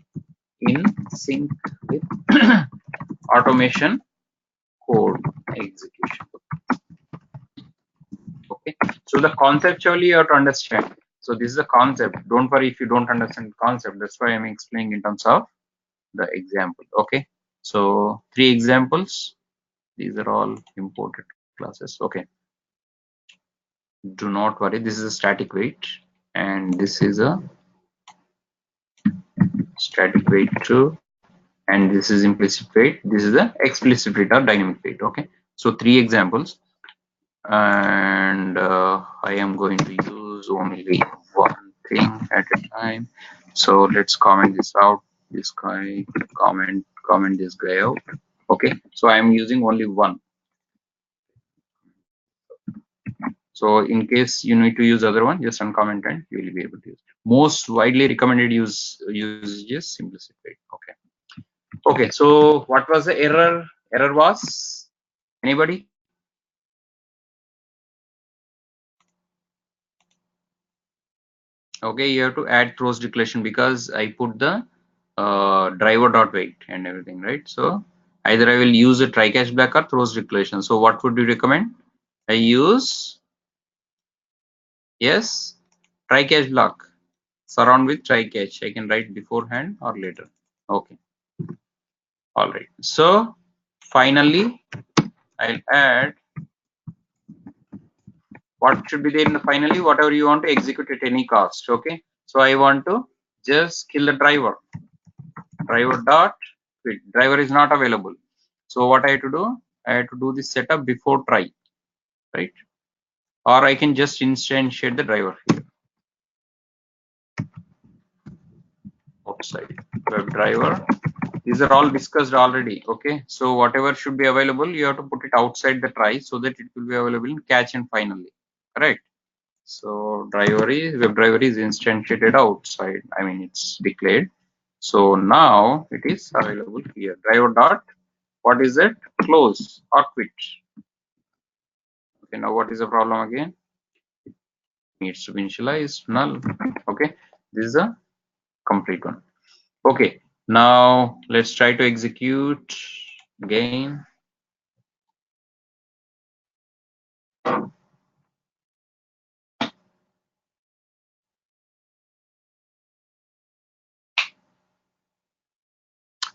in sync with automation code execution. Okay, so the conceptually you have to understand. So this is a concept. Don't worry if you don't understand the concept. That's why I'm explaining in terms of the example. Okay, so 3 examples. These are all imported classes. Okay, do not worry. This is a static wait, and this is a static wait too, and this is implicit wait. This is the explicit wait or dynamic wait. Okay, so 3 examples, and I am going to use only one thing at a time. So let's comment this out. This guy, comment this guy out. Okay, so I am using only one. So in case you need to use other one, just uncomment and you will be able to use. Most widely recommended usage is implicit wait. Okay. Okay, so what was the error? Error was anybody? Okay, you have to add throws declaration because I put the driver.wait and everything, right? So either I will use a try catch block or throws declaration. So what would you recommend? I use, yes, try catch block. Surround with try catch. I can write beforehand or later. Okay. All right. So finally, I'll add what should be there in the finally, whatever you want to execute at any cost. Okay. So I want to just kill the driver. Driver dot quit. Driver is not available. So what I have to do? I have to do this setup before try, right? Or I can just instantiate the driver here outside WebDriver. These are all discussed already. Okay, so whatever should be available, you have to put it outside the try so that it will be available in catch and finally. Correct. So WebDriver is instantiated outside. I mean, it's declared. So now it is available here. Driver dot, what is it? Close or quit. Okay, now what is the problem again? Needs to be initialized null. Okay, this is a complete one. Okay, now let's try to execute again.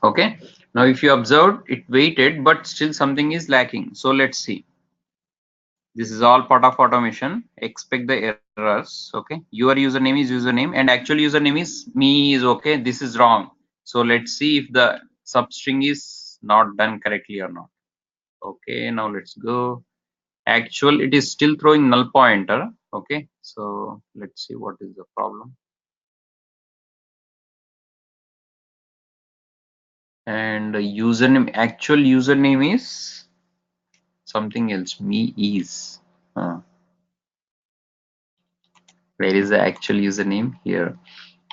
Okay, now if you observed, it waited, but still something is lacking. So let's see. This is all part of automation. Expect the errors. Okay, your username is username and actual username is me is okay. This is wrong. So let's see if the substring is not done correctly or not. Okay, now let's go. Actual, it is still throwing null pointer. Okay, so let's see what is the problem. And the username, actual username is something else. Me is. Where is the actual username? Here.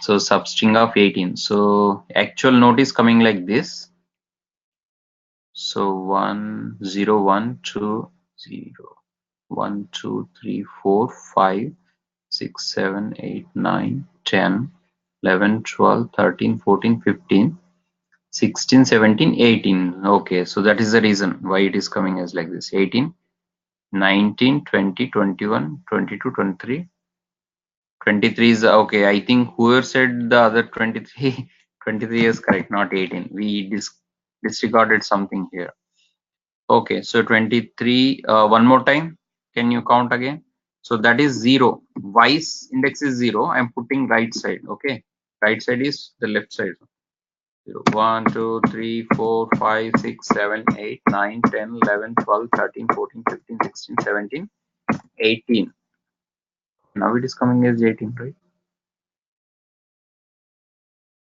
So substring of 18. So actual note is coming like this. So 1 0 1 2 0. 1, 2, 3, 4, 5, 6, 7, 8, 9, 10, 11, 12, 13, 14, 15, 16, 17, 18. Okay, so that is the reason why it is coming as like this. 18, 19, 20, 21, 22, 23. 23 is okay. I think whoever said the other 23, 23 is correct, not 18. We disregarded something here. Okay, so 23, one more time. Can you count again? So that is 0. Y's index is 0. I'm putting right side. Okay, right side is the left side. 0, 1, 2, 3, 4, 5, 6, 7, 8, 9, 10, 11, 12, 13, 14, 15, 16, 17, 18. Now it is coming as 18, right?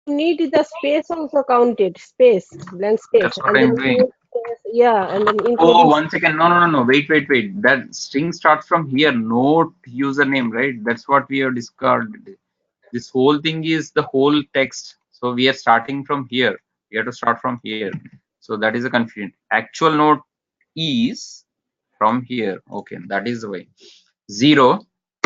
You need the space also counted, space, blank space, That's what and then I'm doing. include space, yeah, and then Oh, including 1 second. No, no, no, no. Wait, wait, wait. That string starts from here. Note username, right? That's what we have discarded. This whole thing is the whole text. So we are starting from here. We have to start from here. So that is a confusion. Actual note is from here. Okay, that is the way. 0,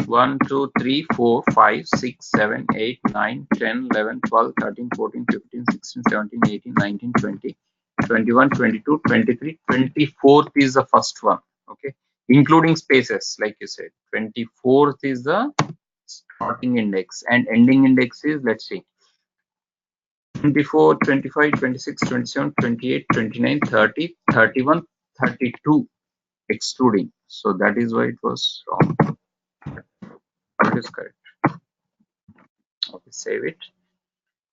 1, 2, 3, 4, 5, 6, 7, 8, 9, 10, 11, 12, 13, 14, 15, 16, 17, 18, 19, 20, 21, 22, 23, 24th is the first one. Okay, including spaces, like you said. 24th is the starting index, and ending index is, let's see, 24, 25, 26, 27, 28, 29, 30, 31, 32 excluding. So that is why it was wrong. It is correct. Okay, save it.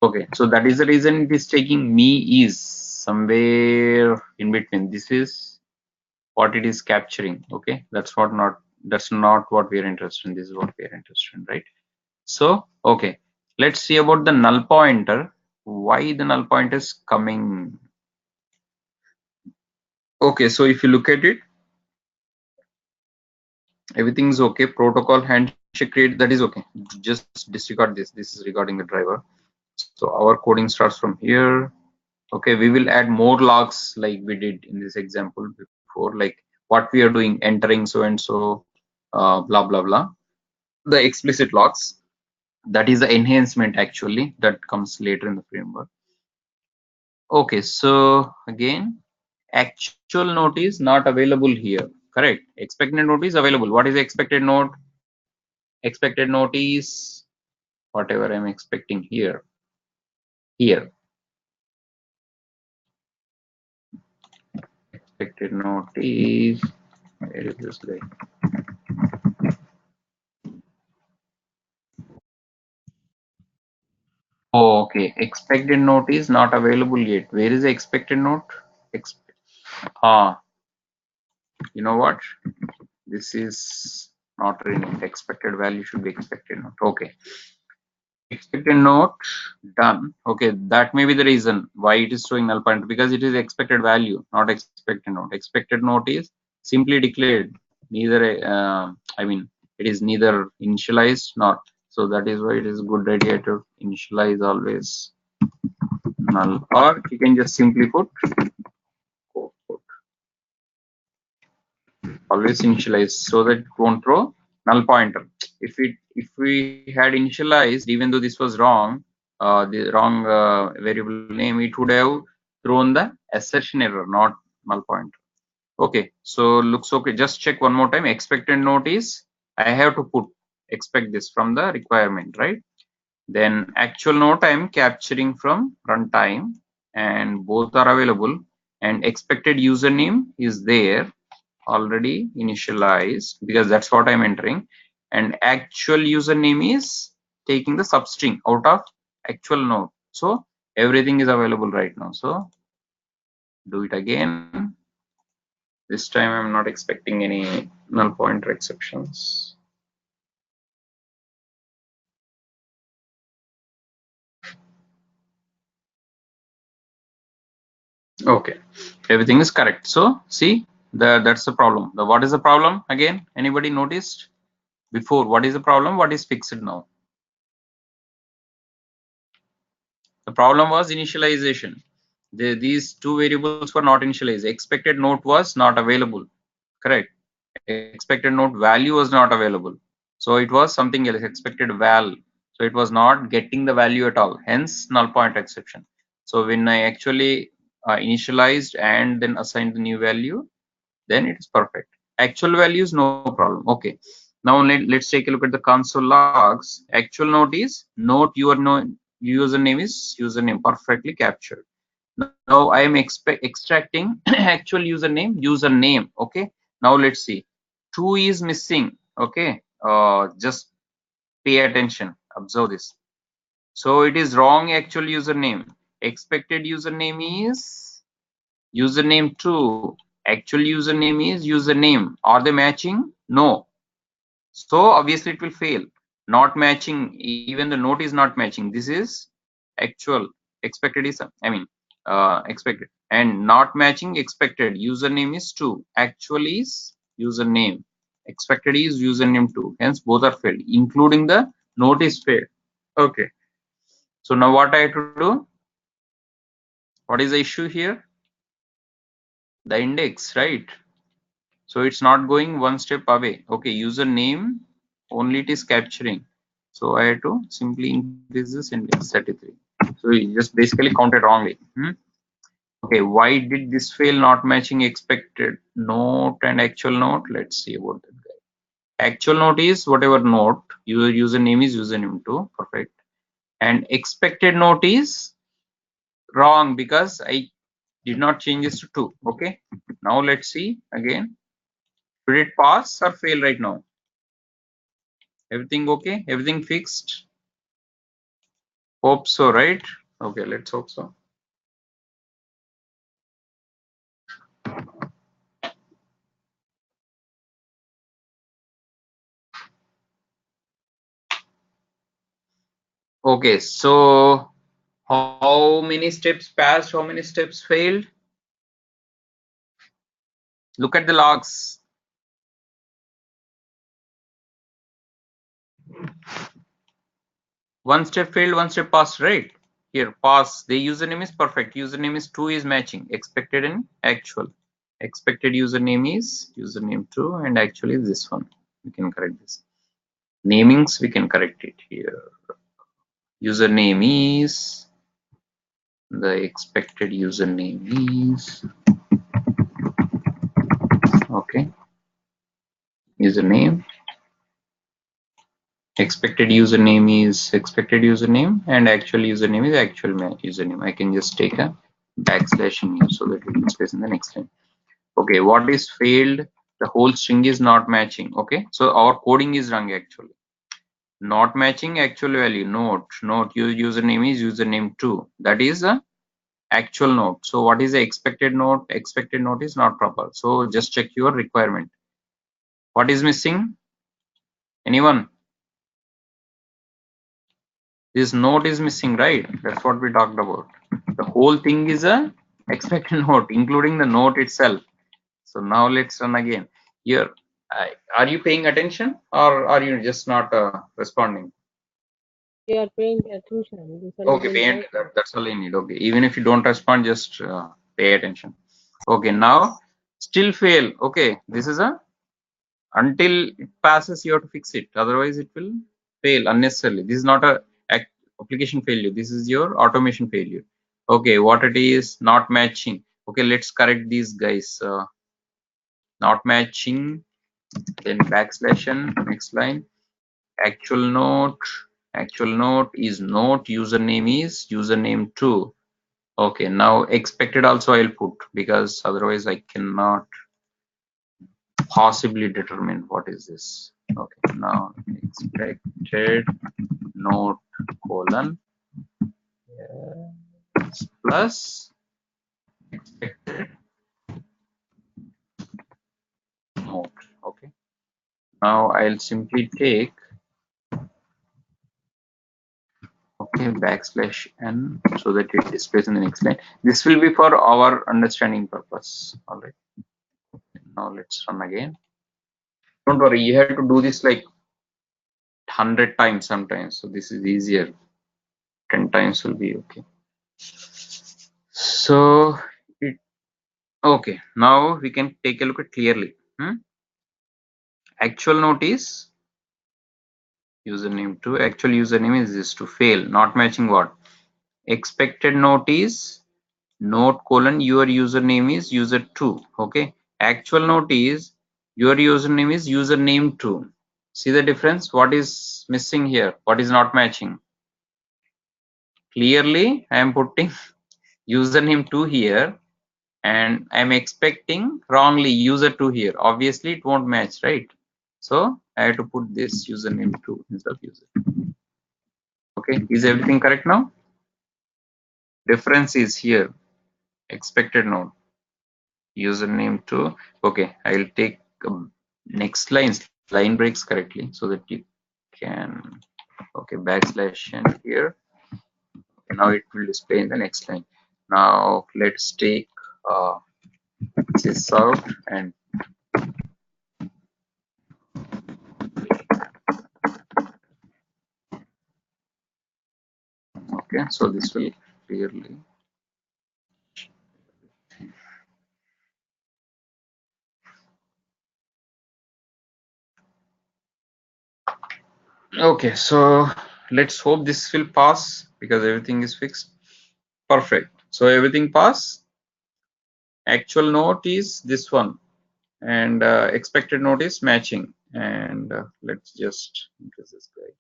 Okay, so that is the reason it is taking me is somewhere in between. This is what it is capturing. Okay, that's not what we are interested in. This is what we are interested in, right? So okay, let's see about the null pointer. Why the null pointer is coming? Okay, so if you look at it, everything is okay. Protocol handshake create, that is okay. Just disregard this. This is regarding the driver. So our coding starts from here. Okay, we will add more logs like we did in this example before, like what we are doing, entering so and so, blah blah blah. The explicit logs, that is the enhancement actually that comes later in the framework. Okay, so again, actual note is not available here. Correct. Expected note is available. What is the expected note? Expected note is whatever I'm expecting here. Here. Expected note is, where is this guy? Oh, okay. Expected note is not available yet. Where is the expected note? You know what? This is not renewed. Expected value should be expected note. Okay. Expected note done. Okay, that may be the reason why it is showing null pointer, because it is expected value, not expected note. Expected note is simply declared. Neither, I mean, it is neither initialized nor. So that is why it is a good idea to initialize always null, or you can just simply put always initialize, so that it won't throw null pointer. If we had initialized, even though this was wrong, the wrong variable name, it would have thrown the assertion error, not null pointer. Okay, so looks okay. Just check one more time. Expected note is, I have to put expect this from the requirement, right? Then actual note I am capturing from runtime, and both are available, and expected username is there already initialized because that's what I'm entering, and actual username is taking the substring out of actual node. So everything is available right now. So do it again. This time I'm not expecting any null pointer exceptions. Okay, everything is correct. So see, that's the problem. What is the problem again? Anybody noticed before? What is the problem? What is fixed now? The problem was initialization. These two variables were not initialized. Expected note was not available. Correct. expected note value was not available. So it was something else, expected val. So it was not getting the value at all, hence null pointer exception. So when I actually initialized and then assigned the new value, then it is perfect. Actual values, no problem. Okay. Now let's take a look at the console logs. Actual note is note your username is username, perfectly captured. Now I am extracting actual username. Okay. Now let's see. 2 is missing. Okay. Just pay attention. Observe this. So it is wrong actual username. Expected username is username 2. Actual username is username. Are they matching? No. So obviously it will fail. Not matching, even the note is not matching. This is actual. Expected is, expected. And not matching, expected. Username is 2. Actual is username. Expected is username 2. Hence both are failed, including the note is failed. Okay. So now what I have to do? What is the issue here? The index, right? So it's not going one step away. Okay, username only it is capturing. So I have to simply increase this index 33. So you just basically counted wrongly. Okay, why did this fail? Not matching expected note and actual note. Let's see about that guy. Actual note is whatever note, your username is username 2, perfect. And expected note is wrong because I did not change this to 2. Okay, now let's see again. Should it pass or fail right now? Everything okay? Everything fixed? Hope so, right? Okay, let's hope so. Okay, so how many steps passed? How many steps failed? Look at the logs. One step failed, one step passed, right? Here, pass. The username is perfect. Username is 2 is matching. Expected and actual. Expected username is username 2 and actually this one. We can correct this. Namings, we can correct it here. Username is, the expected username is, okay, username, expected username is expected username and actual username is actual username. I can just take a backslash in here so that it will space in the next line. Okay, what is failed? The whole string is not matching. Okay, so our coding is wrong actually. Not matching actual value. Note your username is username 2. That is a actual note. So what is the expected note? Expected note is not proper. So just check your requirement. What is missing? Anyone? This note is missing, right? That's what we talked about. The whole thing is a expected note, including the note itself. So now let's run again. Here, are you paying attention or are you just not responding? We are paying attention. Okay, pay attention. That's all I need. Okay, even if you don't respond, just pay attention. Okay, now still fail. Okay, this is a until it passes, you have to fix it. Otherwise, it will fail unnecessarily. This is not a application failure. This is your automation failure. Okay, what it is, not matching. Okay, let's correct these guys. Not matching, then backslash n, next line. Actual note is note, username is username 2. Okay, now expected also I'll put because otherwise I cannot possibly determine what is this. Okay, now expected note colon plus expected note. Okay, now I'll simply take backslash n so that it displays in the next line. This will be for our understanding purpose. All right, now let's run again. Don't worry, you have to do this like 100 times sometimes, so this is easier. 10 times will be okay. So it okay, now we can take a look at clearly. Actual note is username 2. Actual username is this to fail, not matching what? Expected note is note colon your username is user2. Okay. Actual note is your username is username 2. See the difference? What is missing here? What is not matching? Clearly, I am putting username 2 here and I'm expecting wrongly user2 here. Obviously, it won't match, right? So I have to put this username 2 instead of user. Okay, is everything correct now? Difference is here. Expected node. Username 2. Okay, I'll take next line breaks correctly so that you can. Okay, backslash and here. Okay, now it will display in the next line. Now let's take this out and okay, so this will clearly. Okay, so let's hope this will pass because everything is fixed. Perfect. So everything pass. Actual note is this one, and expected note is matching. And let's just increase this guy.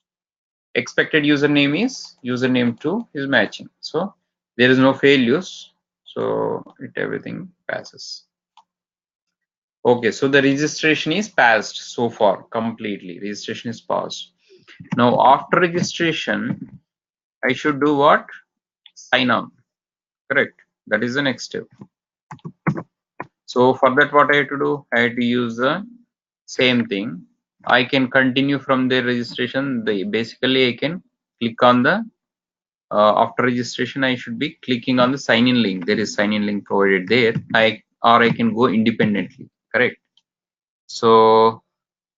Expected username is username 2 is matching. So there is no failures. So everything passes. Okay, so the registration is passed so far completely. Registration is passed. Now after registration, I should do what? Sign on. Correct. That is the next step. So for that, what I have to do? I have to use the same thing. I can continue from the registration. Basically, I can click on the after registration. I should be clicking on the sign in link. There is sign in link provided there. Or I can go independently. Correct. So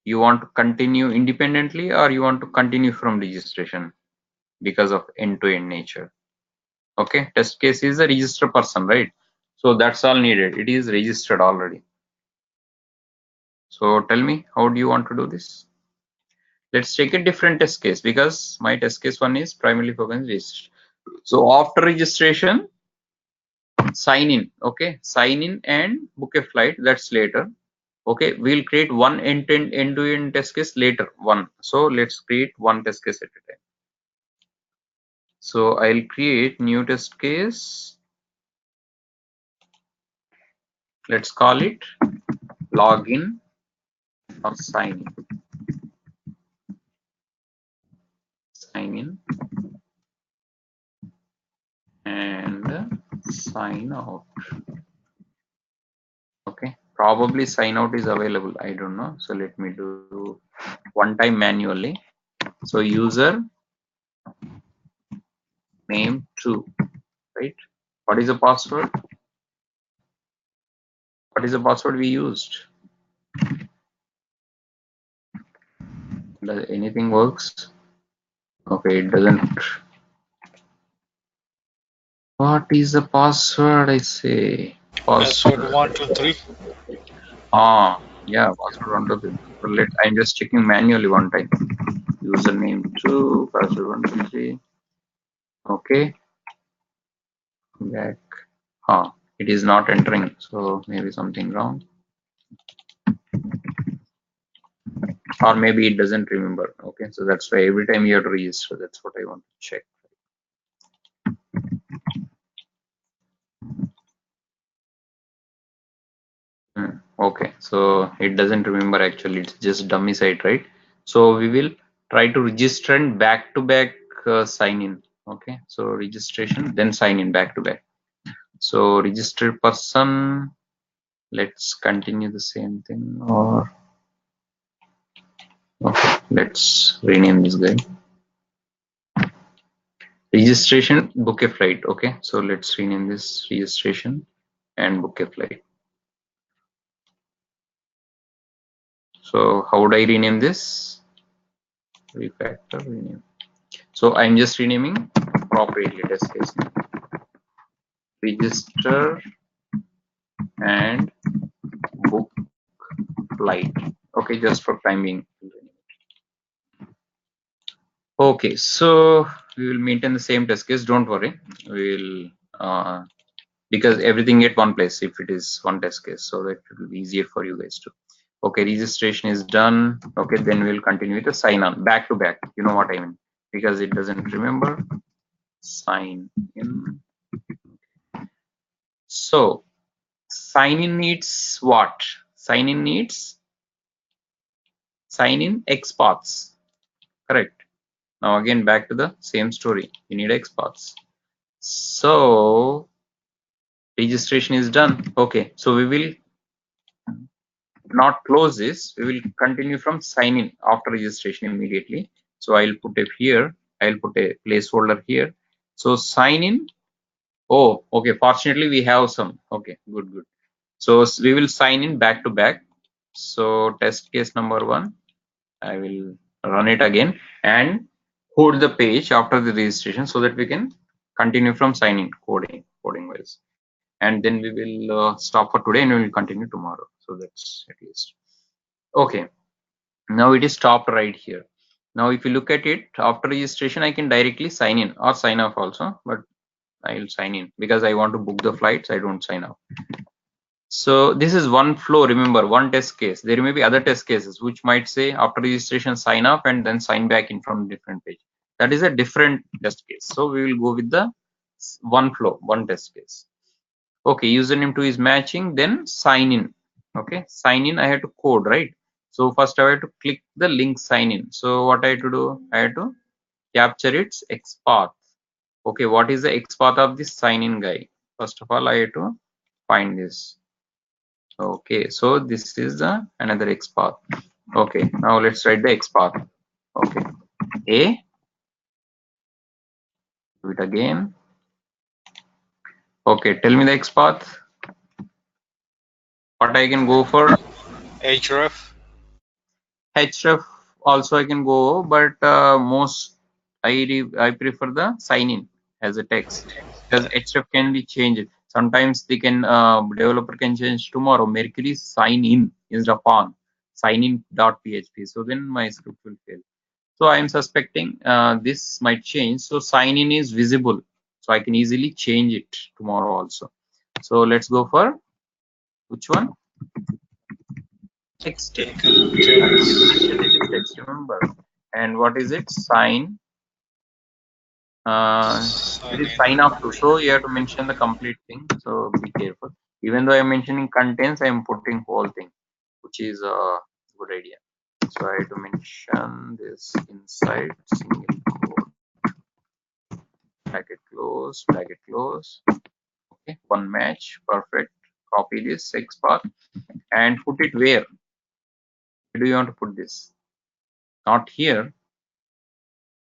you want to continue independently or you want to continue from registration because of end-to-end nature. Okay, test case is a register person, right? So that's all needed. It is registered already. So tell me, how do you want to do this? Let's take a different test case because my test case one is primarily focused on registration. So after registration, sign in. Okay, sign in and book a flight. That's later. Okay, we'll create one end-to-end test case later. One. So let's create one test case at a time. So I'll create new test case. Let's call it login or sign in and sign out. Okay, probably sign out is available. I don't know. So let me do one time manually. So user name 2, right? What is the password? What is the password we used? Does anything works? Okay, it doesn't. What is the password? I say Password 123. Yeah, password 123. So I'm just checking manually one time. Username 2, password 123. Okay. Back. It is not entering. So maybe something wrong. Or maybe it doesn't remember. Okay, so that's why every time you have to register. That's what I want to check. Okay, so it doesn't remember actually. It's just dummy site, right? So we will try to register and back-to-back sign in. Okay, so registration, then sign in back-to-back. So registered person. Let's continue the same thing. Or okay, let's rename this guy. Registration, book a flight. Okay, so let's rename this registration and book a flight. So how would I rename this? Refactor, rename. So I'm just renaming appropriately test case name. Register and book flight. Okay, just for time being. Okay, so we will maintain the same test case. Don't worry. We will because everything at one place if it is one test case, so that it will be easier for you guys to. Okay, registration is done. Okay, then we'll continue with the sign on back to back. You know what I mean, because it doesn't remember. Sign in. So sign in needs what? Sign in needs sign in XPaths. Correct. Now again back to the same story. You need XPaths. So registration is done. Okay, so we will not close this. We will continue from sign in after registration immediately. So I'll put it here. I'll put a placeholder here. So sign in. Oh, okay. Fortunately, we have some. Okay, good, good. So we will sign in back to back. So test case number 1. I will run it again and code the page after the registration so that we can continue from sign in coding wise. And then we will stop for today and we will continue tomorrow. So that's at least. Okay. Now it is stopped right here. Now if you look at it after registration, I can directly sign in or sign off also, but I will sign in because I want to book the flights. I don't sign off. So this is one flow. Remember, one test case. There may be other test cases which might say after registration sign off and then sign back in from different page. That is a different test case. So we will go with the one flow, one test case. Okay, username 2 is matching, then sign in. Okay, sign in I have to code, right? So first I have to click the link sign in. So what I have to do? I have to capture its XPath. Okay, what is the XPath of this sign in guy? First of all, I have to find this. Okay, so this is the another XPath. Okay, now let's write the XPath. Okay, A, do it again. Okay, tell me the XPath. What I can go for? href. Href also I can go, but most I prefer the sign in as a text because href can be changed. Sometimes they can developer can change tomorrow. Mercury sign in instead of on sign in .php. So then my script will fail. So I am suspecting this might change. So sign in is visible, so I can easily change it tomorrow also. So let's go for which one? Text. Alternative text, remember. And what is it? Sign. It is sign off too. So you have to mention the complete thing. So be careful. Even though I'm mentioning contents, I'm putting whole thing, which is a good idea. So I have to mention this inside single quote. Bracket close, bracket close. Okay, one match, perfect. Copy this XPath and put it where? Where do you want to put this? Not here.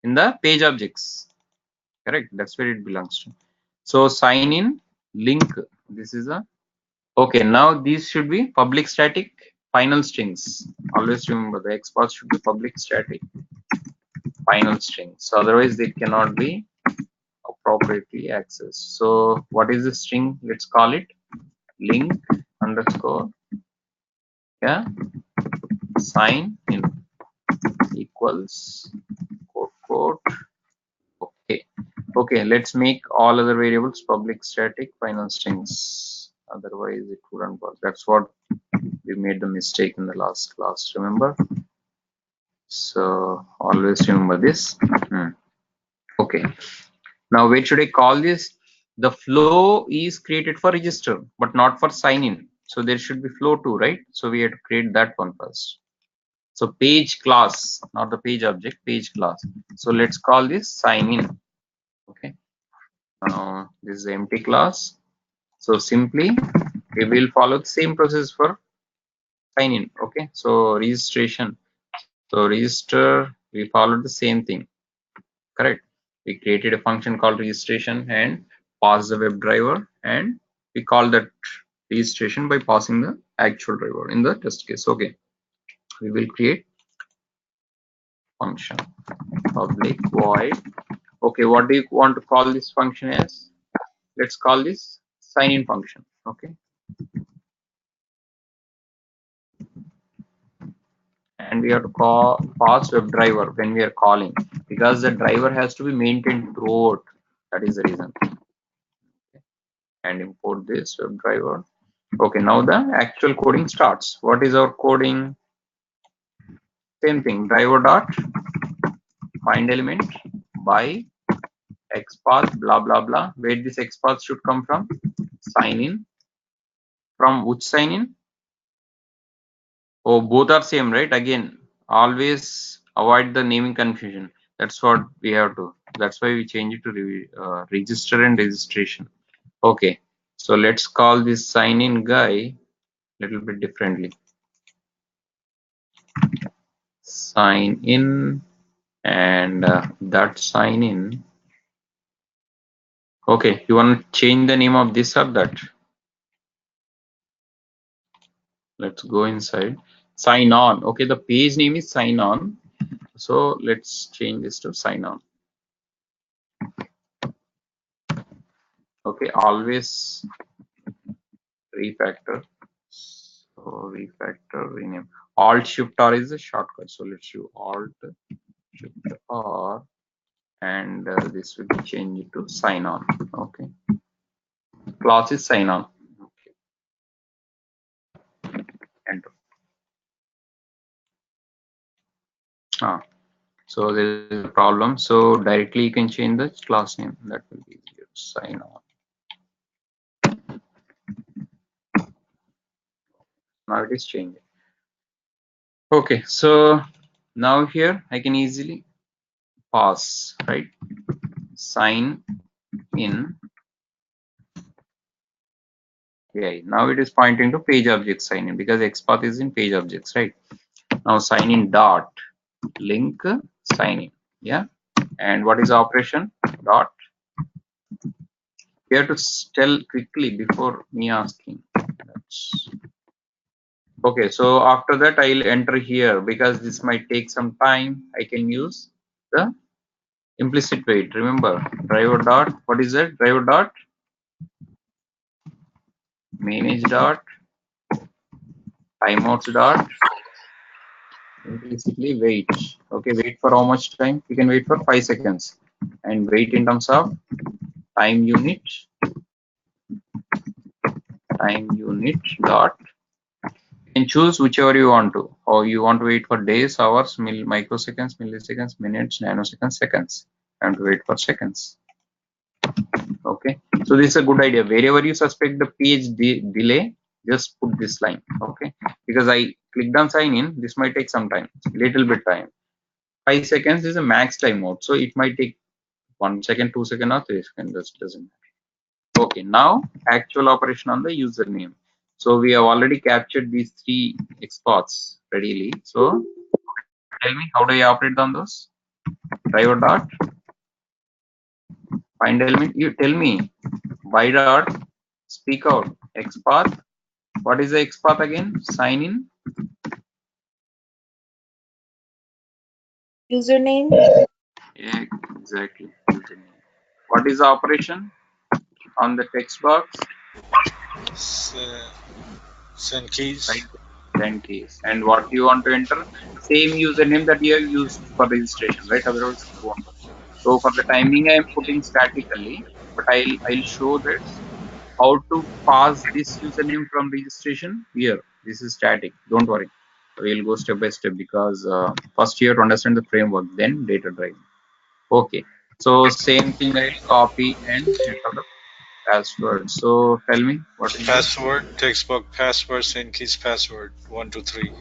In the page objects. Correct, that's where it belongs to. So sign in link, this is a okay. Now these should be public static final strings. Always remember the XPath should be public static final strings, so otherwise they cannot be appropriately accessed. So what is the string? Let's call it link underscore yeah sign in equals quote quote. Okay, okay, let's make all other variables public static final strings, otherwise it wouldn't work. That's what we made the mistake in the last class, remember? So always remember this. Okay, now where should I call this? The flow is created for register but not for sign in, so there should be flow too, right? So we have to create that one first. So page class, not the page object, page class. So let's call this sign in. Okay, now this is the empty class. So simply we will follow the same process for sign in. Okay, so registration. So register, we followed the same thing. Correct. We created a function called registration and pass the WebDriver, and we call that registration by passing the actual driver in the test case. Okay, we will create function public void. Okay, what do you want to call this function as? Let's call this sign in function. Okay, and we have to call pass WebDriver when we are calling, because the driver has to be maintained throughout. That is the reason. And import this WebDriver. Okay, now the actual coding starts. What is our coding? Same thing, driver dot find element by XPath blah blah blah. Where this XPath should come from? Sign in. From which sign in? Oh, both are same, right? Again, always avoid the naming confusion. That's what we have to. That's why we change it to register and registration. Okay, so let's call this sign in guy a little bit differently. Sign in, and that sign in. Okay, you want to change the name of this or that? Let's go inside. Sign on. Okay, the page name is sign on. So let's change this to sign on. Okay, always refactor. So refactor, rename. Alt Shift R is a shortcut. So let's do Alt Shift R, and this will be changed to sign on. Okay, class is sign on. Okay, enter. So there is a problem. So directly you can change the class name. That will be easier. Sign on. Now it is changing. Okay, so now here I can easily pass, right? Sign in. Okay, now it is pointing to pageObjects sign in, because XPath is in pageObjects, right? Now sign in dot link sign in. Yeah, and what is the operation? Dot. You have to tell quickly before me asking. That's okay, so after that I'll enter here, because this might take some time. I can use the implicit wait. Remember, driver dot, what is that? Driver dot manage dot timeouts dot implicitly wait. Okay, wait for how much time? You can wait for 5 seconds, and wait in terms of time unit dot. You can choose whichever you want to, or you want to wait for days, hours, microseconds, milliseconds, minutes, nanoseconds, seconds, and to wait for seconds. Okay, so this is a good idea. Wherever you suspect the page delay, just put this line. Okay, because I clicked on sign in, this might take some time, little bit time. 5 seconds is a max timeout, so it might take 1 second, 2 seconds, or 3 seconds. That doesn't matter. Okay, now actual operation on the username. So we have already captured these 3 exports readily. So tell me, how do I operate on those? Driver dot find element. You tell me. By dot speak out XPath. What is the XPath again? Sign in. Username. Yeah, exactly. What is the operation on the text box? Send keys. Right, send keys. And what you want to enter? Same username that you have used for registration, right? Otherwise it won't work. So for the timing, I am putting statically, but I'll show this how to pass this username from registration here. This is static. Don't worry. We'll go step by step, because first you have to understand the framework, then data driving. Okay. So same thing, I'll copy and enter the password. So tell me, what is this? Password, textbook password, send keys password, 1, 2, 3.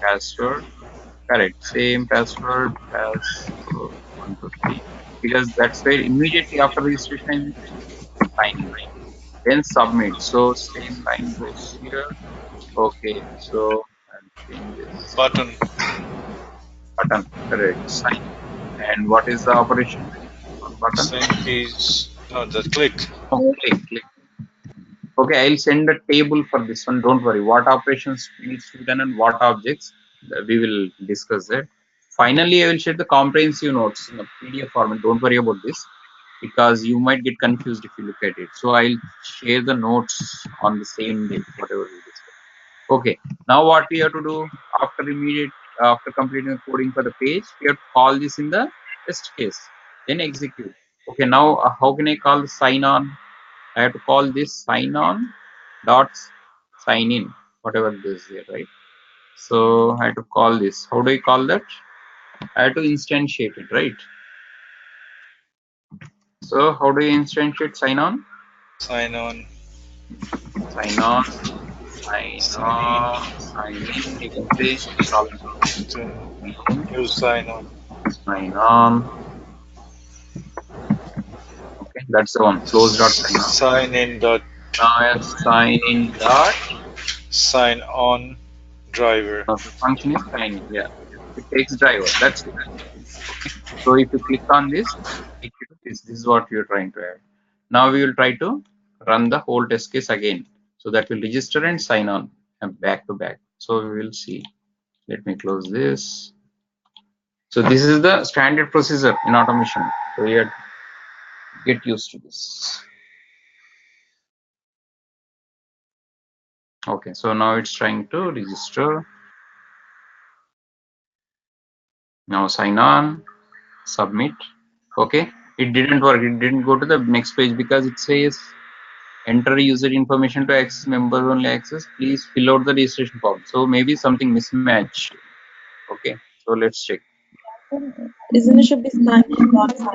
Password. Correct. Same password, password 1, 2, 3. Because that's where immediately after registration I'm signing. Then submit. So same line goes here. Okay. So I'll change this Button. button. Correct. Sign. And what is the operation on button? Send keys. No, the click. Oh, click. Okay, I'll send a table for this one. Don't worry. What operations needs to be done and what objects, we will discuss that. Finally, I will share the comprehensive notes in a PDF format. Don't worry about this, because you might get confused if you look at it. So I'll share the notes on the same day, whatever we discuss. Okay. Now what we have to do after immediate after completing the coding for the page, we have to call this in the test case, then execute. Okay, now how can I call the sign on? I have to call this sign on dot sign in, whatever this is here, right? So I have to call this. How do I call that? I have to instantiate it, right? So how do you instantiate sign on? Sign on. Sign on, sign Sign in. on, sign in. You can say call To use sign on. sign on. Okay, that's the one. Close dot sign on. Sign in dot Now sign in dot. sign on driver. The function is sign in. Yeah, it takes driver. That's it. Okay. So if you click on this, this is what you're trying to add. Now we will try to run the whole test case again. So that will register and sign on back to back. So we will see. Let me close this. So this is the standard procedure in automation. So you have to get used to this. Okay, so now it's trying to register. Now sign on, submit. Okay, it didn't work. It didn't go to the next page because it says enter user information to access members only access. Please fill out the registration form. So maybe something mismatched. Okay, so let's check. Isn't it should be sign in dot sign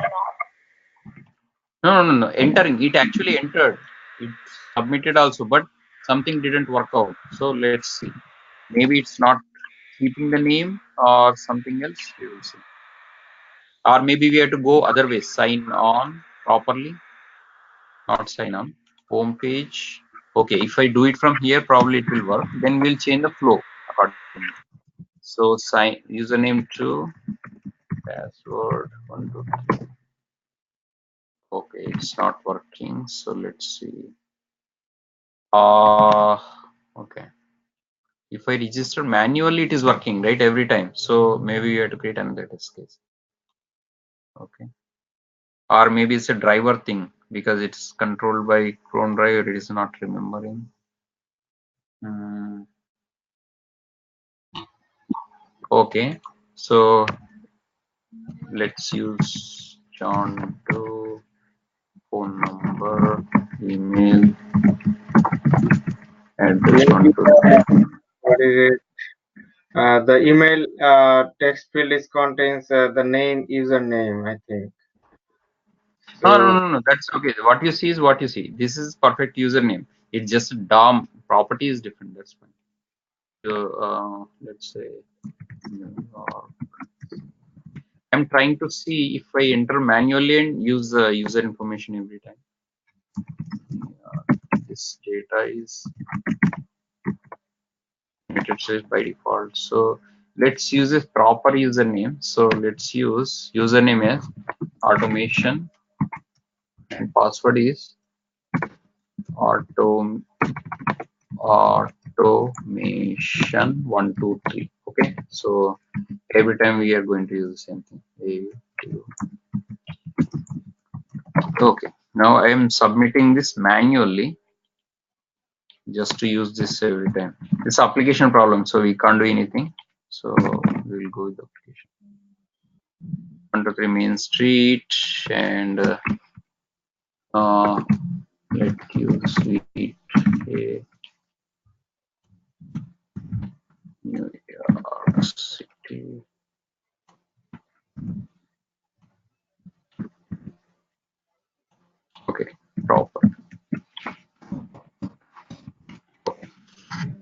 No. Entering it actually entered. It submitted also, but something didn't work out. So let's see. Maybe it's not keeping the name or something else. We will see. Or maybe we have to go other way. Sign on properly, not sign on. Home page. Okay, if I do it from here, probably it will work. Then we'll change the flow accordingly. So sign username to password 1 2 3. Okay, it's not working. So let's see. Okay. If I register manually, it is working, right, every time. So maybe you have to create another test case. Okay. Or maybe it's a driver thing because it's controlled by chromedriver. It is not remembering. Okay. So let's use John to phone number, email, address 1 2 3. What is it? The email text field is contains the name username, I think. So No. That's okay. What you see is what you see. This is perfect username. It's just DOM property is different. That's fine. So let's say I'm trying to see if I enter manually and use the user information every time. This data is it by default. So let's use a proper username. So let's use username as automation and password is automation 123. Okay, so every time we are going to use the same thing. Okay, now I am submitting this manually just to use this every time. It's application problem, so we can't do anything. So we'll go with the application. 1 2 3 Main Street and let's use Street A, New York City. Okay, proper. Okay.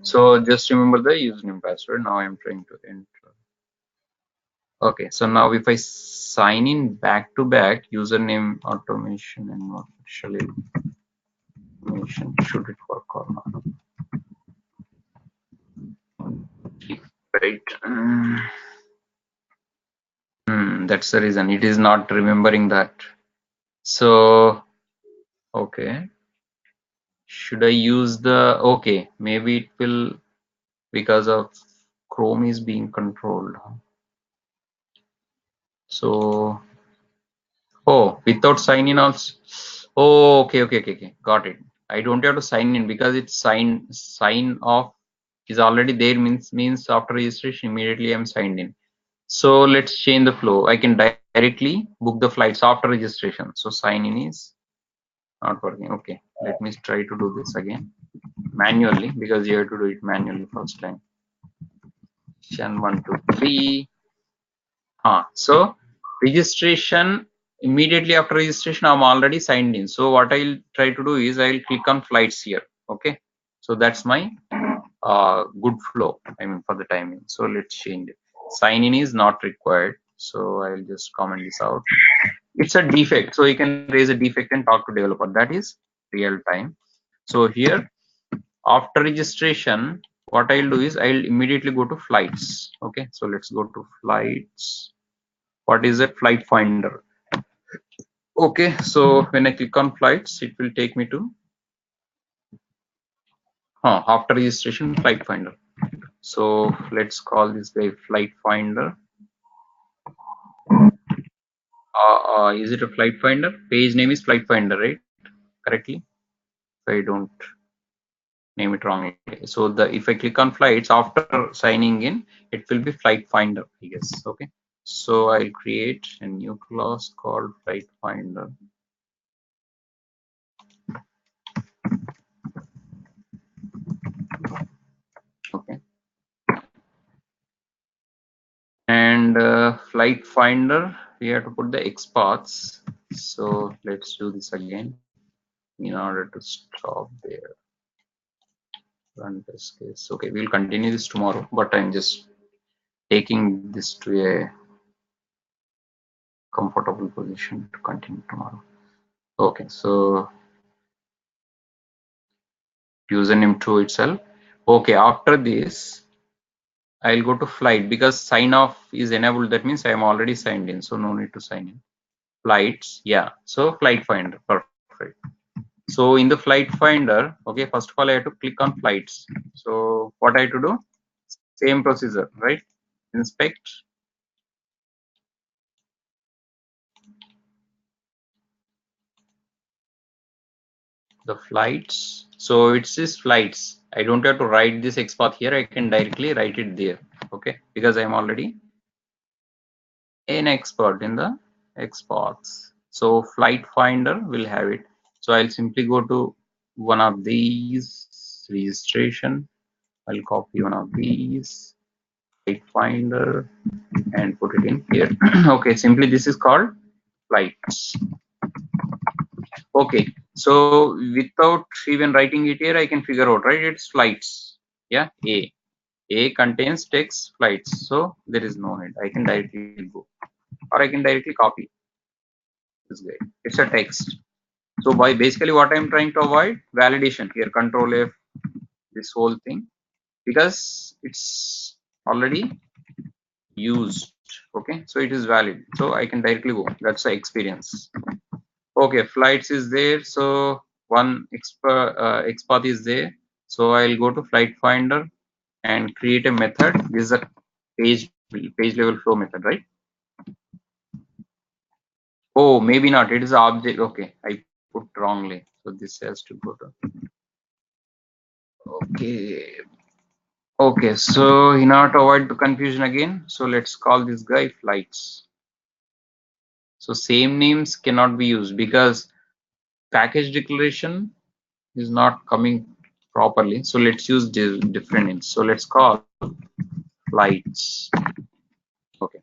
So just remember the username password. Now I'm trying to enter. Okay, so now if I sign in back to back, username automation and what shall it automation, should it work or not? Right. That's the reason it is not remembering that. So okay, should I use the okay? Maybe it will because of Chrome is being controlled. So without sign in also. Oh, okay, got it. I don't have to sign in because it's sign off is already there, means after registration immediately I'm signed in. So let's change the flow. I can directly book the flights after registration. So sign in is not working. Okay, let me try to do this again manually, because you have to do it manually first time. 1, 2, 3. So registration, immediately after registration I'm already signed in. So what I'll try to do is I'll click on flights here. Okay, so that's my good flow, I mean, for the timing. So let's change it. Sign in is not required, so I'll just comment this out. It's a defect, so you can raise a defect and talk to developer. That is real time. So here after registration, what I'll do is I'll immediately go to flights. Okay, so let's go to flights. What is it? Flight finder. Okay, so when I click on flights, it will take me to after registration flight finder. So let's call this guy flight finder. Is it a flight finder? Page name is flight finder, right? Correctly? If I don't name it wrongly. So if I click on flights after signing in, it will be flight finder, I guess. Okay. So I'll create a new class called flight finder. Okay. And flight finder, we have to put the XPaths. So let's do this again in order to stop there. Run test case. Okay, we'll continue this tomorrow, but I'm just taking this to a comfortable position to continue tomorrow. Okay, so username true itself. Okay, after this I'll go to flight, because sign off is enabled. That means I am already signed in, so no need to sign in. Flights, yeah. So flight finder, perfect. So in the flight finder, okay, first of all I have to click on flights. So what I have to do? Same procedure, right? Inspect. The flights. So it says flights. I don't have to write this XPath here. I can directly write it there. Okay, because I'm already an expert in the XPaths. So flight finder will have it. So I'll simply go to one of these, registration. I'll copy one of these, flight finder, and put it in here. Okay, simply this is called flights. Okay, so without even writing it here, I can figure out, right? It's flights. Yeah, A contains text flights, so there is no need. I can directly go, or I can directly copy this guy. It's a text. So by basically what I'm trying to avoid, validation here, Control F, this whole thing, because it's already used. Okay, so it is valid. So I can directly go. That's the experience. Okay, flights is there. So one XPath is there. So I'll go to flight finder and create a method. This is a page level flow method, right? Oh, maybe not. It is object. Okay, I put wrongly. So this has to go to. Okay. Okay. So in order to avoid the confusion again, so let's call this guy flights. So same names cannot be used because package declaration is not coming properly. So let's use different names. So let's call flights. Okay.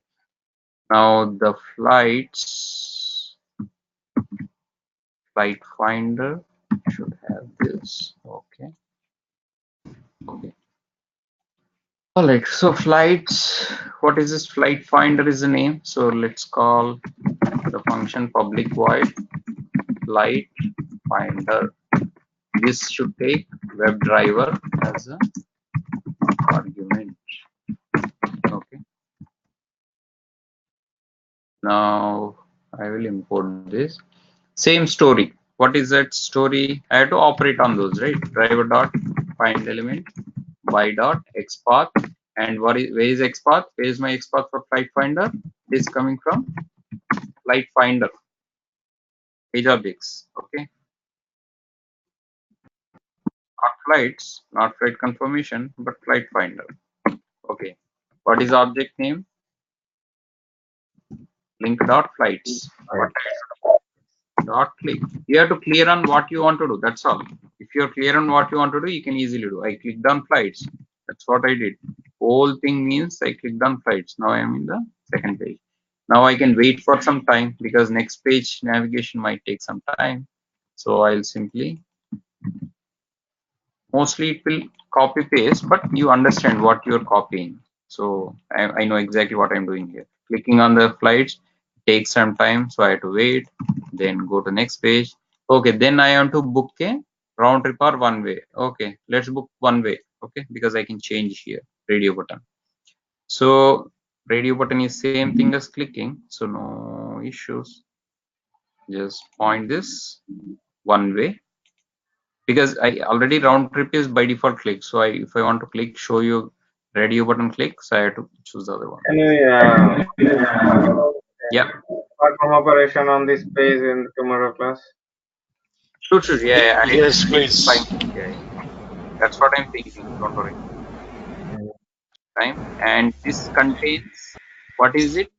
Now the flights, flight finder should have this. Okay. Okay. All right. So flights. What is this? Flight finder is the name. So let's call the function public void flight finder. This should take WebDriver as an argument. Okay. Now I will import this. Same story. What is that story? I have to operate on those, right? Driver dot find element by dot XPath. And where is XPath? Where is my XPath for flight finder? It is coming from flight finder pageObjects. Okay. Not flights, not flight confirmation, but flight finder. Okay. What is object name? Link dot flights. What dot click. You have to clear on what you want to do. That's all. If you're clear on what you want to do, you can easily do. I clicked on flights. That's what I did. Whole thing means I clicked on flights. Now I am in the second page. Now I can wait for some time because next page navigation might take some time. So I'll simply, mostly it will copy paste, but you understand what you're copying. So I know exactly what I'm doing here. Clicking on the flights takes some time, so I have to wait, then go to next page. Okay, then I want to book a round trip or one way. Okay, let's book one way. Okay, because I can change here radio button. So radio button is same thing as clicking, so no issues. Just point this one way, because I already round trip is by default click. So if I want to click show you radio button click, so I have to choose the other one. Can you Yeah, perform operation on this page in tomorrow class? sure. Yeah, Yes, please. fine. Yeah, that's what I'm thinking. Don't worry. Time, and this contains, what is it?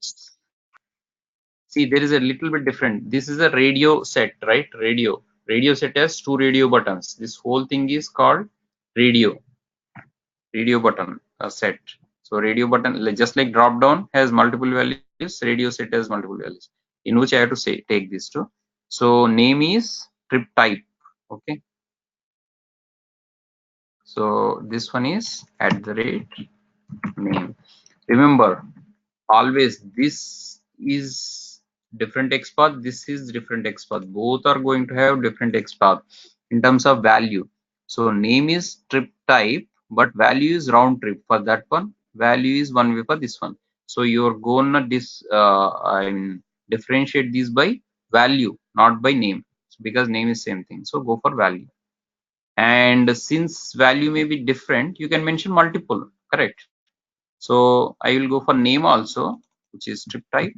See, there is a little bit different. This is a radio set, right? Radio set has two radio buttons. This whole thing is called radio button set. So radio button, just like drop down has multiple values, radio set has multiple values, in which I have to say take this to. So name is trip type. Okay. So this one is @name. Remember, always this is different XPath, this is different XPath. Both are going to have different XPath in terms of value. So name is trip type, but value is round trip for that one. Value is one way for this one. So you're gonna differentiate these by value, not by name, because name is same thing. So go for value. And since value may be different, you can mention multiple, correct? So I will go for name also, which is trip type,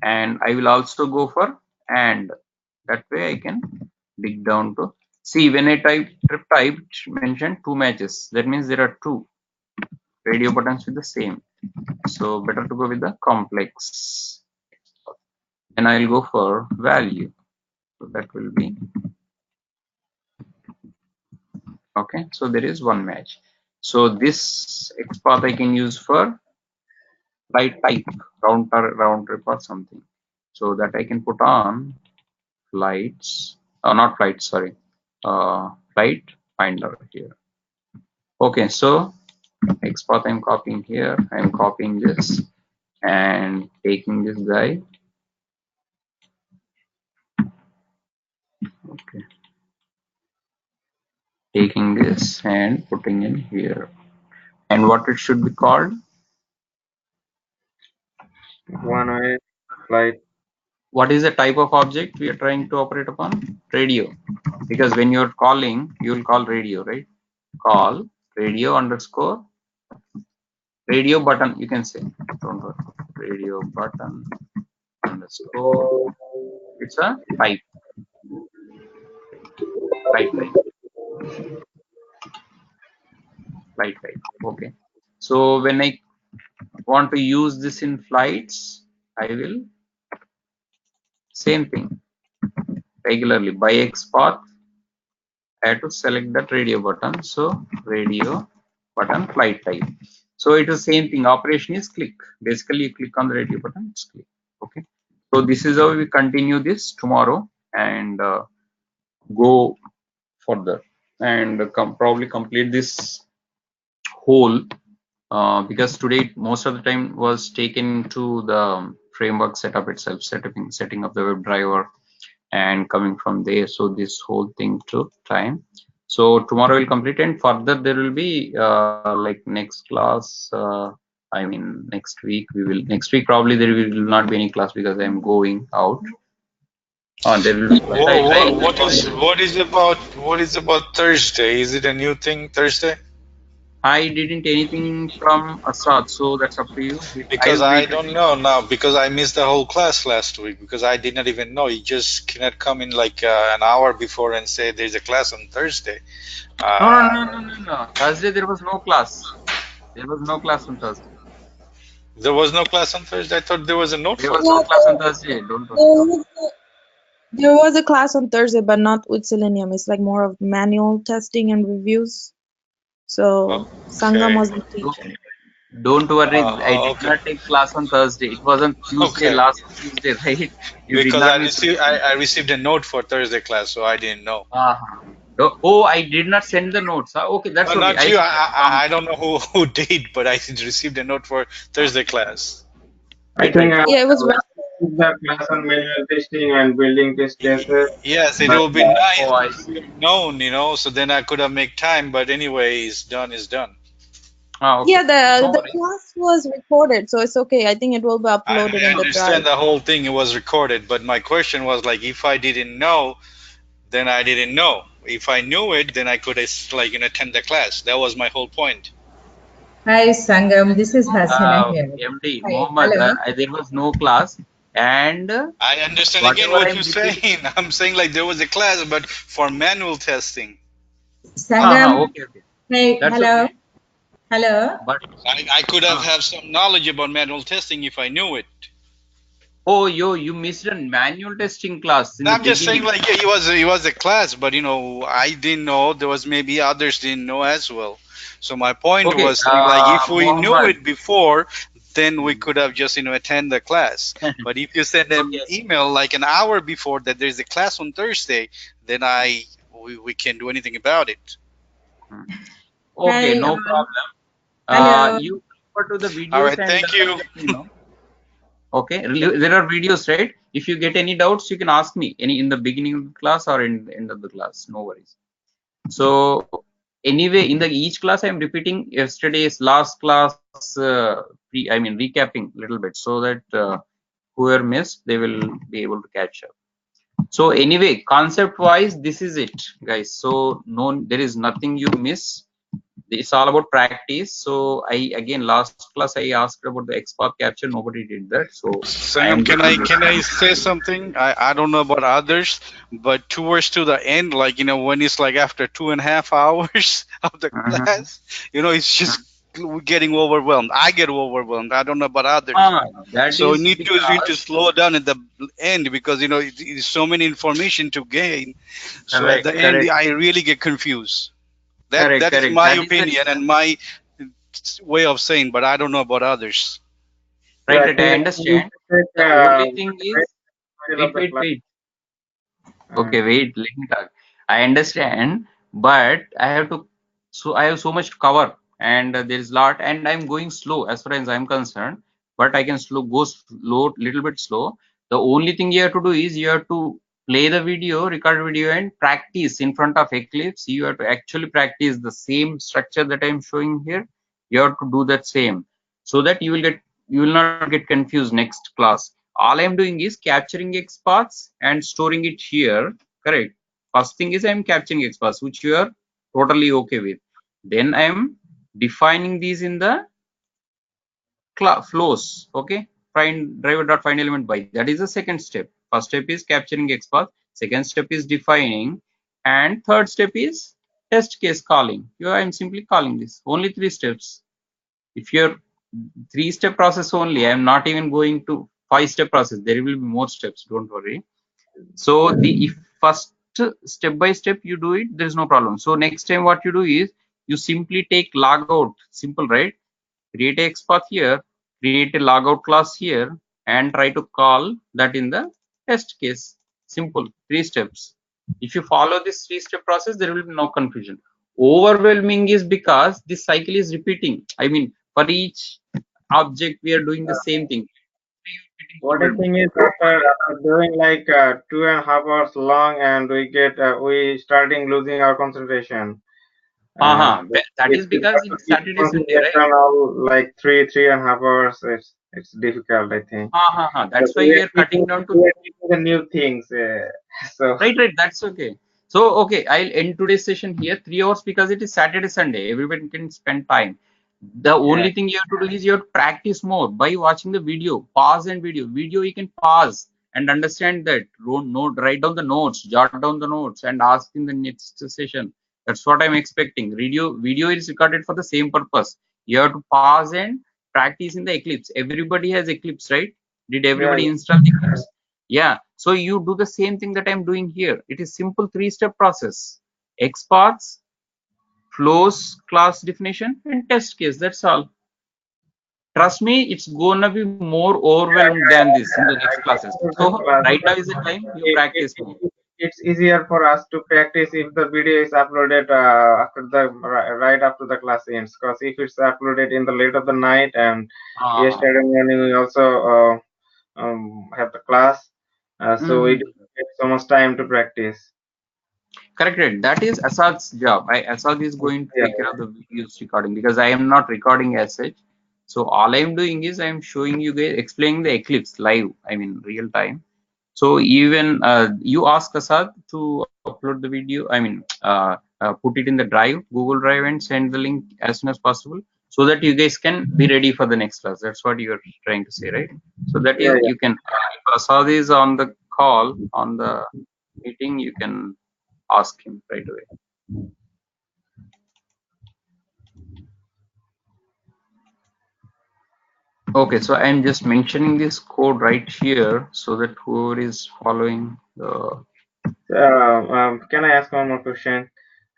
and I will also go for and. That way I can dig down to see when I type trip type mention two matches. That means there are two radio buttons with the same. So better to go with the complex. And I'll go for value. So that will be okay. So there is one match. So this XPath I can use for flight type, round trip or something. So that I can put on flights, not flights, sorry, flight finder here. Okay, so XPath I'm copying here, I'm copying this and taking this guy. Okay, taking this and putting in here. And what it should be called? One way flight. What is the type of object we are trying to operate upon? Radio. Because when you're calling, you'll call radio, right? Call radio underscore radio button, you can say. Don't worry. Radio button underscore. It's a type. Flight type. Okay. So when I want to use this in flights, I will same thing regularly by XPath. I have to select that radio button. So radio button flight type. So it is same thing. Operation is click. Basically, you click on the radio button, it's click. Okay. So this is how we continue this tomorrow and go further and probably complete this whole. Because today most of the time was taken to the framework setup itself, setting up the WebDriver and coming from there. So this whole thing took time. So tomorrow we'll complete, and further there will be like next class. Next week next week probably there will not be any class because I'm going out. There will be What is about Thursday? Is it a new thing, Thursday? I didn't anything from Asad, so that's up to you. Because I'll I wait. don't know now, because I missed the whole class last week, because I did not even know. You just cannot come in like an hour before and say there's a class on Thursday. No, no, Uh, no, no, no, no. Thursday there was no class. There was no class on Thursday. there was no class on Thursday. I thought there was a note There for was no Yeah, Thursday. class on Thursday. Don't worry. there was there was a class on Thursday, but not with Selenium. It's like more of manual testing and reviews. So Sangam Okay. wasn't Don't, teaching. don't worry. I did Okay. not take class on Thursday. It was on Tuesday, Okay. last Tuesday, right? You did Because not miss anything. I received a note for Thursday class, so I didn't know. Uh-huh. Oh, I did not send the notes. Huh? Okay, that's okay. Not I you. see that. Wrong. I don't know who did, but I received a note for Thursday class. I Right, think right. Yeah, it was the class on manual testing and building test cases, Yes, it but would be nice Oh, I if we see. have known, so then I could have make time. But anyway, it's done. Is done. Ah, okay. yeah, the No the worries. class was recorded, so it's okay. I think it will be uploaded I in the drive. understand the whole thing. It was recorded, but my question was like, if I didn't know, then I didn't know. If I knew it, then I could attend the class. That was my whole point. Hi Sangam, this is Hasina here. MD, Hi, Mohammed, hello. there was no class, and I understand again whatever what I'm you're repeating. saying. I'm saying like there was a class, but for manual testing. Sangam, Okay, okay. hey, That's hello, okay. hello. But I could have uh, have some knowledge about manual testing if I knew it. oh, you missed a manual testing class in No, the I'm just saying beginning. like yeah, it was a class, but I didn't know. There was maybe others didn't know as well. So my point Okay, was saying like if we knew Mohammed. it before, then we could have just attend the class. But if you send an Okay. email like an hour before that there's a class on Thursday, then we can't do anything about it. Hmm. Okay, Hi, no problem. hello. You refer to the All videos right, and thank you. let me know. Okay, there are videos, right? If you get any doubts, you can ask me any in the beginning of the class or in the end of the class. No worries. So anyway, in the each class, I'm repeating yesterday's last class. Recapping a little bit so that whoever missed, they will be able to catch up. So anyway, concept wise, this is it, guys. So no, there is nothing you miss. It's all about practice. So I again last class I asked about the XPath capture. Nobody did that. So I Sangam, am getting this can I time. say something? I don't know about others, but towards to the end, like when it's like after 2.5 hours of the Mhm. class, it's just getting overwhelmed. I get overwhelmed. I don't know about others. Ah, that So we is need to because slow down at the end because it's so many information to gain. So at correct, the end, correct, I really get confused. correct, That is correct. my That is the opinion and my way of saying, but I don't know about others. right, I right. I think we understand. should take The only thing great is, middle of the class. wait. Uh, Okay, wait, let me talk. I understand, but I have so much to cover, and there is lot, and I'm going slow as far as I'm concerned. But I can go slow, little bit slow. The only thing you have to do is you have to play the video, record video, and practice in front of Eclipse. You have to actually practice the same structure that I'm showing here. You have to do that same, so that you will not get confused next class. All I'm doing is capturing XPaths and storing it here. Correct. First thing is I'm capturing XPaths, which you are totally okay with. Then I'm defining these in the flows. Okay. Find driver dot find element by. That is the second step. First step is capturing XPath. Second step is defining, and third step is test case calling. I'm simply calling this. Only 3 steps. If you're 3-step process only, I'm not even going to 5-step process. There will be more steps, don't worry. So the if first step by step you do it, there is no problem. So next time what you do is you simply take logout. Simple, right? Create a XPath here, create a logout class here, and try to call that in the test case. Simple, 3 steps. If you follow this 3-step process, there will be no confusion. Overwhelming is because this cycle is repeating. I mean, for each object, we are doing the same thing. what I think is after doing like 2.5 hours long, and we starting losing our concentration. That If is we because have to it's keep Saturday, Sunday, right? concentration all like 3.5 hours, it's difficult, I think. But That's why we are cutting down to we are teaching the new things. So right. That's okay. So, okay, I'll end today's session here, 3 hours, because it is Saturday, Sunday. Everybody can spend time. The only thing you have to do is you have to practice more by watching the video, pause and video you can pause and understand that, write down the notes, jot down the notes and ask in the next session. That's what I'm expecting. Video is recorded for the same purpose. You have to pause and practice in the Eclipse. Everybody has Eclipse, right? Did everybody install the Eclipse? Yeah, so you do the same thing that I'm doing here. It is simple 3-step process: XPaths, flows, class definition, and test case. That's all. Trust me, it's gonna be more overwhelmed than this in the next classes. So right now is the time you practice more. It's easier for us to practice if the video is uploaded after the right after the class ends. Because if it's uploaded in the late of the night and yesterday morning we also have the class, so it takes so much time to practice. Correct. That is Asad's job. Asad is going to take care of the videos recording because I am not recording as such. So all I am doing is I am showing you guys, explaining the Eclipse live. I mean real time. So even you ask Asad to upload the video. I mean put it in the drive, Google Drive, and send the link as soon as possible, so that you guys can be ready for the next class. That's what you are trying to say, right? So that you can. If Asad is on the call on the meeting, you can ask him right away. Okay, so I'm just mentioning this code right here so that whoever is following the. Can I ask one more question?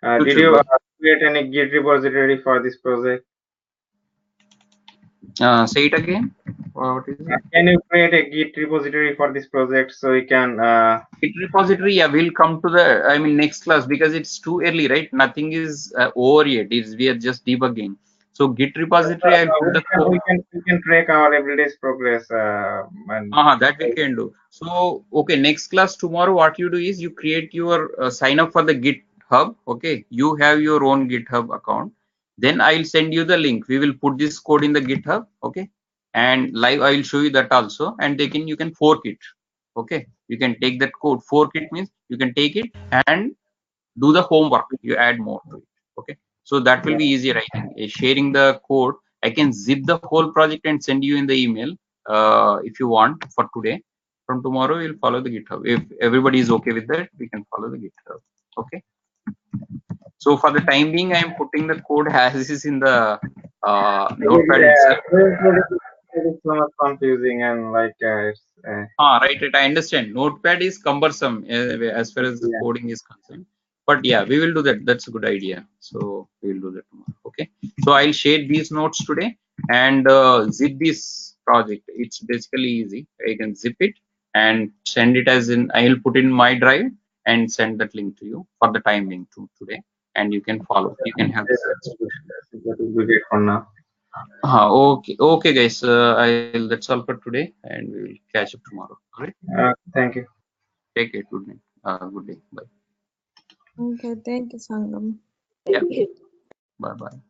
Did you create any Git repository for this project? Say it again. What is it? Can you create a Git repository for this project so we can? Git repository, yeah, we'll come to the. I mean, next class because it's too early, right? Nothing is over yet. We are just debugging. So Git repository, I'll put the code. We can track our everyday's progress. That we can do. So, okay, next class tomorrow, what you do is you create your sign up for the GitHub. Okay, you have your own GitHub account. Then I'll send you the link. We will put this code in the GitHub. Okay, and live I will show you that also. And you can fork it. Okay, you can take that code. Fork it means you can take it and do the homework. You add more to it. Okay, so that will be easier. I think sharing the code, I can zip the whole project and send you in the email if you want for today. From tomorrow we'll follow the GitHub. If everybody is okay with that, we can follow the GitHub. Okay, so for the time being, I am putting the code as is in the notepad itself. It's so much confusing and like it's. Right. I understand. Notepad is cumbersome as far as the coding is concerned. But yeah, we will do that. That's a good idea. So we will do that tomorrow. Okay. So I'll share these notes today and zip this project. It's basically easy. I can zip it and send it as in. I'll put in my drive and send that link to you for the time being today. And you can follow. You can have this. That will be great for now. Okay, guys. That's all for today, and we will catch up tomorrow. All right. Thank you. Take care. Good night. Good day. Bye. Okay, thank you, Sangam. Yeah. Bye bye.